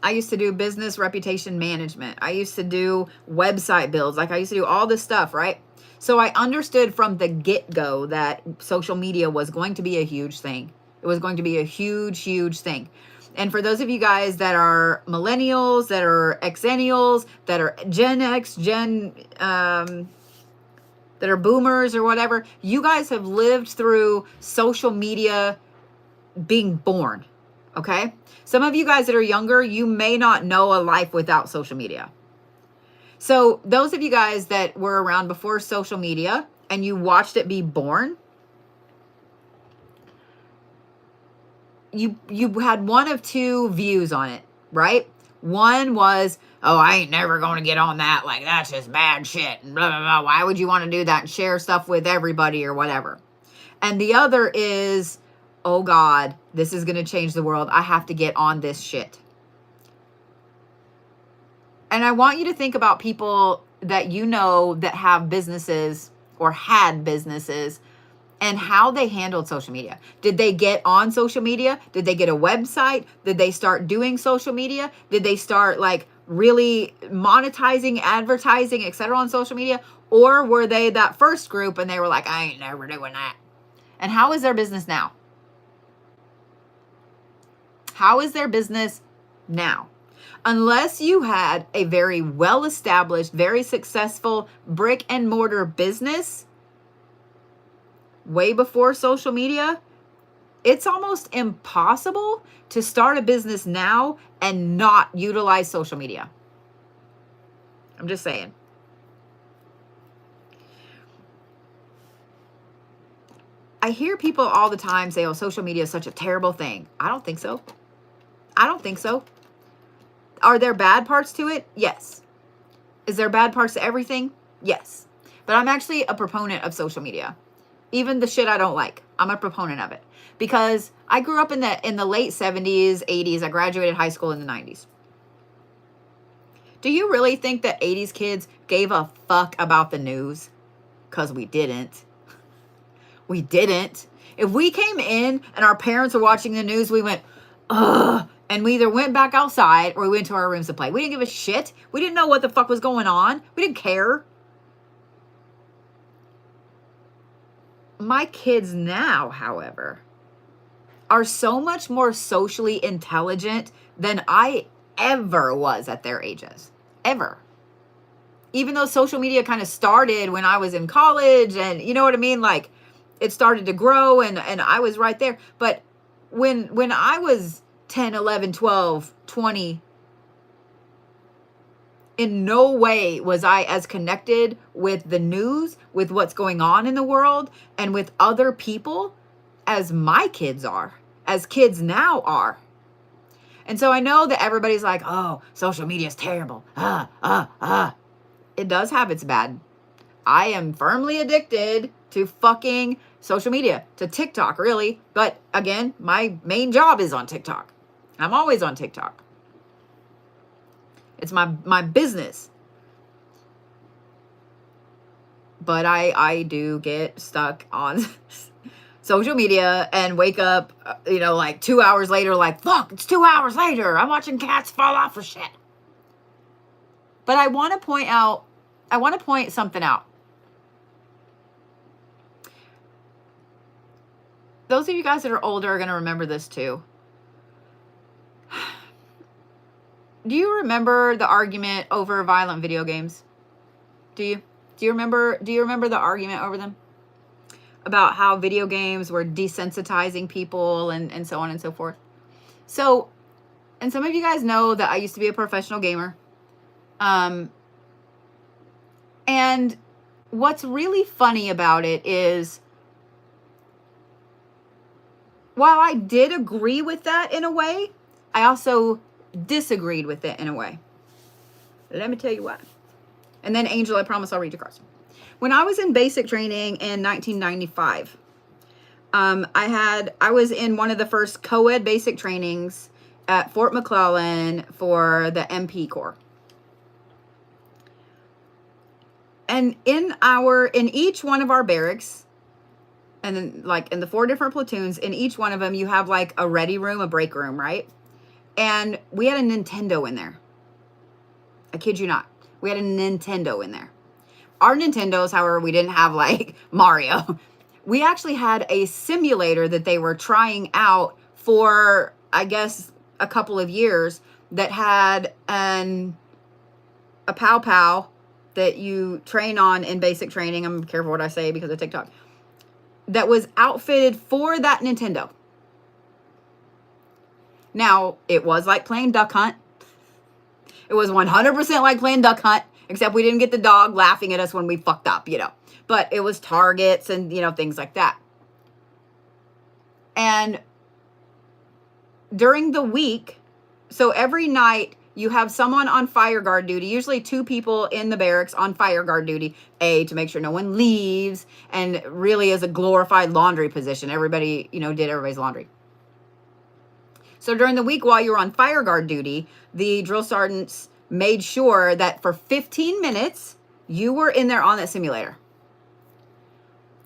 I used to do business reputation management. I used to do website builds. Like, I used to do all this stuff, right? So I understood from the get-go that social media was going to be a huge thing. It was going to be a huge, huge thing. And for those of you guys that are millennials, that are exennials, that are Gen X, that are boomers or whatever, you guys have lived through social media being born, okay? Some of you guys that are younger, you may not know a life without social media. So those of you guys that were around before social media and you watched it be born, you had one of two views on it, right? One was, oh, I ain't never going to get on that. Like, that's just bad shit. And blah, blah, blah. Why would you want to do that and share stuff with everybody or whatever? And the other is, oh God, this is going to change the world. I have to get on this shit. And I want you to think about people that you know that have businesses or had businesses and how they handled social media. Did they get on social media? Did they get a website? Did they start doing social media? Did they start like really monetizing, advertising, etc. on social media? Or were they that first group and they were like, I ain't never doing that? And how is their business now? How is their business now? Unless you had a very well-established, very successful brick and mortar business way before social media, it's almost impossible to start a business now and not utilize social media. I'm just saying. I hear people all the time say, oh, social media is such a terrible thing. I don't think so. I don't think so. Are there bad parts to it? Yes. Is there bad parts to everything? Yes. But I'm actually a proponent of social media. Even the shit I don't like, I'm a proponent of it. Because I grew up in the late 70s, 80s. I graduated high school in the 90s. Do you really think that 80s kids gave a fuck about the news? Because we didn't. We didn't. If we came in and our parents were watching the news, we went, ugh, And we either went back outside or we went to our rooms to play. We didn't give a shit. We didn't know what the fuck was going on. We didn't care. My kids now, however, are so much more socially intelligent than I ever was at their ages. Ever. Even though social media kind of started when I was in college, and you know what I mean? Like, it started to grow and I was right there. But when I was 10, 11, 12, 20, in no way was I as connected with the news, with what's going on in the world, and with other people as my kids are, as kids now are. And so I know that everybody's like, oh, social media is terrible. It does have its bad. I am firmly addicted to fucking social media, to TikTok, really. But again, my main job is on TikTok. I'm always on TikTok. It's my business. But I do get stuck on social media and wake up, like 2 hours later, like, fuck, it's 2 hours later. I'm watching cats fall off for shit. But I want to point something out. Those of you guys that are older are going to remember this too. Do you remember the argument over violent video games? Do you? Do you remember the argument over them? About how video games were desensitizing people and so on and so forth. So, and some of you guys know that I used to be a professional gamer. And what's really funny about it is, while I did agree with that in a way, I also disagreed with it in a way. Let me tell you why. And then, Angel, I promise I'll read your cards. When I was in basic training in 1995, I was in one of the first co-ed basic trainings at Fort McClellan for the MP Corps. And in each one of our barracks, and then like in the 4 different platoons, in each one of them, you have like a ready room, a break room, right? And we had a Nintendo in there. I kid you not. We had a Nintendo in there. Our Nintendos, however, we didn't have like Mario. We actually had a simulator that they were trying out for, I guess, a couple of years that had a pow pow that you train on in basic training. I'm careful what I say because of TikTok. That was outfitted for that Nintendo. Now, it was like playing Duck Hunt. It was 100% like playing Duck Hunt, except we didn't get the dog laughing at us when we fucked up, But it was targets and, things like that. And during the week, so every night you have someone on fire guard duty, usually 2 people in the barracks on fire guard duty, to make sure no one leaves, and really is a glorified laundry position. Everybody, did everybody's laundry. So during the week while you were on fire guard duty, the drill sergeants made sure that for 15 minutes, you were in there on that simulator.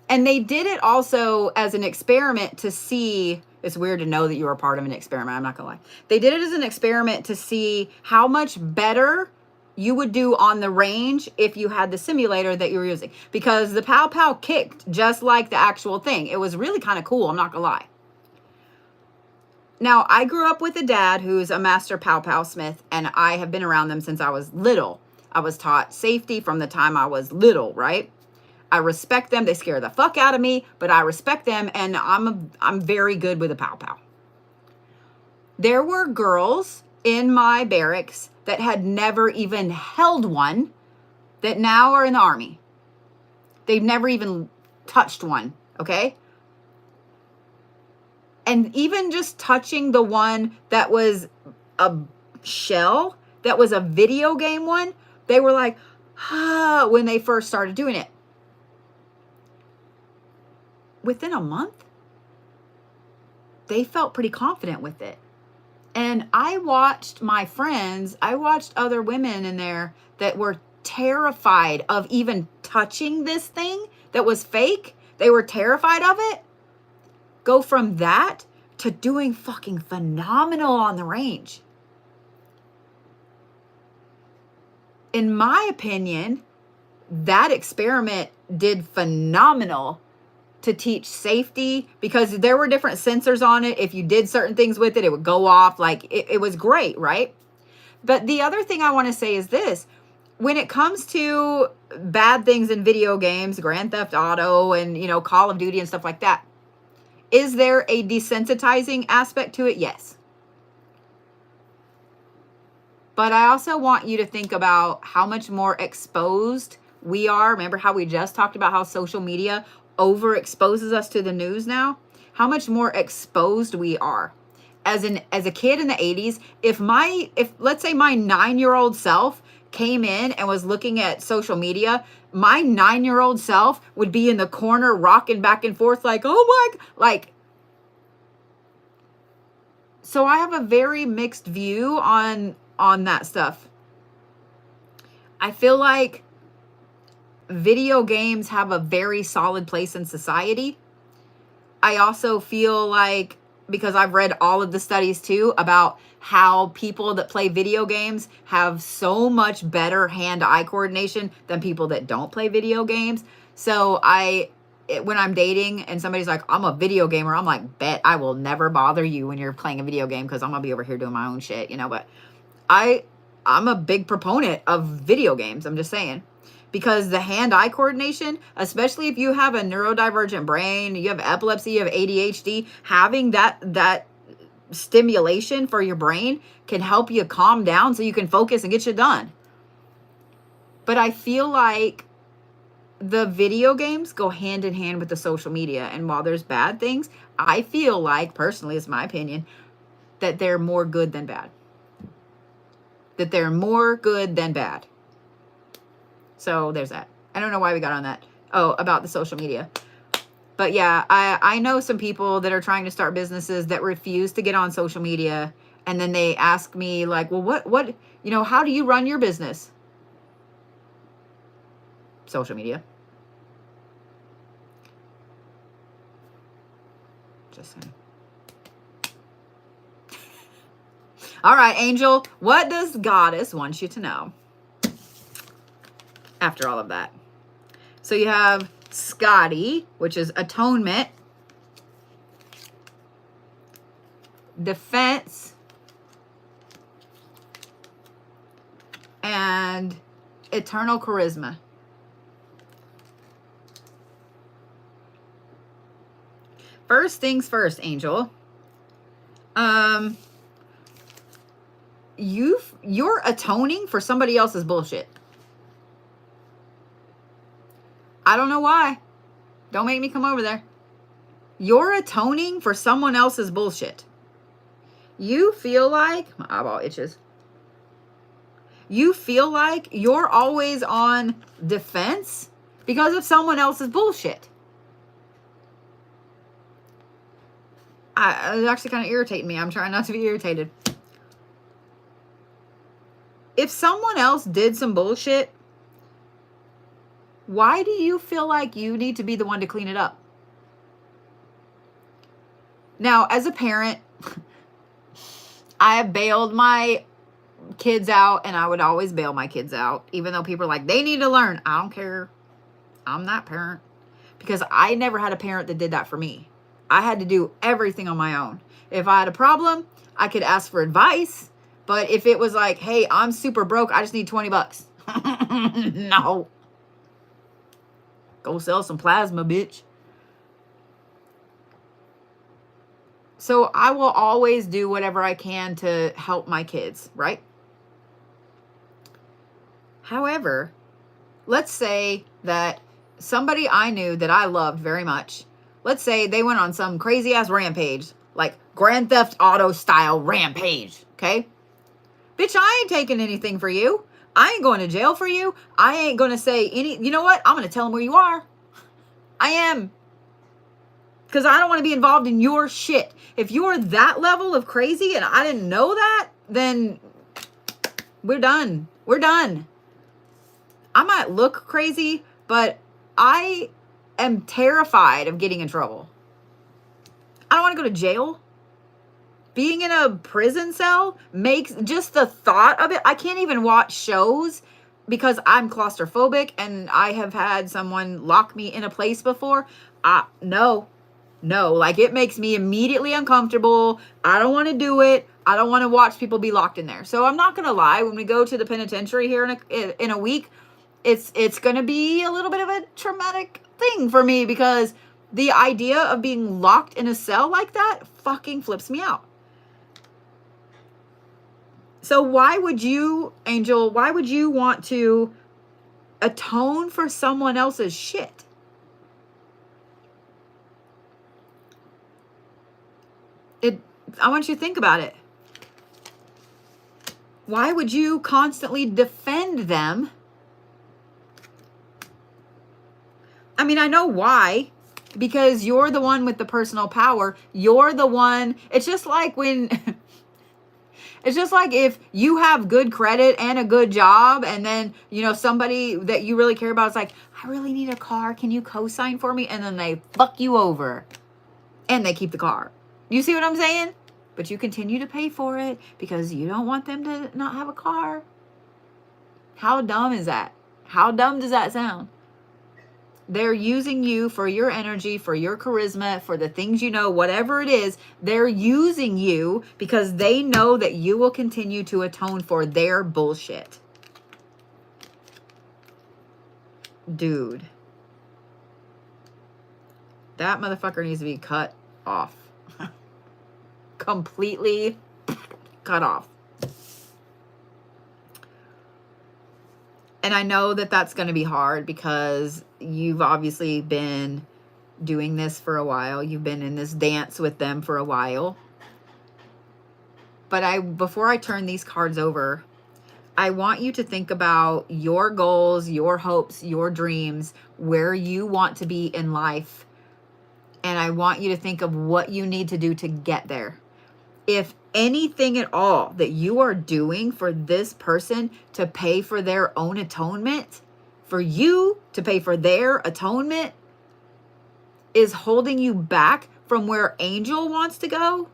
And they did it also as an experiment to see, it's weird to know that you were part of an experiment, I'm not gonna lie. They did it as an experiment to see how much better you would do on the range if you had the simulator that you were using. Because the pow pow kicked just like the actual thing. It was really kind of cool, I'm not gonna lie. Now, I grew up with a dad who's a master pow pow smith, and I have been around them since I was little. I was taught safety from the time I was little, right? I respect them. They scare the fuck out of me, but I respect them, and I'm very good with a pow pow. There were girls in my barracks that had never even held one that now are in the Army. They've never even touched one, okay? And even just touching the one that was a shell, that was a video game one, they were like, when they first started doing it. Within a month, they felt pretty confident with it. And I watched other women in there that were terrified of even touching this thing that was fake. They were terrified of it. Go from that to doing fucking phenomenal on the range. In my opinion, that experiment did phenomenal to teach safety, because there were different sensors on it. If you did certain things with it, it would go off. Like it was great, right? But the other thing I want to say is this: when it comes to bad things in video games, Grand Theft Auto and, you know, Call of Duty and stuff like that, is there a desensitizing aspect to it? Yes. But I also want you to think about how much more exposed we are. Remember how we just talked about how social media overexposes us to the news now? How much more exposed we are. As a kid in the 80s, if let's say my 9-year-old self came in and was looking at social media, my 9-year-old self would be in the corner rocking back and forth like, oh my, like. So I have a very mixed view on that stuff. I feel like video games have a very solid place in society. I also feel like, because I've read all of the studies too about how people that play video games have so much better hand-eye coordination than people that don't play video games. So when I'm dating and somebody's like, I'm a video gamer, I'm like, bet I will never bother you when you're playing a video game, because I'm gonna be over here doing my own shit, you know. But I'm a big proponent of video games. I'm just saying. Because the hand-eye coordination, especially if you have a neurodivergent brain, you have epilepsy, you have ADHD, having that stimulation for your brain can help you calm down so you can focus and get shit done. But I feel like the video games go hand in hand with the social media. And while there's bad things, I feel like, personally, it's my opinion, that they're more good than bad. That they're more good than bad. So there's that. I don't know why we got on that. Oh, about the social media. But yeah, I know some people that are trying to start businesses that refuse to get on social media. And then they ask me like, well, what, you know, how do you run your business? Social media. Just saying. All right, Angel, what does Goddess want you to know after all of that? So you have Scotty, which is atonement, defense, and eternal charisma. First things first, Angel. You're atoning for somebody else's bullshit. I don't know why. Don't make me come over there. You're atoning for someone else's bullshit. You feel like, my eyeball itches. You feel like you're always on defense because of someone else's bullshit. It's actually kind of irritating me. I'm trying not to be irritated. If someone else did some bullshit, why do you feel like you need to be the one to clean it up? Now, as a parent, I have bailed my kids out, and I would always bail my kids out, even though people are like, they need to learn. I don't care. I'm that parent, because I never had a parent that did that for me. I had to do everything on my own. If I had a problem, I could ask for advice. But if it was like, hey, I'm super broke, I just need $20. No. Go sell some plasma, bitch. So I will always do whatever I can to help my kids, right? However, let's say that somebody I knew that I loved very much, let's say they went on some crazy ass rampage, like Grand Theft Auto style rampage, okay? Bitch, I ain't taking anything for you. I ain't going to jail for you. I ain't going to say you know what? I'm going to tell them where you are. I am. Because I don't want to be involved in your shit. If you're that level of crazy and I didn't know that, then we're done. We're done. I might look crazy, but I am terrified of getting in trouble. I don't want to go to jail. Being in a prison cell makes just the thought of it. I can't even watch shows because I'm claustrophobic and I have had someone lock me in a place before. No, like it makes me immediately uncomfortable. I don't want to do it. I don't want to watch people be locked in there. So I'm not going to lie. When we go to the penitentiary here in a week, it's going to be a little bit of a traumatic thing for me because the idea of being locked in a cell like that fucking flips me out. So why would you, Angel, why would you want to atone for someone else's shit? I want you to think about it. Why would you constantly defend them? I mean, I know why. Because you're the one with the personal power. You're the one. It's just like when... It's just like if you have good credit and a good job and then, you know, somebody that you really care about is like, I really need a car. Can you co-sign for me? And then they fuck you over and they keep the car. You see what I'm saying? But you continue to pay for it because you don't want them to not have a car. How dumb is that? How dumb does that sound? They're using you for your energy, for your charisma, for the things you know, whatever it is. They're using you because they know that you will continue to atone for their bullshit. Dude. That motherfucker needs to be cut off. Completely cut off. And I know that that's going to be hard because you've obviously been doing this for a while. You've been in this dance with them for a while. But before I turn these cards over, I want you to think about your goals, your hopes, your dreams, where you want to be in life. And I want you to think of what you need to do to get there. If anything at all that you are doing for this person to pay for their own atonement, for you to pay for their atonement, is holding you back from where Angel wants to go,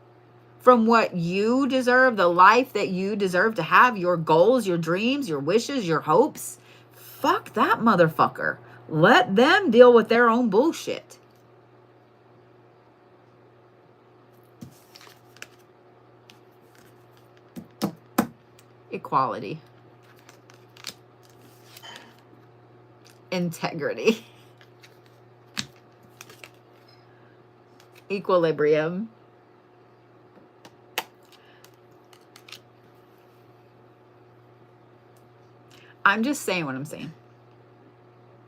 from what you deserve, the life that you deserve to have, your goals, your dreams, your wishes, your hopes, fuck that motherfucker. Let them deal with their own bullshit. Equality. Integrity. Equilibrium. I'm just saying what I'm saying.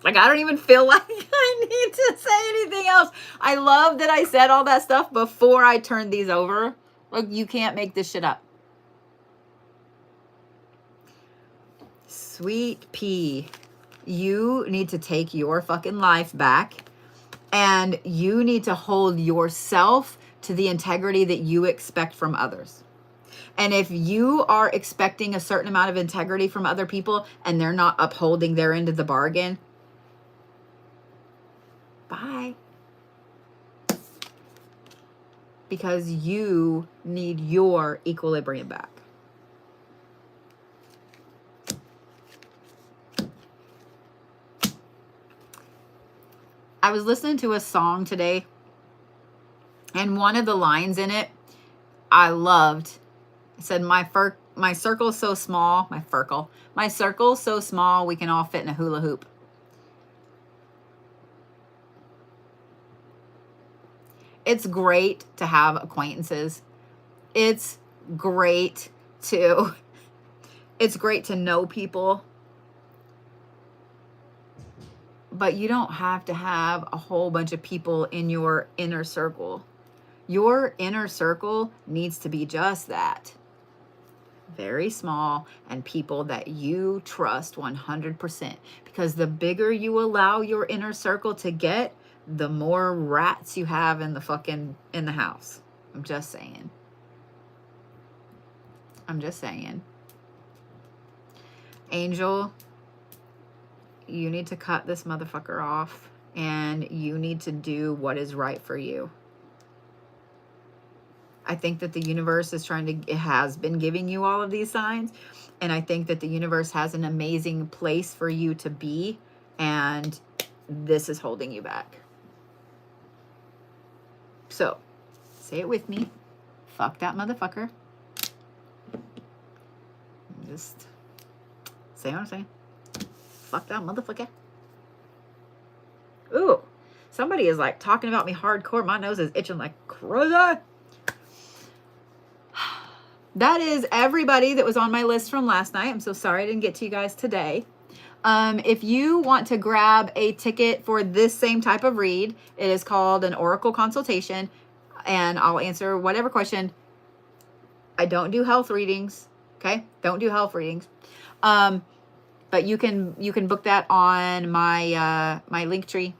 Like, I don't even feel like I need to say anything else. I love that I said all that stuff before I turned these over. Like, you can't make this shit up. Sweet pea. You need to take your fucking life back. And you need to hold yourself to the integrity that you expect from others. And if you are expecting a certain amount of integrity from other people and they're not upholding their end of the bargain, bye. Because you need your equilibrium back. I was listening to a song today, and one of the lines in it I loved. It said, my circle's so small, my circle's so small we can all fit in a hula hoop. It's great to have acquaintances. It's great to know people. But you don't have to have a whole bunch of people in your inner circle. Your inner circle needs to be just that. Very small, and people that you trust 100%. Because the bigger you allow your inner circle to get, the more rats you have in the house. I'm just saying. Angel, you need to cut this motherfucker off, and you need to do what is right for you. I think that the universe is it has been giving you all of these signs. And I think that the universe has an amazing place for you to be. And this is holding you back. So, say it with me. Fuck that motherfucker. Just say what I'm saying. Fuck that motherfucker. Ooh, somebody is like talking about me hardcore. My nose is itching like crazy. That is everybody that was on my list from last night. I'm so sorry I didn't get to you guys today. If you want to grab a ticket for this same type of read, it is called an oracle consultation, and I'll answer whatever question. I don't do health readings. Okay. Don't do health readings. But you can book that on my, my link tree,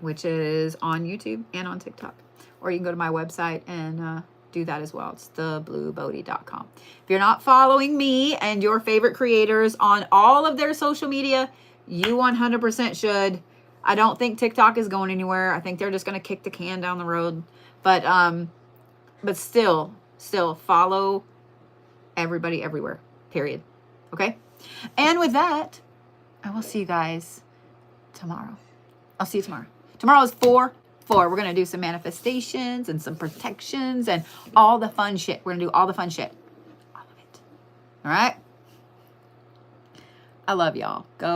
which is on YouTube and on TikTok, or you can go to my website and, do that as well. It's thebluebodhi.com. If you're not following me and your favorite creators on all of their social media, you 100% should. I don't think TikTok is going anywhere. I think they're just going to kick the can down the road. But still follow everybody everywhere. Period. Okay? And with that, I will see you guys tomorrow. I'll see you tomorrow. Tomorrow is 4/4. We're going to do some manifestations and some protections and all the fun shit. We're going to do all the fun shit. All of it. All right? I love y'all. Go.